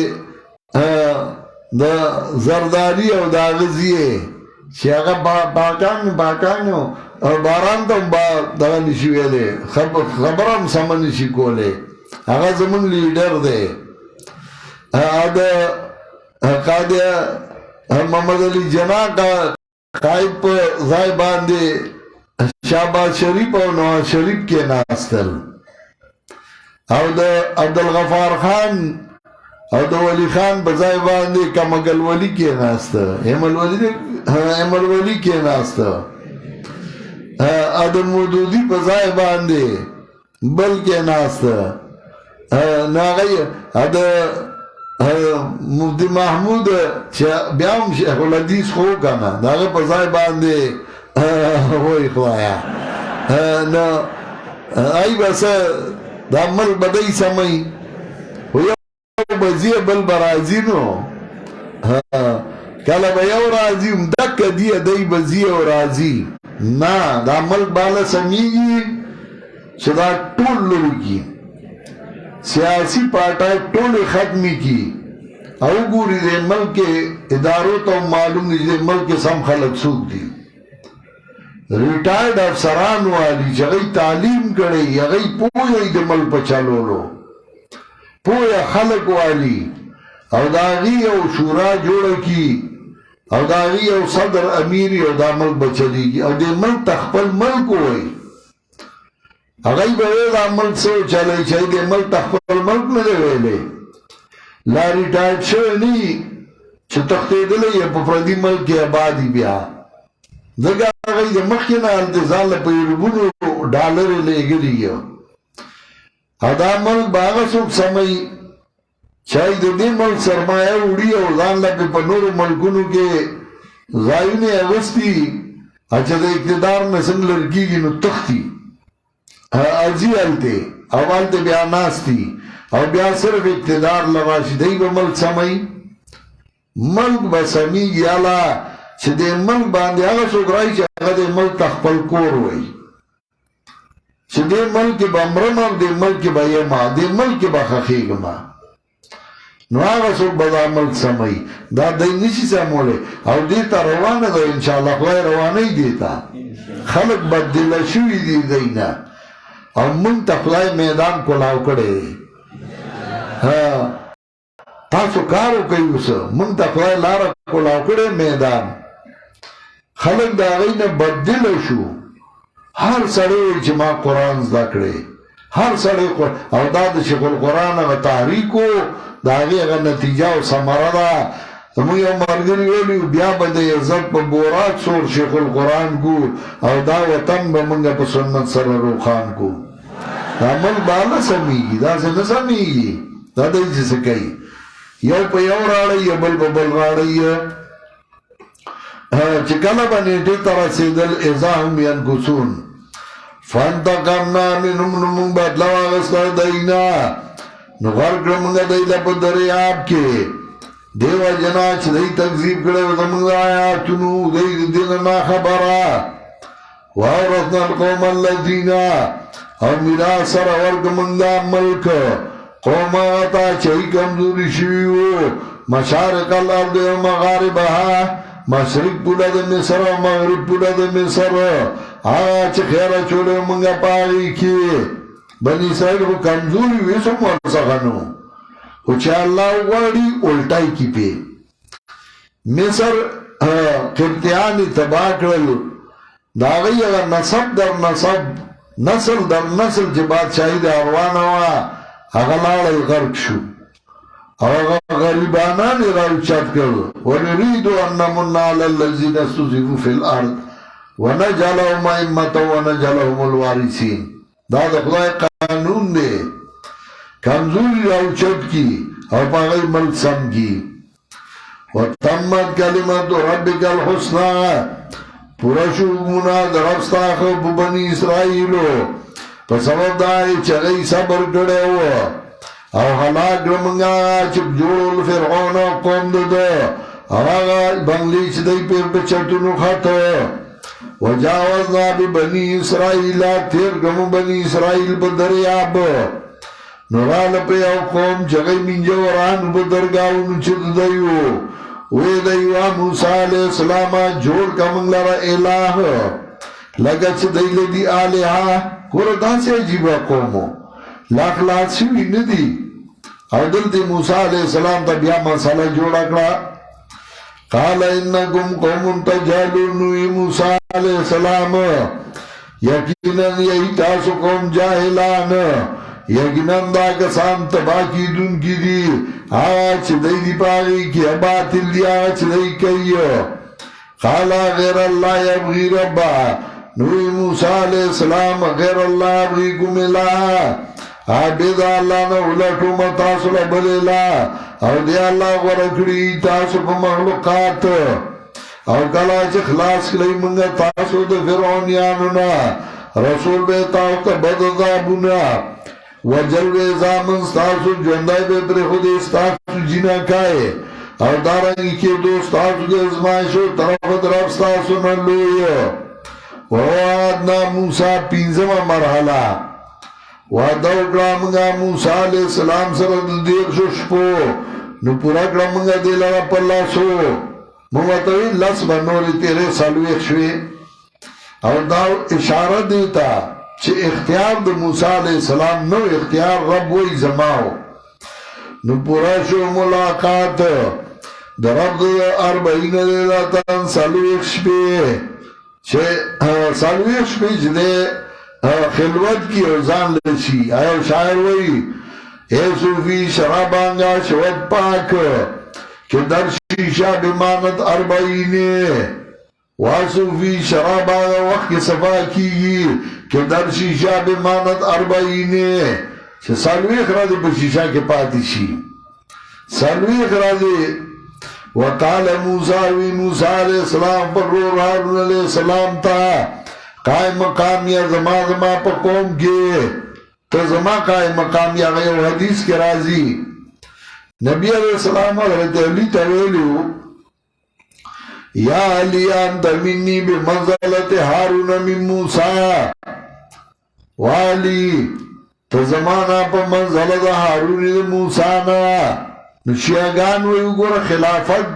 د زردالي او د غزیه چې هغه پاکانو او باران ته دغه نشي ویلی خبره هم سمه نشي کولی هغه زمونږ لیډر دی د قاضي محمد علي جناح قائد په ځای باندې شهباز شریف او نواز شریف کې ناستل او د عبدالغفار خان او د ولی خان په ځای باندې کمګل ولی کې ناسته ایمل ولی کې ناسته ادم مودودی په ځای باندې بل کې ناسته ناغی مفتی محمود چې بیا هم شیخ الحدیث خو کنه داغه په ځای باندې وای خوایا نو ای بس د عمل بدای سمای و یو بزی بل برازی نو کله به یو راځي دک دی دای بزی او راځي نه د عمل بالا سميږي چې دا ټول لږی سیاسی پارټای ټول ختمی کی او ګوري د ملک ادارو ته معلوم دي چې ملک سم خلک سوق دي ریټایرډ افسران والی چې غي تعلیم کړي هغه پوهه د ملک په چالولو پوهه خلک والی او داغي او شورا جوړ کی او داغي او صدر امیر او د ملک بچليږي او د ملک تخپل ملک وای هغه به د عمل سو چلے چې د ملک تخپل ملک نه ویلې لا ریټایرډ شو ني چې تختیدلې په پردي ملک کې آبادی بیا دغه هغه د مخکنه التزام په یوربونو ډالر لګلی یو ادا ملک باغ سو سمي چای د دې ملک سرمایه وړي او ځان له په نورو ملکونو کې ځایونه اوستي اچھا د اقتدار نه څنګه لرګي نو تختی ارزی التے اول تے بیا ناستی او بیا صرف اقتدار لغاشی دی با ملک سمئی ملک بسمی گیالا چه دی ملک باندی آگا سکرائی چه آگا دی ملک تخپل کور وی چه دی ملک با مرمم دی ملک با یما دی ملک با خخیگما نو آگا سک بدا ملک سمئی دا دی نشی سموله او دیتا روانه دا انشاءاللہ خواهی روانه دیتا خلق بدل شوی دی دینا او من تخلای میدان کولاو کړي تاسو کارو کوي اوس من تخلای لار کولاو کړي میدان خلک دا غینه بدل شو هر سړی چې ما قران زده کړي هر سړی او دا د شیخ القرآن او تحریکو دا غیغه نتیجه او ثمره ده موږ یو مرګري ویلو بیا به د عزت په بورات سور شیخ القرآن کو او دا وطن به موږ په سنت سره روخان کو عمل بالا سمیږي دا څنګه سمیږي دا د دې څه کوي یو په یو راړی یو بل په بل راړی چې کله باندې دې تر رسیدل ازاهم ينقصون فانتقمنا منهم نمون بدلا واغستا دینا نو غرق منگا دیلا پا دریاب کے دیو جنا چھ دی تکذیب کرے وزمنگا آیاتنو دی دینا نا خبرا وارثنا القوم اللذینا اور میرا سر ورک منگا ملک قوم آتا چہی کمزوری شویو مشارق الارض و مغاربها مشرق پولا د مصر و مغرب پولا د مصر آغا چه خیره چوڑے منگا پاگی کی بنی اسرائیل کو کمزوری ویسو مرسخنو و چه اللہ واری الٹائی کی پی مصر قبطیانی تباہ کرلو داغی اگر نصب در نصب نسل در نسل چه بادشاہی دا اروانوا اغلال الغرق شو غریبانان راو چاپ کرو ونريدو ان نمنا على الذين استضعفوا في الارض ونجعلهم ائمة ونجعلهم الوارثين دا د خدای قانون دی کمزوری راو چاپ کی او پاگئی ملک سم کی وتمت کلمت ربک الحسنى پورا شو گمنا در افستاخ بنی اسرائیلو پس سبب دائی چگئی صبر کڑے ہوا او حلاک رمنگا چپ جوڑول فرعون و قوم دو آغا بنگلی چھ دی پیر بچتنو خطو وجاوزنا بی بنی اسرائیل تیر گمو بنی اسرائیل بدریاب نورال په یو قوم جګی منجوران په درگاہونو چې دیو وې دیو موسی علیہ السلام جوړ کوم لره الہ لکه چې دیل دی الہ ګور داسې عجیب قوم لاخ لاس وی نه دی او دلته موسی علیہ السلام ته بیا مسله جوړ کړه قال انکم قوم تجهلون موسی علیہ السلام یقینا یی تاسو قوم جاهلان یقینا دا کسان تبا کی دن کی دی آج دی دی پاگی کی باطل دی آج دی کئی قالا غیر اللہ یبغی ربا نوی موسیٰ علیہ السلام غیر اللہ یبغی کم الہ آبید اللہ نولٹو متاصل بلیلا او دی اللہ ورکڑی تاسو پا مخلوقات او کلا چه خلاص کلی منگا تاسو دا فرعونیانونا رسول بے تاوتا بددابونا وجلوے زامن ستاسو جوندائی بے پر خود ستاسو جینا کائے او دارنگی کے دو ستاسو کے ازمائشو طرف طرف ستاسو نلوئی ووادنا موسیٰ پینزم مرحلہ وادو کرامنگا موسیٰ علیہ السلام سرد دیر ششپو نو پورا کرامنگا دیلارا پر لاسو مواتوی لس بنوری تیرے سالویخ شوی او داو اشارہ دیتا چه اختیار د موسی علیہ السلام نو اختیار رب وی زماو نو پورا شو ملاقات د رب د 40 لیلتان سالویخ شپی چه سالویخ شپی جده خلوت کی اوزان لشی آیا شاعر وی اے صوفی شرابانگا شود پاک که در شیشا بمانت 40 واسوفی شراب آگا وقت کی صفا کی کہ در شیشہ بمانت 40 چه سالویخ را دی پر شیشہ کے پاتی شی سالویخ را دی وقال موسیٰ وی موسیٰ علیہ السلام پر رو ہارون علیہ السلام تا قائم مقام یا زما پا قوم کے تو زما قائم مقام یا غیر حدیث کے رازی نبی علیہ السلام حضرت علی تولیو یا علی انت منی بمنزلت حارون من موسیٰ والی تو زمانہ پا منزلت حارون دا موسیٰ نا نشیاغان ویو گورا خلافت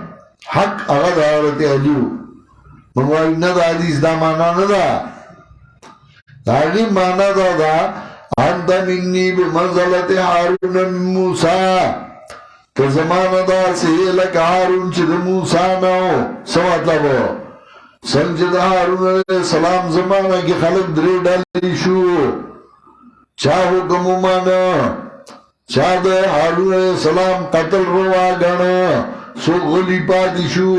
حق اغد حضرت علیو منگوائی ندا حدیث دا مانا ندا داغی مانا دا انت منی بمنزلت حارون من موسیٰ تو زمانہ دا سہی لکا حارون چی دا موسیٰ ناو سمطلب ہو سنگ چی دا حارون علیہ السلام زمانہ کی خلق دری ڈالی شو چاہ حکم مانا چاہ دا حارون علیہ السلام قتل روا گانا سو غلی پاتی شو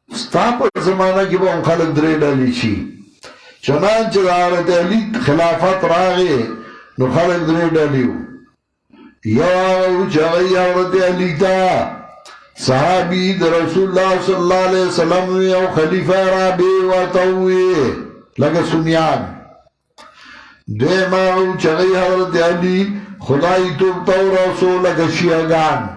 ستا پر زمانہ کی با خلق دری ڈالی شی چنانچہ دا حضرت علی خلافت راگے نو خلق دری ڈالیو یو چاگئی حضرت علی تا صحابی در رسول اللہ صلی اللہ علیہ وسلم یو خلیفہ رابی واتوی لگا سنیان دیماو چاگئی حضرت علی خدای توبتاو رسول لگا شیعگان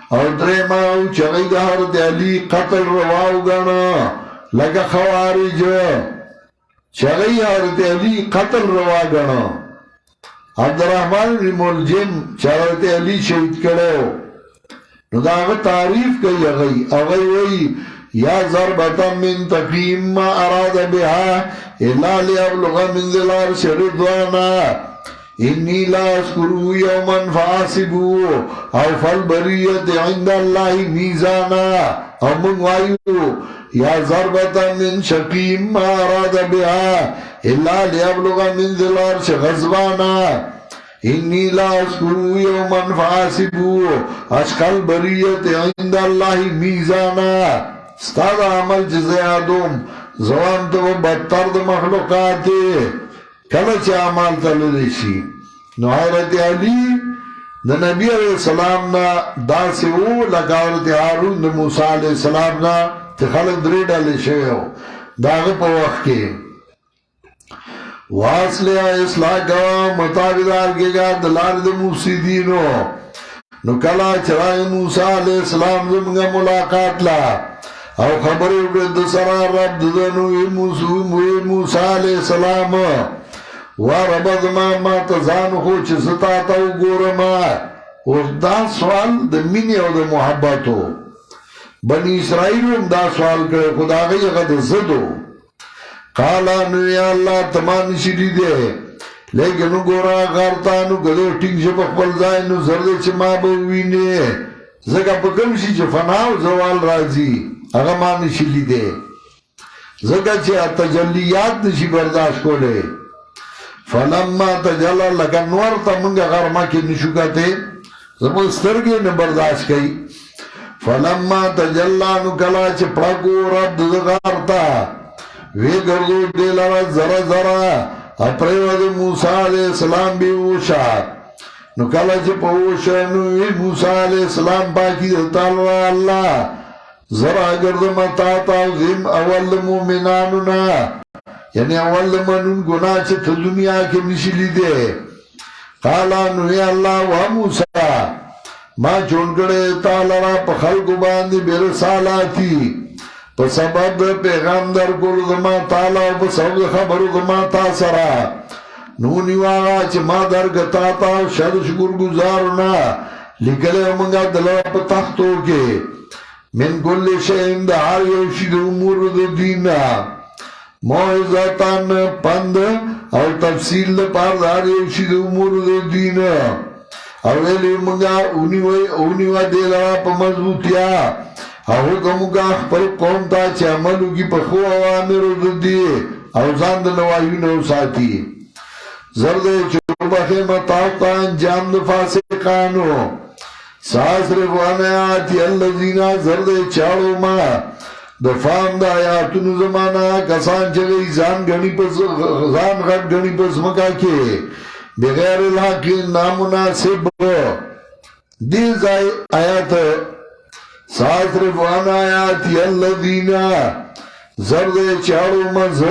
اور دیماو چاگئی حضرت علی قتل رواو گانا لگا خوارج چاگئی حضرت علی قتل روا گانا عبدالرحمن بن ملجم حضرت علی شہید کرو نو دا آغا تعریف کئی اغی وی یا ضربتا من تقیم ما اراد بها الا لیبلغ من ذلار شردوانا انی لا اسکرو یوما فاسبو او فالبریت عند اللہ میزانا او منوائیو یا ضربتا من شقیم ما اراد بها الا لیبلغ من ذلار شغزوانا انی لا اسکرو یوما فاسبو اشکال بریت عند اللہ میزانا استاد عمل جزیادوم زوان تو بدتر دا مخلوقاتی کلچ عمال تلدشی نو حضرت علی دا نبی علیہ السلام نا دا سیو لکا حضرت حارون دا موسیٰ علیہ السلام نا تی خلق دری ڈالی شویو داغ پا وقت کے واصلہ اصلاح گوا مطابدار کے گا دلال دا مفسدینو نو کلا چرائی موسیٰ علیہ السلام زمگا ملاقات لا او خبر اکرد سرا رب دنوی موسیٰ علیہ السلام رب زما ما ته ځان خو چې زه تا ته وګورم. اوس دا سوال د مینې او د محبتو بني اسرائیل هم دا سوال کړی خو د هغې هغه د ضدو. قالا نو یا الله ته ما نشي لیدی لیکن وګوره غر ته نو که دی ټینګ شه په خپل ځای نو زر دی چې ما به ووینې ځکه په کوم شي چې فنا او زوال راځي هغه ما نشي لیدی ځکه چې تجلیات نشي برداشت کولی. فلما تجلی لکه نور ته موږ غرمه کې نشو کتی زموږ سترګې نه برداشت کوي. فلما تجلی نو کله چې پړکو رب د غار ته وی ګرځو دې لره زره زره اپریوه د موسی علیه السلام بیوشا نو کله چې په وشه نو وی موسی علیه السلام پاکی د تعالی الله زره ګرځم تا ته زم اول مومنانو نه یعنی اول منون گناہ چه تا دنیا کے نشلی دے. قالا نوی اللہ و موسیٰ ما چونکڑے تالرا پا خلقو باندی برسالاتی پا سبب پیغام در کلو دما تالا و پا سبب خبرو دما تاثرا نونی واغا چه ما در گتا تا شد شکر گزارونا لکلے منگا دلوا پا تختو کے من کل شہم دا ہر یوشی دا امور دا دینا موعظتان پند او تفصیل پار دار یوشی دا امور دا دین او ویلی منگا اونیوہ دیلارا پا مضبوطیا او حکمو کا اخپر قوم تا چه عملو کی پخو اوامرو دا دی او زاند نوائیو نو ساتی زرد چوبخی مطاقتا انجام دا فاسقانو ساسرفوانا آتی اللذینا زرد چاڑو ما دفام دا آیاتونو زمانا کسان چگئی زان غٹ گنی پس مکا کے بغیر الحق نامناسب دیز آیات ساسرفوانا آیاتی اللذینا زرد چاڑو مز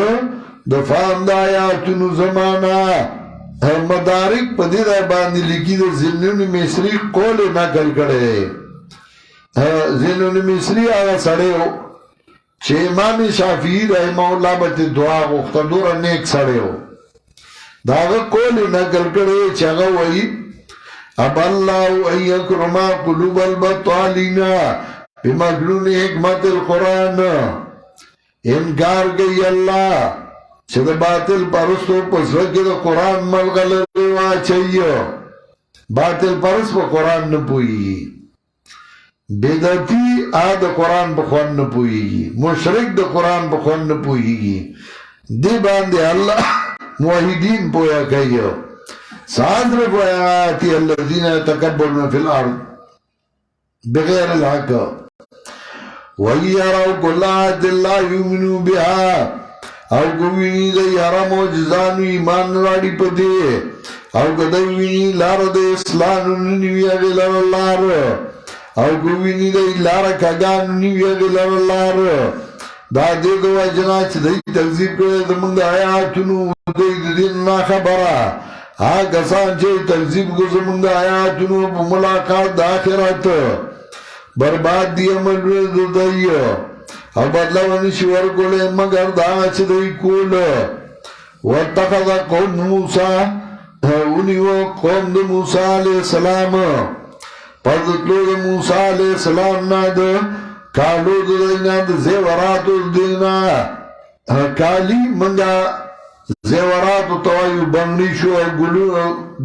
دفام دا آیاتونو زمانا مدارک پا دید باندی لکی دا زنون مصری قول نقل کرے. زنون مصری آگا سڑے ہو چه امام شافعی رحمه اللہ بت دعا غوښته ډوره نیک سړی و دا هغه قول نقل کړی چې هغه وایي ابا الله ان یکرم قلوب البطالین بمجنون حکمت القرآن انکار کوي الله چې د باطل پرستو په زړه کې د قرآن ملغلرې واچوي باطل پرست په قرآن نه پوهېږي بدعتی د قرآن په خوند نه پوهېږي مشرک د قرآن په خوند نه پوهېږي دې باندې الله موحدین پوهه کوي صادرف آیاتی الذین یتکبرون فی الارض بغیر الحق وَيَرَوْا كُلَّ آیَةٍ لَا یُؤْمِنُوا بِهَا او کوینی دی هر معجزانو ایمان راڑی پدی او کدوینی لار دی اسلانو نیوی اغیلر لار او کوینی دی لار کگانو نیوی اغیلر لار دا دی دو اجنا چه دی تکذیب کرده دمونگ آیاتونو دی دین نا خبره کسان چه تکذیب کرده دمونگ آیاتونو پا ملاقات دا آخرت برباد دی عمل رد دی او بدلونی شور کولے مگر دا چه دی کول واتخذ قوم موسیٰ انیو قوم دا موسیٰ علیہ السلام پردتلو دا موسیٰ علیہ السلام نا دا کالو دا دینا دا زیوراتو دینا کالی منگا زیوراتو توایو بنگلی شو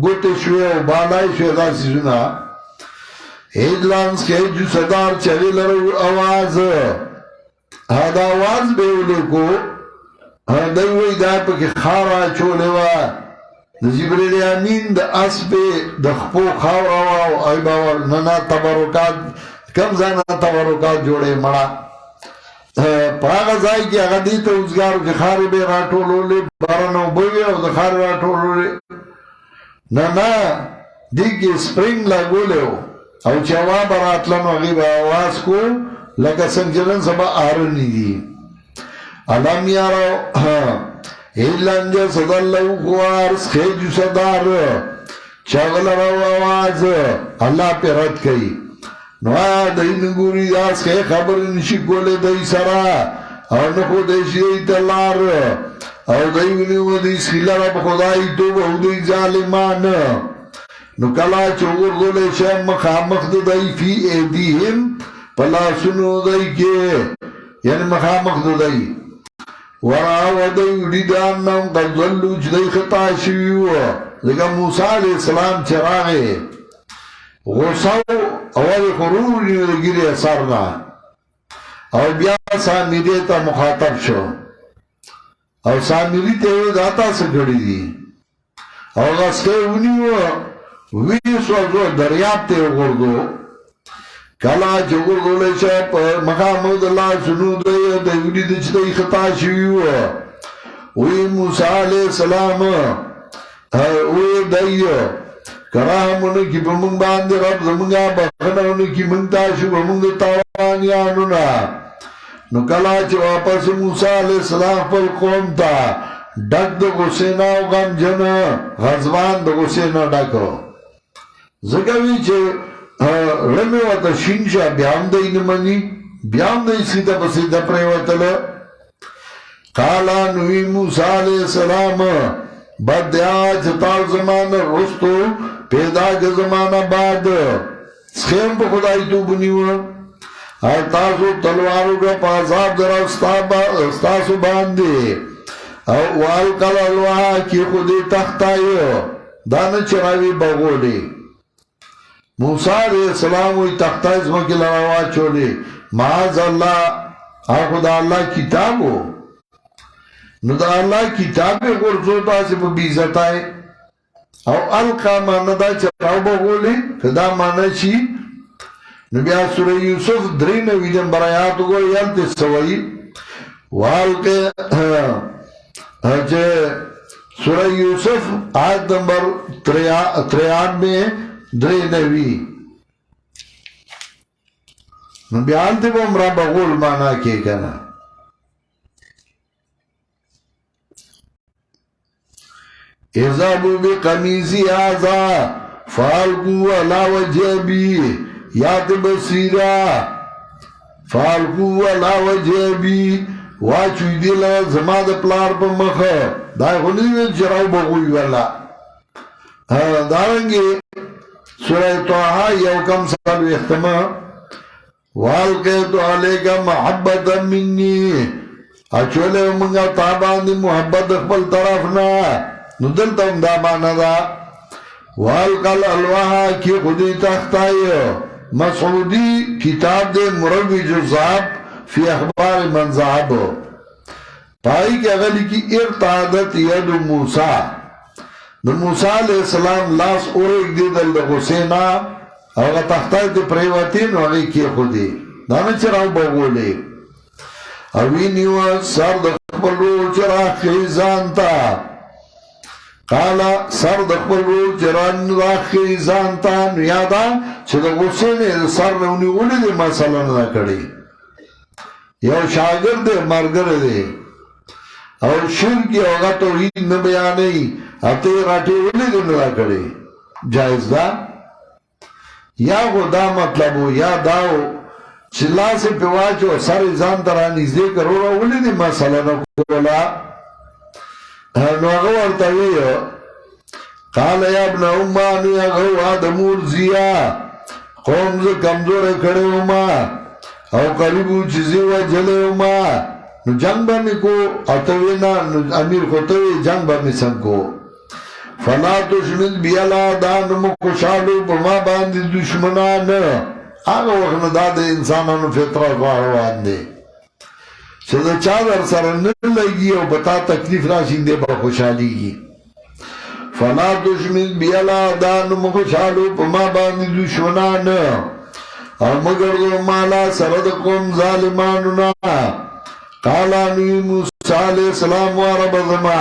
گوٹے شو بالائی شو دا سیزونا ایدلانس کے جو صدار چوی لرو آواز دا آواز بیولے کو دوی دا پاکی خارا چولے وا دا جبریل امین دا اسب دا خپو خاورا وا ای باور ننا تبرکات کم زانا تبرکات جوڑے مڑا پاگا زائی کی اگا دیتا ازگارو کی خاری بے راٹولو لے بارانو بوئی او دا خاری راٹولو لے ننا دی کی سپرنگ لگو لے ہو او چوا براتلن وغیب آواز کو لکه سنجلن سبا آرنی دی علم یارو ایلن جسد اللہ خوارس خیجو صدار چغل رو آواز اللہ پی رد کئی نو آیا دی نگوری داس خی خبر نشی کولے دی سرا او نخو دیشی دی تلار او دی ونیو دی سخیل رب خدای توب او دی ظالمان نو کلا چوگر دولے شای مخامخ دی فی ایدیهم پلاسنو دی کے یعنی مخامخ دی وراو دی وڈیدان نام قد ظلو چدی خطا شویو لکا موسیٰ علیہ السلام چراغے غصاو اول خرور نیو دی گیری اثارنا او بیا سامیری تا مخاطب شو او سامیری تیوی داتا سکڑی دی او غسکے ونیو ویسو ازو دریاب تیو گردو کلا چو گردو لیشا پر مقامد اللہ سنو دی دیولی دچتی خطا شویو وی موسیٰ علیہ السلام وی دیو کراہمونو کی بمنگ باندی رب زمنگا بخنونو کی منگتاشو بمنگ تاوانیانونا نو کلا چه واپس موسیٰ علیہ السلام پر قوم تا ڈک دو غسینا و غم جن غزبان دو غسینا ڈکو زکوی چه رمی وطا شینشا بیام دی نمانی بیام دی سیتا بسیتا پریوطل قالا نوی موسیٰ علیہ السلام بد آج تال زمان رستو پیدا کے زمانہ بعد سخیم پا خدای تو بنیو اور تاسو تلوارو کا پاساب در استاسو باندے والقل الوحا کی خودی تختایو دانا چراوی بغولی موسیٰ علیہ السلام وی تختای اسمکی لروا چولی معاذ اللہ خدا اللہ کتابو نو دا اللہ کتاب غرزو تاسی پا بیزت آئے او القا مانا دا چراو بغولی کدا مانا چی نو بیا سورہ یوسف درین ویدن برایاتو گو یلتی سوائی والکے سورہ یوسف آیت نمبر 93 میں درینوی نو بیانتی با امرا بغول مانا کے کنا اذابو بی قمیزی آزا فالقو علا وجبی یاد بصیرہ فالقو علا وجبی واچوی دیل زماد پلار پا مخ دائی خونی میں چراو بغوی والا دارنگی سورہ توحا یوکم سالو اختماع والقیتو علیکا محبتا منی اچولے منگا تاباندی محبت اخبر طرفنا ندلتا ہم دا مانا دا والقل الوحا کی خودی تختائی مسعودی کتاب دے مروی جزاب فی اخبار منزعب پائی کہ اگلی کی ارتعادت ید موسیٰ موسیٰ علیہ السلام لاس اورک دی دل دا غسینا اوگا تختائی تے پریواتین وغی کی خودی دانا چراو بغولے اوینیو سر دخبر رو چرا خیزانتا قالا سر دخبر رو چران راخی زانتا نیادا چه دا غصه نی سر نونی اولی دی مسئلہ ندا کری یو شاگر دے مرگر دے اور شرکی اوگا توحید نبیانی اتے راٹی اولی دی ندا کری جائز دا یا خدا مطلب ہو یا داو چلا سے پیواچو سر زانتا رانیز دے کرو را اولی دی مسئلہ نکولا نو اغوار تاویو قال یا ابن امان یا غو آدمور زیا قوم ز کمزور کھڑے اما او قریبو چیزی و جلے اما نو جنگ برمی کو اتوینا امیر خوتوی جنگ برمی سنکو فلا دشمن بیالا دان مکشالو بما باندی دشمنان آگا وقت داد انسانانو فطرہ فاروان دے چیزا چادر سرنن لگی او بتا تکلیف راشن دے با خوشحالی گی فلا دشمن بیالا دان مخشالو پما باندی دشمنان اور مگر دو مالا سرد قوم ظالمانونا قالا نوی موسیٰ علیہ السلام وارب زما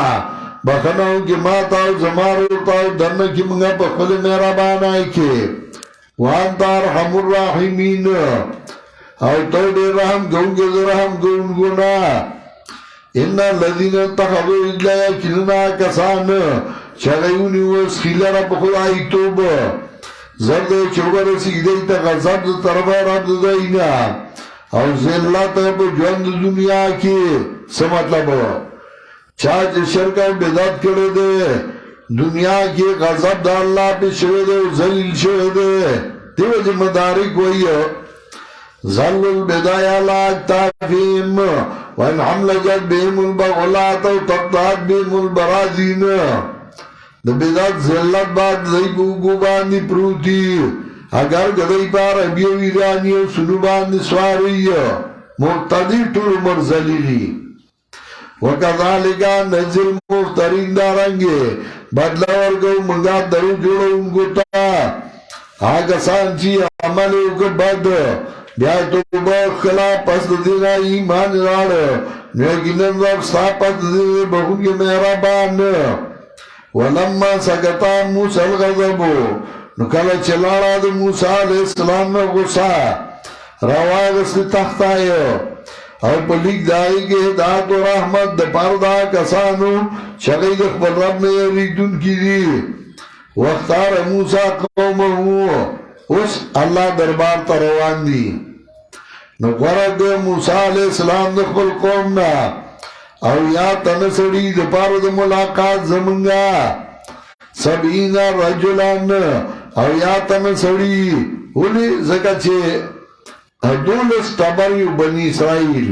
بخناو کی ماتاو زماروتاو دن کی منگا بخل میرا بانائی کے وانتا رحم الرحیمین او تو دے رحم گونگے دے رحم گونگونا انا الذین اتخذوا الا کننا کسان چغیونی وسخیل رب خدای توب زرد چوبر سیدی تا غزب طرفا رب دینا او زلت پا جوند دنیا کی سمطلب چاچ شرک و بدعت کرده دنیا کی غضب دا اللہ پہ شوید و ذلیل شوید دیو جی مدارک وئی ظل البدایا لا اکتافیم وان حملجت بهم البغلات و تقطعت بهم البرازین دا بدعت ذلت بعد دی گوگو باندی پروتی اگر گدائی پار ابیو ایرانی و سنو باندی سواری مرتدی طول عمر ذلیلی وَكَذَلِكَ نَزِلْ مُفْتَرِينَ دارنگے بدلہ ورگو منگا درو جوڑو انگو تا آگا سانچی عمل اوکر بد بیا تو بخلا پس دینا ایمان راڑ نیکنن رفستا پس دینا بخون کے مہربان ولما سکتا موسیٰ الغضبو نکالا چلانا دا موسیٰ علیہ السلام میں غصہ رواغ اس نے تخت آئے اور پلیک دائی کے ہدایت و رحمت دا پردہ کسانو شغید اخبر رب میں یریدون کی دی واختار موسیٰ قومہو اس اللہ دربار تروان دی نقورت دے موسیٰ علیہ السلام دخبر قومنا او یا تنسڑی دا پرد ملاقات زمنگا 70 رجلان او یا تنسڑی اولی زکا چھے دولس ٹبر یو بنی اسرائیل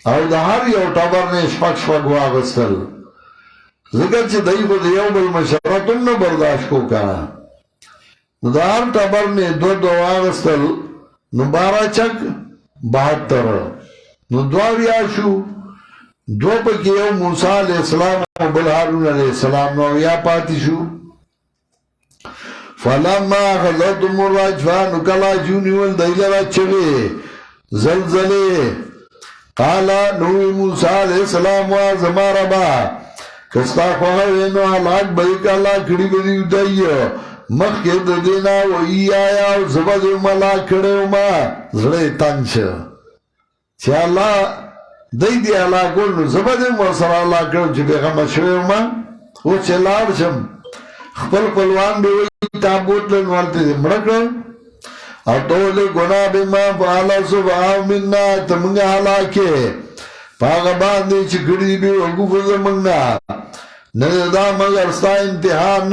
او دا هر یو ٹبر نے شپک واغستل ذکر چه دائی خود یو بالمشرتن نو برداشت کو کنا دا هر ٹبر نے دو واغستل نو 12 چک 72 نو دواریا شو دو پکی یو موسیٰ علیہ السلام و بلحارون علیہ السلام نو یا پاتی شو فلما خذتم الرجفہ نکلا جونی والدیل رچگے زلزلے قالا نوی موسیٰ علیہ السلام وازم ربا کستا خواہوینو حلاک بھئیک اللہ کھڑی بدی ادائی مخید دینا و ای آیا و زبد ملاک کھڑے ما زڑے تنچ چھ اللہ دی اللہ کل زبد مصر اللہ کھڑے چھ بیغم شوئے ما وہ چھ لارشم خپل پلوان بیوئی تابوت لنوالتے دے مرکر او تولے گناہ بیما فعلا صبحاو مننا تمنگا حلاکے پاگا باندے چکڑی بیو اگو فزمنگنا ندا مگر ستا امتحان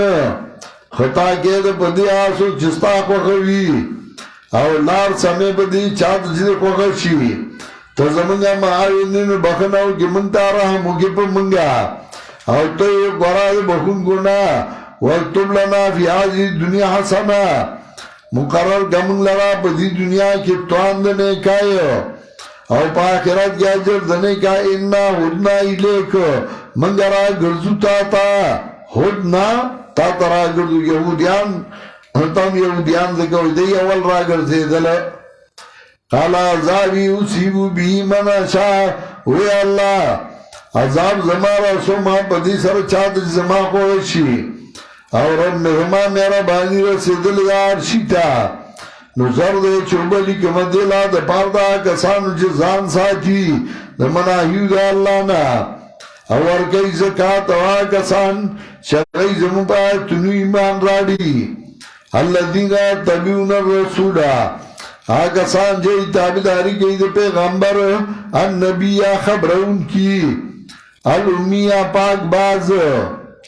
خطا کے دے پدی آسو چستا خوخوی او لار سمے پدی چاہت جدے خوخوشی تو زمنگا معاوینن بخناو کی منتا رہا مکی پر منگا او تو یہ گورا دے بخون گناہ وَاكْتُبْ لَنَا فِي هَذِهِ الدُّنْيَا حَسَنًا مقرر گمنگ لرا پدی دنیا کی توان دنے کائے او پا آخرت کی عجر دنے کائے اِنَّا ہُدْنَا إِلَيْكَ منگرہ گرزو تا ہُدْنَا تا ترہ گرزو یہودیان ہتم یہودیان دکھو دی اول را گرزے دل قَالَ عَذَابِ اُسِیبُ بِهِ مَنَ شَاءَ وے اللہ عذاب زمارا سوما پدی سر چاہت زما خوشی اور نظمہ میرا بانی رسیدل دار شیطا نظر دے چوبلی کمدیلا دا پاردا کسانو جزان ساتی دا مناہیو دا اللہ نا اور کئی زکاة آ کسان شرعی زمو پاہ تنو ایمان راڑی اللہ دینا تبیون الرسولا آ کسان جے تابداری کئی دا پیغمبر ان نبی خبرون کی الامیہ پاک باز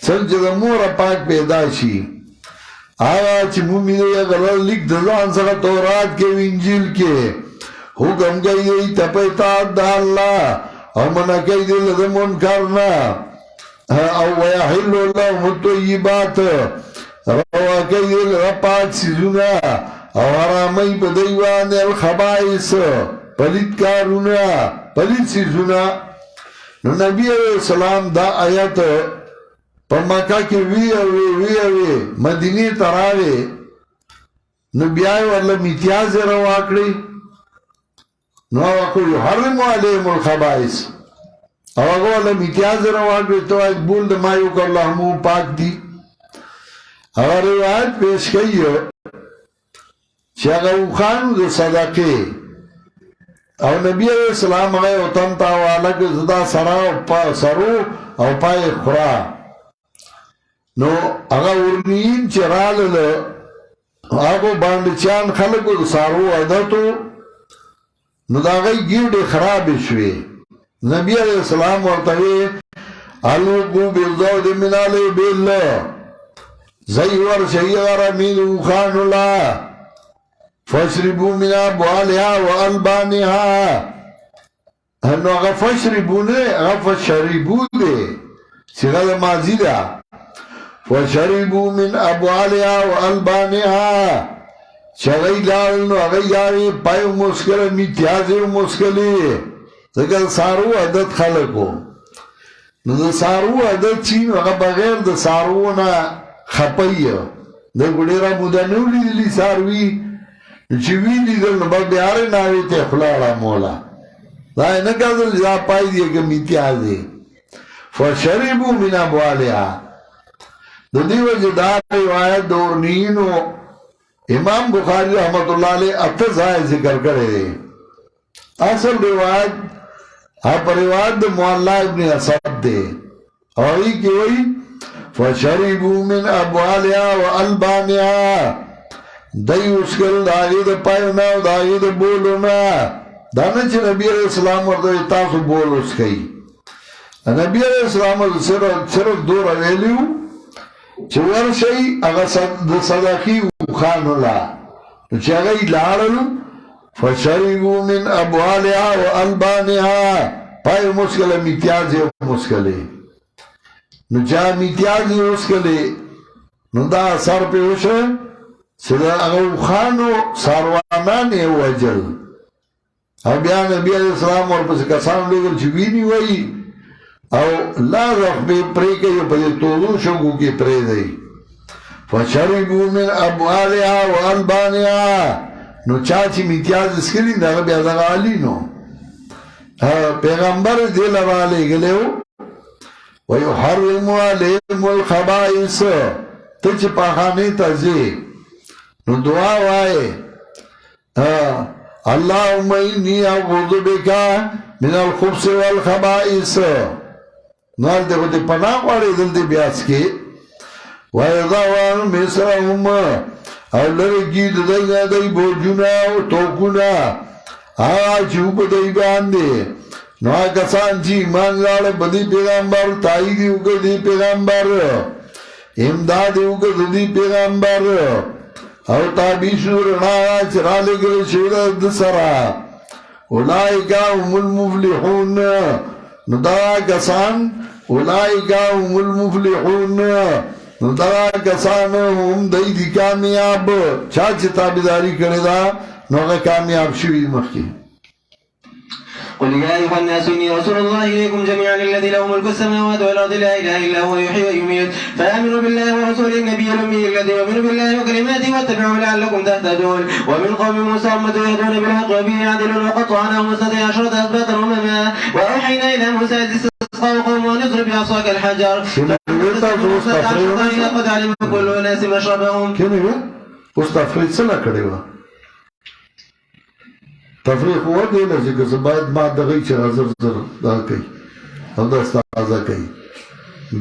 سنچ دا مورا پاک پیداشی آیا چی مومن اگر لکھ دزان سکا تورات کے و انجیل کے حکم کئی دی تپیتات دا اللہ او منع کئی دی لدمون کرنا او ویحل اللہ مطیبات روا کئی دی لپاک سیزونا او حرامی پا دیوان الخبائس پلیت کارونا پلیت سیزونا نبی علیہ السلام دا آیت پا مکہ کی وی مدینی تراوے نبی آئے واللہ میتیاز رواکڑی نو آقو یحرمو علیہم الخبائس او آقو واللہ میتیاز رواکڑی تو ایک بول دا مایو کا اللہ مو پاک دی اور روایت پیش کئی چاگا اوخانو دا صدقے او نبی علیہ السلام آئے اتن تاوالا کہ زدہ سرو او پائے خورا نو اگا ورنین چرال آگو باندچان خلقو سارو عدتو نو دا غی گیڑ خراب شوی نبی علیہ السلام ورطوی الوقوع بالضوء من علي بالله زي ورشي غرمين وخان الله فاشربوا من أبوالها وألبانها أنه فاشربوا فاشربوا سيغة ماضي ده فاشربوا من أبوالها وألبانها شغي لارنو أغي جاري پايو مسكرة ميتيازي مسكلي ذكر سارو عدد خلقو نو سارو عدد چين وغا بغير ده سارونا خپايا ده گليرا مودا نولي دلي ساروي چوي دل نبا بياري ناوي تخلارا مولا ده نکازل جا پاي ديه که ميتيازي فشربوا من أبوالها ده ديو جدار روایت دورنينو امام بخاری رحمت اللہ علیہ اتزائے ذکر کرے اصل روایت آپ روایت معلا ابن اسد دے اور ہی کہ وہی فشربوا من ابوالها والبانها دای اسکل داغید پایونا و داغید بولونا دانا چھ نبی علیہ السلام ورده تاسو بول اسکی نبی علیہ السلام صرف دو رویلیو چه ورشی اغا صدقی وخانو لا چه اغای لارلو فشربوا من ابوالها و البانها پای مسکل میتیازی مسکلی نو چه میتیازی مسکلی نو دا سر پیوشه سده اغا وخانو ساروانانی وجل او بیا نبی علیہ السلام ورپس کسان لگل چوینی وی او لا رخبه پریکه یو پده تولو شنگو که پریده فشربوا من ابوالها و البانها نو چاچی میتیاز اسکلی دا بیا دا غالی نو پیغمبر دیل رالی گلیو ویحرمو علیهم الخبائس تچ پاخانی تازی نو دعا وائے اللہم انی اعوذ بکا من الخبث والخبائس نال دے خودی پناہ واری دلدی بیاس کی وَيَضَوَانُ مِسْرَهُمْ او لرگی دائی دائی بوجونا و توکونا چوب دائی باندے نو کسان چی ایمان لار بدی پیغمبر تائیدیو که دی پیغمبر امدادیو که دی پیغمبر او تابیشو رنا چرالے گل شیرد سرا اولائکا هم المفلحون ندارا کسان اولائکا هم المفلحون ندارا کسان هم دی دی کامیاب چاچ تابداری کرده نوغا کامیاب شوی مخی قل يا أيها الناس إني رسول الله إليكم جميعا الذي له ملك السماوات والأرض لا إله إلا هو يحيي ويميت فآمنوا بالله ورسوله النبي الأمي الذي يؤمن بالله وكلماته واتبعوه لعلكم تهتدون ومن قوم موسى أمة يهدون بالحق وبه يعدلون وقطعناهم 12 أسباطا أمما وأوحينا إلى موسى إذ استسقى قومه أن اضرب بعصاك الحجر قد علم كل أناس مشربهم استفرید سنا کڑی وا تفریق ہوا دینا چکا سا باید ما دغی چرا زر دا کئی او دا استعاذہ کئی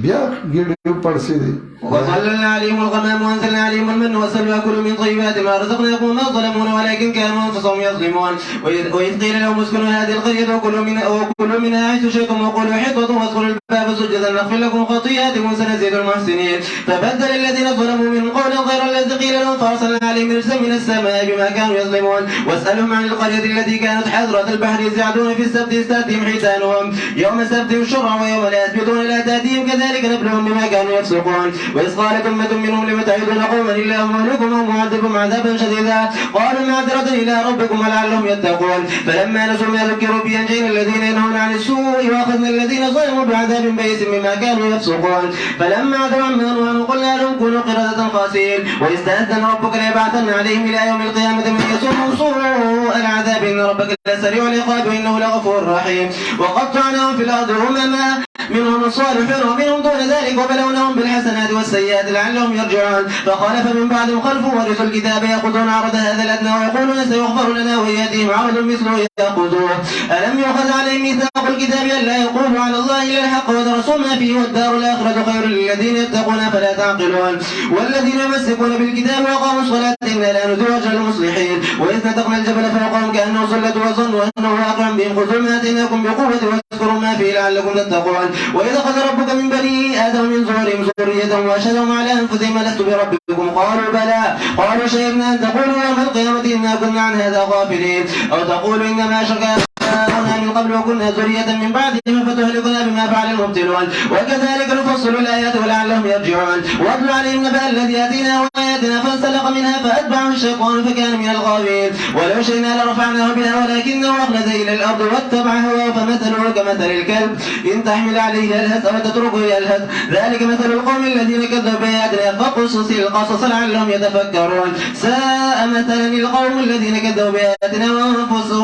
بیا گیڑیو پڑسی دی وظللنا عليهم الغمام وانزلنا عليهم المن والسلوى كلوا من طيبات ما رزقناكم ما ظلمون ولكن كانوا انفسهم يظلمون واذ قيل لهم اسكنوا هذه القريه وكلوا منها حيث شئتم وقولوا حطة وادخلوا الباب سجدا نغفر لكم خطيئاتكم سنزيد المحسنين فبدل الذين ظلموا منهم قولا غير الذي قيل لهم فارسلنا عليهم رجزا من السماء بما كانوا يظلمون واسالهم عن القريه التي كانت حاضره البحر إذ يعدون في السبت إذ تأتيهم حيتانهم يوم سبتهم شرعا ويوم لا يسبتون لا تأتيهم كذلك نبلوهم بما كانوا يفسقون وإذ قالت أمة منهم لم تعدون قوما إلا مهلكهم أو معذبهم عذابا شديدا قالوا معذرة إلى ربكم ولعلهم يتقون فلما نسوا ما ذكروا به أنجينا الذين ينهون عن السوء وأخذنا الذين ظلموا بعذاب بئيس مما كانوا يفسقون فلما عتوا عما نهوا عنه قلنا لهم كونوا قردة خاسئين وإذ تأذن ربك ليبعثن عليهم إلى يوم القيامة من يسومهم سوء العذاب إن ربك لسريع العقاب وإنه لغفور رحيم وقطعناهم في الأرض أمما منهم الصالحون ومنهم دون ذلك وبلوناهم بالحسنات والسيئات لعلهم يرجعون فخلف من بعدهم خلف ورثوا الكتاب يأخذون عرض هذا الأدنى ويقولون سيغفر لنا ويأتيهم عرض مثله يأخذوه ألم يؤخذ عليهم ميثاق الكتاب ألا يقولوا على الله إلا الحق ودرسوا ما فيه والدار الآخرة خير للذين يتقون فلا تعقلون والذين يمسكون بالكتاب وأقاموا الصلاة إنا لا نضيع أجر المصلحين وإذ نتقنا الجبل فوقهم كأنه ظلة وظنوا أنه واقع بهم خذوا ما آتيناكم بقوة واذكروا ما فيه لعلكم تتقون وإذ أخذ ربك من بني آدم من ظهورهم ذريتهم وأشهدهم على أنفسهم ألست بربكم قالوا بلى قالوا شهدنا أن تقولوا يوم القيامة إنا كنا عن هذا غافلين أو تقولوا إنما أشرك آباؤنا من قبل وكنا ذرية من بعدهم فتهلكنا بما فعل المبطلون وكذلك نفصل الآيات ولعلهم يرجعون واتل عليهم نبأ الذي آتيناه آياتنا فانسلخ منها فأتبعه الشيطان فكان من الغاوين ولو شئنا لرفعناه بها ولكنه أخلد إلى الأرض واتبع هواه فمثله كمثل الكلب إن تحمل عليه يلهث أو تتركه يلهث ذلك مثل القوم الذين كذبوا بآياتنا فاقصص القصص لعلهم يتفكرون ساء مثلا القوم الذين كذبوا بآياتنا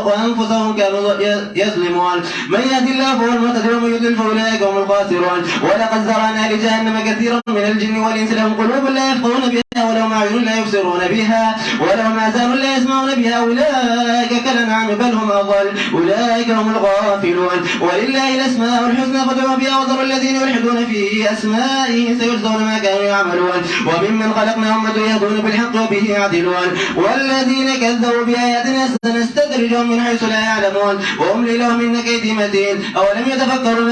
وأنفسهم كانوا يظلمون من يهد الله فهو المهتدي ومن يضلل فأولئك هم الخاسرون ولقد زرعنا لجهنم كثيرا من الجن والإنس لهم قلوب لا يفقهون بها ولهم أعين لا يبصرون بها ولهم آذان لا يسمعون بها أولئك كالأنعام بل هم أضل أولئك هم الغافلون ولله الأسماء الحسنى فادعوه بها وذروا الذين يلحدون في أسمائه سيجزون ما كانوا يعملون وممن خلقنا أمة يهدون بالحق وبه يعدلون والذين كذبوا بآياتنا سنستدرجهم من حيث لا يعلمون وأملي لهم إن كيدي متين أولم يتفكروا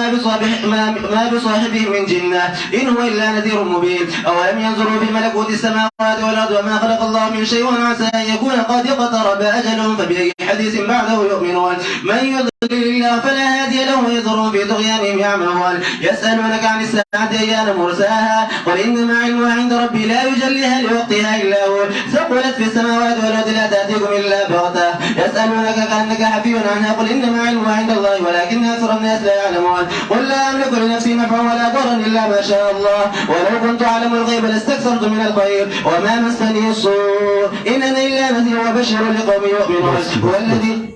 ما بصاحبهم من جنة إن هو إلا نذير مبين أولم ينظروا في ملكوت السماوات والأرض وما خلق الله من شيء وعسى أن يكون قد اقترب أجلهم فبأي حديث بعده يؤمنون من يضلل الله فلا هادي له ويذرهم في طغيانهم يعمهون يسألونك عن الساعة أيان مرساها قل إنما علمها عند ربي لا يجليها لوقتها إلا هو ثقلت في السماوات والأرض لا تأتيكم إلا بغتة يسألونك كأنك حفي عنها قل إنما علمها عند الله ولكن أكثر الناس لا يعلمون قل لا أملك لنفسي نفعا ولا ضرا إلا ما شاء الله ولو كنت أعلم الغيب لاستكثرت من الخير وما مسني السوء إن أنا إلا نذير وبشر لقوم يؤمنون والذي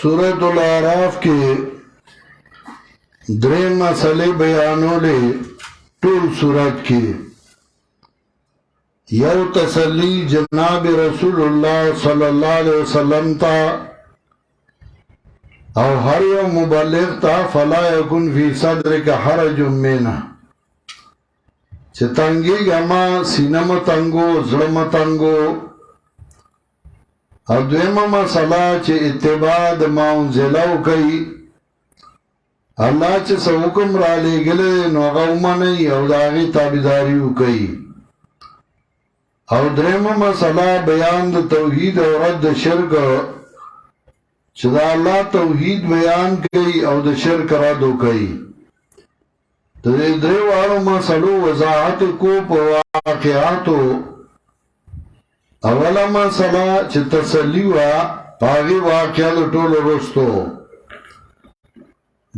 سورۃ الاعراف کے درې مسئلے بیانولې ټول سورۃ کې یو تسلی جناب رسول الله صلی الله علیه وسلم تا او هر یو مبلغ تا فلا یکن فی صدرک حرج منه چې تنګي ګما سینم تنګو ظلم تنګو او دویمه مسئله چې اتباع د ما انزلو کوي الله چې څه حکم را لېږلی نو هغه ومنئ او د هغې تابعداري وکړئ او درېیمه مسئله بیان د توحید او رد د شرک چې د الله توحید بیان کوي او د شرک رد وکړي د دې درېواړو مسئلو وضاحت کو په واقعاتو اوله مسئله چې تسلی وه په هغې واقعه د ټولو وروستو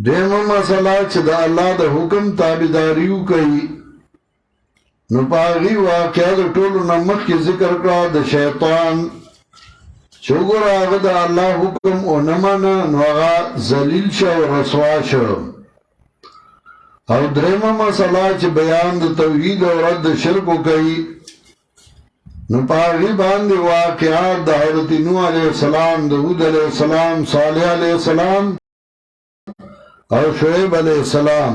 دویمه مسئله چې د الله د حکم تابعداري وکړي نو په هغې واقعه د ټولو نه مخکې ذکر کړه د شیطان چې وګوره هغه د الله حکم ونه منه نو هغه ذلیل شه او رسوا شه او درېیمه مسئله چې بیان د توحید او رد د شرک وکړي نو په هغې باندې واقعات د حضرت نوح علیه السلام د هود علیه السلام صالح علیه السلام او شعیب علیه السلام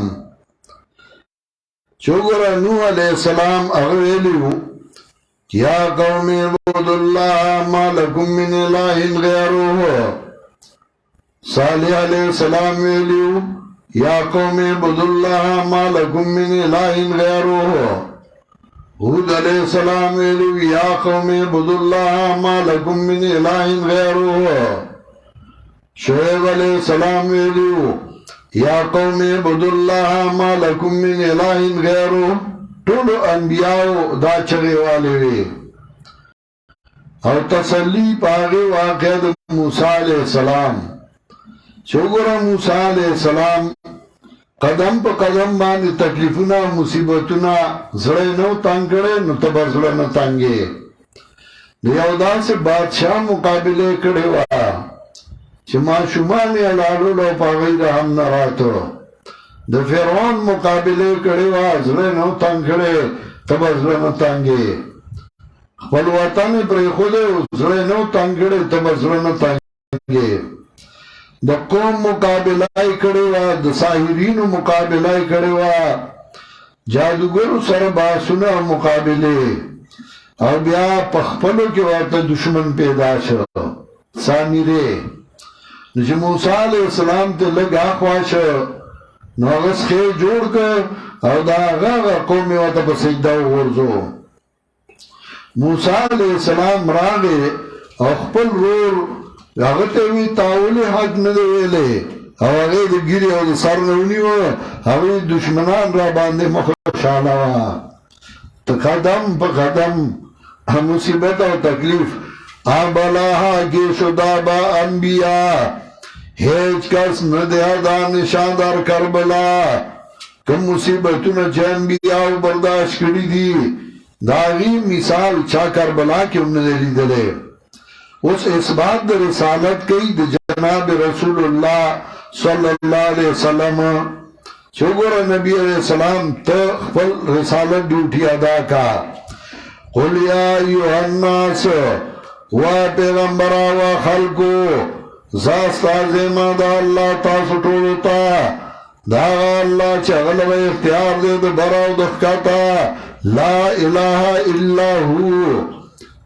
چې وګوره نوح علیه السلام هغه ویلي وو یا قوم اعبدوا الله ما لکم من اله غیره صالح علیه السلام ویلي وو یا قوم اعبدوا الله ما لکم من اله غیره هود علیہ السلام ویلو یا قوم اعبدوا الله ما لکم من اله غیره شعیب علیہ السلام ویلو یا قوم اعبدوا الله ما لکم من اله غیره ټول انبیاء دا چغې والے وي او تسلی پاغه واقع د موسی علیہ السلام چې وګوره موسی علیہ السلام قدم په قدم باندې تکلیفونه مصیبتونه زړه نو تنګ کړي نو ته به زړه نه تنګې د یو داسې بادشاه مقابله کړې وه چې ماشومان یې لاړل او په هغوی رحم نه راته د فرعون مقابله کړې وه زړه نو تنګ کړي ته به زړه نه تنګې خپل وطن یې پرېښودی زړه نو تنګ کړي ته به زړه نه تنګې د قوم مقابله یې کړې وه د ساحرینو مقابله یې کړې وه جادوګرو سره بحثونه او مقابلې او بیا په خپلو کې ورته دشمن پیدا شو سامرې نو چې موسی علیه السلام ته لږ اخوا شو نو هغه سخی جوړ کړ او د هغه قوم یې ورته په سجده وغورځو موسی علیه السلام راغی او خپل ورور هغه ته وی تاولې حق نه دی ویلی او هغې د ګیرې او د سر نه ونیوه هغوی دشمنان را باندې خوشحاله وه ته قدم په قدم مصیبت او تکلیف بلاها کې شدا با انبیا هیچ کس نه دی دا نشان در کربلا کوم مصیبتونه چې انبیاو برداشت کړي دي د هغې مثال چا کربلا کې هم نه دی لیدلی اوس اثبات د رسالت کوي د جناب رسول الله صلی الله علیه وسلم چې وګوره نبی علیہ السلام ته خپل رسالت ډیوټي ادا کا قل یا ایها الناس وا پیغمبره وا خلکو زه استازی ما د الله تاسو ټولو ته دا الله چې هغه له اختیار دی د بر او د ښکته لا اله الا هو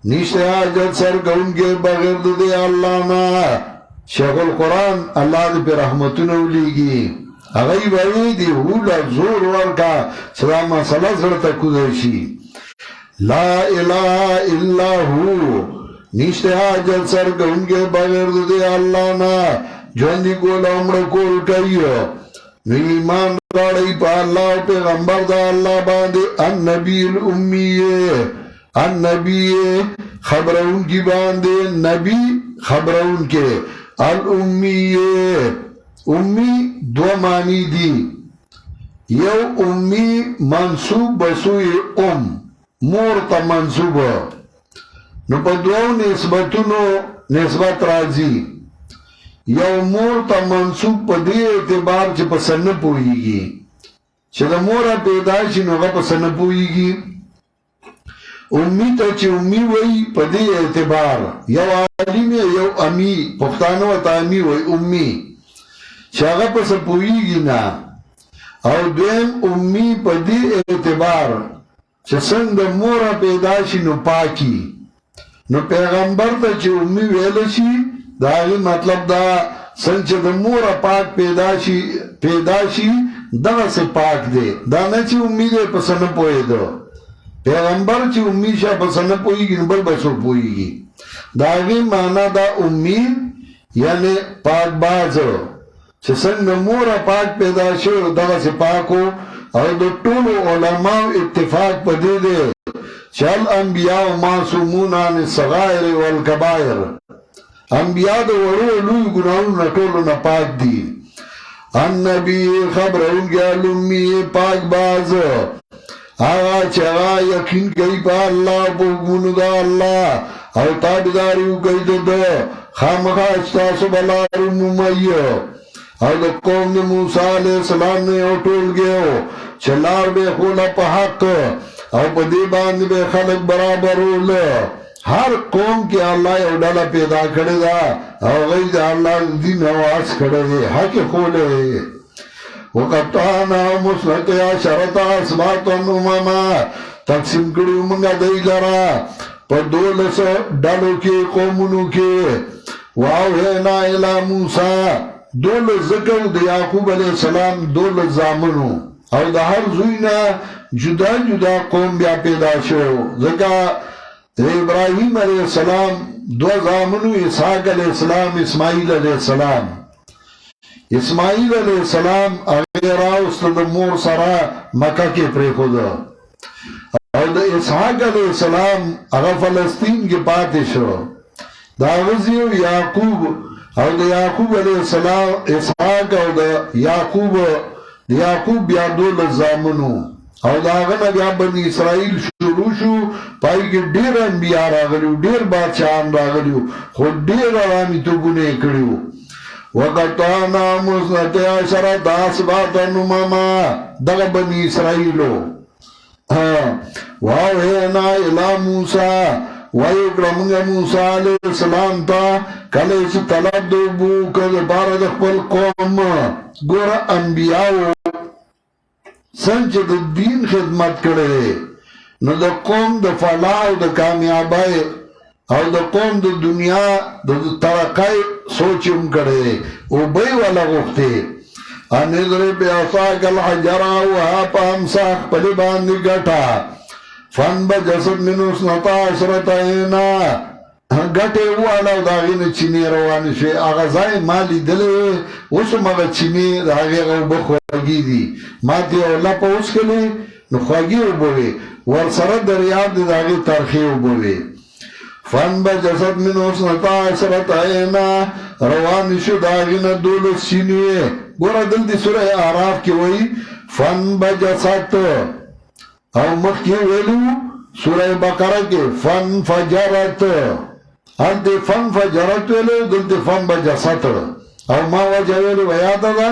نشته حاجت سرګونکي بغیر د الله نه شیخ القرآن الله دې په رحمتونو ولیږي هغه یې وایي دی هوله زور ورکا چې دا مسله زړه ته کوزه شي لا اله الا هو نشته حاجت سرګونکي بغیر د الله نه ژوندي کول او مړه کول کوي نو ایمان راوړئ په الله او پیغمبر د الله باندې النبي الامي النبی خبرون کی باندے نبی خبرون کے الامی امی دو معنی دی یو امی منصوب بسوی مور تا منصوب نو پا دو نسبت رازی یو مور تا منصوب پا دی اعتبار چه پسند پوئی گی چه دا مورا پیدایشی نو غا پسند پوئی گی امی تا چه امی وی پا دی اعتبار یو عالم یو امی پختانو تا امی وی امی چاگا پس پوئیگی نا او دویم امی پا دی اعتبار چه سنگ دا مورا پیداشی نو پاکی نو پیغمبر تا چه امی ویلشی دا آگی مطلب دا سنگ چه دا مورا پاک پیداشی دا سے پاک دے دا نا چه امی دے پس نپوئے دو پیغمبر چې امی شا پسند پوئیگی نبل بسو پوئیگی دا آگی مانا دا امی یعنی پاک بازو چې څنګه مورا پاک پیدا شو دغه سے پاکو او د ټولو علماء اتفاق پدې دي چې الانبیاء معصومون عن الصغائر والکبائر انبیاء د وړو لوی ګناہوں نه ټولو نه پاک دي النبی خبرونکي امی پاک باز آغا چې هغه یقین کوي په الله په حکمونو د الله او تابعداري کوي د خامخا ستاسو بلارو مومي او د قوم د موسی علیہ السلام نه یو ټولګی و چې لار به خوله په حق او په دې باندې به خلک برابر ول هر قوم کې الله یو ډله پیدا کړې ده او هغوی د الله دین اواز کړی دی حق خوله وقطعنا مسلط عشرة اسباط امما تقسیم کړو موږ دوی لرا په 12 ډلو کې قومونو کې واوحینا الی موسی 12 ذکر د یعقوب علیہ السلام 12 زامنو او د هر زوی نه جدا جدا قوم بیا پیدا شو ځکه د ابراهیم علیہ السلام 2 زامنو اسحاق علیہ السلام اسماعیل علیہ السلام اسماعیل علیہ السلام اغیر آوست دا مور سرا مکہ کے پریخود اور دا اسحاق علیہ السلام اغا فلسطین کے پاتے شو دا غزیو یعقوب اور دا یعقوب علیہ السلام اسحاق اور دا یعقوب یعقوب بیا 12 زامنو او داغه نه بیا بنی اسرائیل شروع شو پای کې ډیر انبیا راغلیو ډیر بادشاہان راغلیو خو ډیر رامي توګونه کړیو وقطعنا مسنته عشرة اسباطا امما دغه بنی اسرائیلو واوحینا الی موسی ویکرمگا موسی علیہ السلام تا کلیس طلب دو بو کد بارد خپل قوم گورا انبیاءو سنچ دا دین خدمت کرده نو دا قوم دا فلاح و دا کامیابای او دا قوم دا دنیا دا ترقی سوچم کرده او بی والا غفته انیدر پی اصاک الحجرہ وها پا امساق پلی باندی گٹا فن بجسد منو سنتا عشرت اینا گٹے والا داغین چینی روانی شوی آغازای مالی دلے اسو مگا چینی داغی غو بخواگی دی ماتی اولا پا اس کلی نخواگی او بوی ورسرد دریاب دی داغی ترخی او بوی فن بجسد منو سنتا عشرت اینا روانی شو داغین دولس چینی گورا دل دی سورہ آراف کی وی فن بجسد او مخی ویلو سورہ بقرہ کے فن فجرت انتی فن فجرت ویلو دلتی فن بجسد او ما وجہ ویلو ویادا دا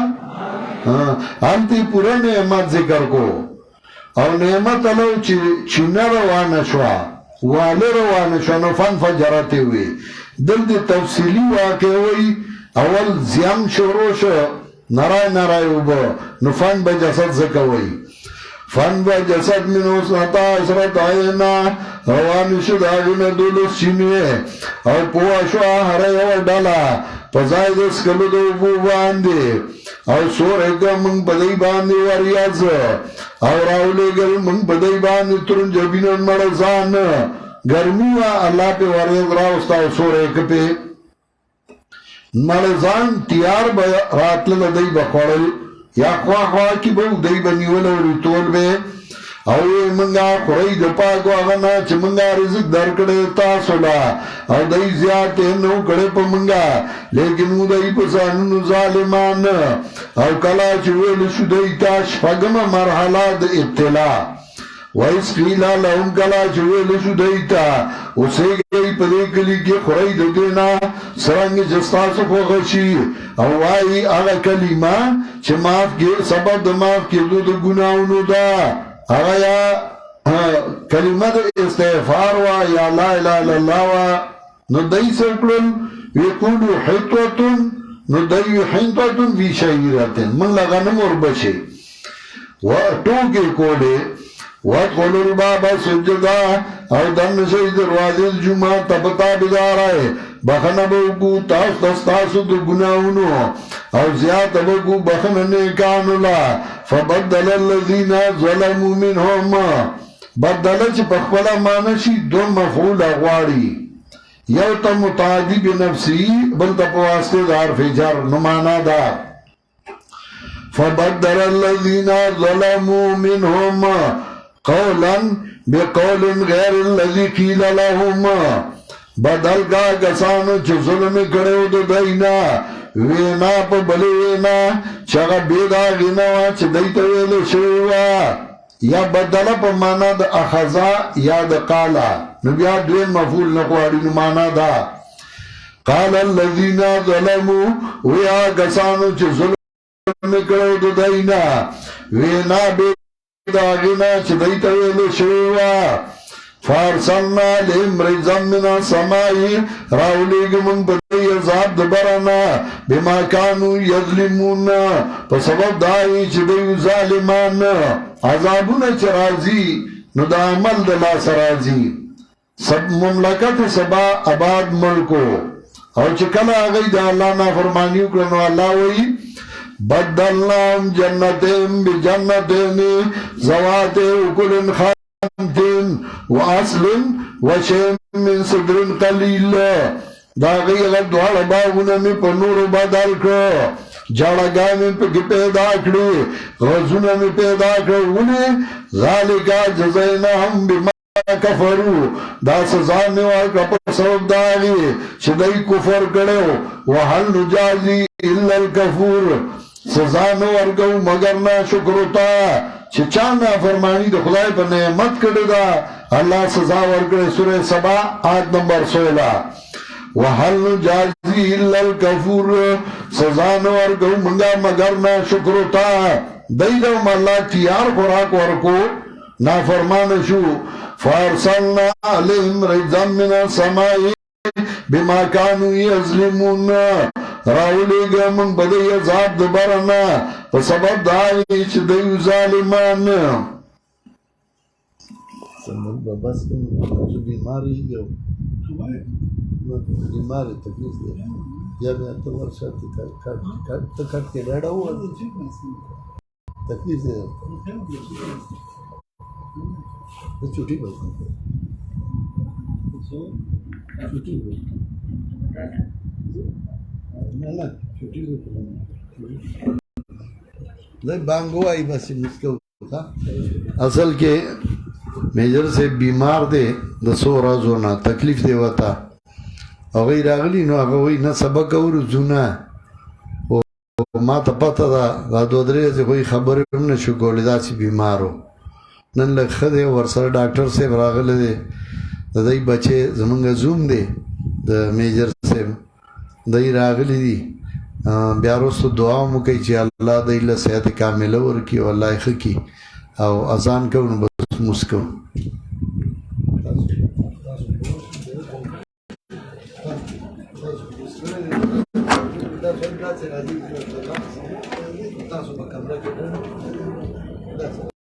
انتی پورا نعمت ذکر کو او نعمت علو چنہ روانہ شوا والی روانہ شوا نو فن فجرت ہوئی دلتی تفصیلی واقع ہوئی اول زیام شروع شو نرائے نرائے اوبا نو فن بجسد ذکر ہوئی فن بجسد منو سنتا عشرت آئینا روانی شد آگین دولس چینوے او پواشو آہرے او ڈالا پزاید اسکلو دو بو باندے او سور اگا منگ پدائی باندے وریاز او راولے گل منگ پدائی باندے ترن جبینن مرزان گرمیوہ اللہ پہ وریاز راوستا او سور اگ پہ مرزان تیار راتل دائی بخوڑل یا خواہ خواہ کی بہو دائی بنیول اور ریتول بے اوی منگا خوری دپاکو آغانا چه منگا رزق در کڑے تاسولا او دائی زیادتے نو کڑے پا منگا لیکن او دائی پسانو ظالمان او کلا چویل شو دائی تاش فگم مرحلات ابتلا ویس قیلا لهم کلا چویل شو دائی تا اسے گئی پدے کلی کے خوری دینا سرنگ جستاسو خوشی او وائی آغا کلیما چه ماف کے سبب دا ماف کے دو دا گناونو دا آغا یا کلمت استغفار وا یا لا الہ الا اللہ وا نو دائی سکلن ویقولو حیطوتن نو دائی حیطوتن وی شعیرتن من لغنم اور بشے وٹوکے کولے وَقُلُوا الْبَابَ سُجَّدًا او دن سے دروازے جمعہ تبتا بدار آئے بخن بوکو تاس تستاسو دو گناہونو او زیاد بوکو بخن نیکانولا فبدل الذین ظلموا منهم بدل چی پخپلا مانشی دو مفعول اغواری یو تا متعدی بنفسی بلتا پواسطے دار فجر نمانا دا فبدل الذین ظلموا منهم قولا بقول غیر اللذی قیل لهم بدل کا کسانو چو ظلم کرے دو دینا وینا پا بلی وینا چاگا بیدا گیناوا چا دیتا ویلے شویوا یا بدل پا مانا دا اخذا یا دا قالا نبیا دوین مفعول نقواری نمانا دا قال اللذین ظلمو ویا کسانو چو ظلم کرے دو دینا وینا بیدا داغینا چه دیتا ویلے شویوا فارسلنا لهم رجزم من سمائی راولیگ من بدئی عذاب دبرنا بما کانو یظلمون پا سبب دائی چه دیو ظالمان عذابون چه رازی نو دا عمل دلا سرازی سب مملکت سبا آباد ملکو او چه کلا آگئی دا اللہ نا فرمانیو کرنو اللہ وی بدلناهم جنتين بجنتين ذوات أكل خامت وأصل وشيء من صدر قليل داغی غد والا باغونا میں پا نور بدل کرو جاڑگاہ میں پیدا کرو غزونا میں پیدا کرو انہیں ذالکا جزیناهم بما کفرو دا سزانے والا پر سبب داغی چدائی کفر کرو وحل نجازی الا الکفور سزا نو ورکو مگر نا شکر ہوتا چچا نافرمانی د خدای پر نعمت کړی دا الله سزا ورکړي سورہ سبا آیت نمبر 16 وحل جازی الا الکفور سزا نو ورکو مگر نا شکر ہوتا دیدم اللہ تیار خوراک ورکو نافرمان شو فارسلنا علیہم رجزا من السمائی بما كانوا يظلمون راولی گا من بدی عذاب دبرنا فسبب دائی چھ دیو ظالمان سنبھل بس کن بیماری گو بیماری تکلیف دے یا میں تو ورشا کٹ کے ڈیڑا ہوا تکلیف دے چھوٹی بس چھوٹی بس بانگو آئی بس اصل کے میجر سے بیمار دے دسو رازونا تکلیف دے وطا اگئی راغلی نو اگوئی نا سبق اور زونا ما تا پتا دا دو درے سے کوئی خبر نشو گولی دا سی بیمارو نن لگ خدے ورسر ڈاکٹر سے راغل دے دائی بچے زمانگا زوم دے دا میجر سے دای راغلی دی بیا وروسته دعا مو کوي چې الله دای له صحت کامله ورکړي او الله یې ښه کړي او اذان کوو نو بس موس کوو تاسو په کمره کې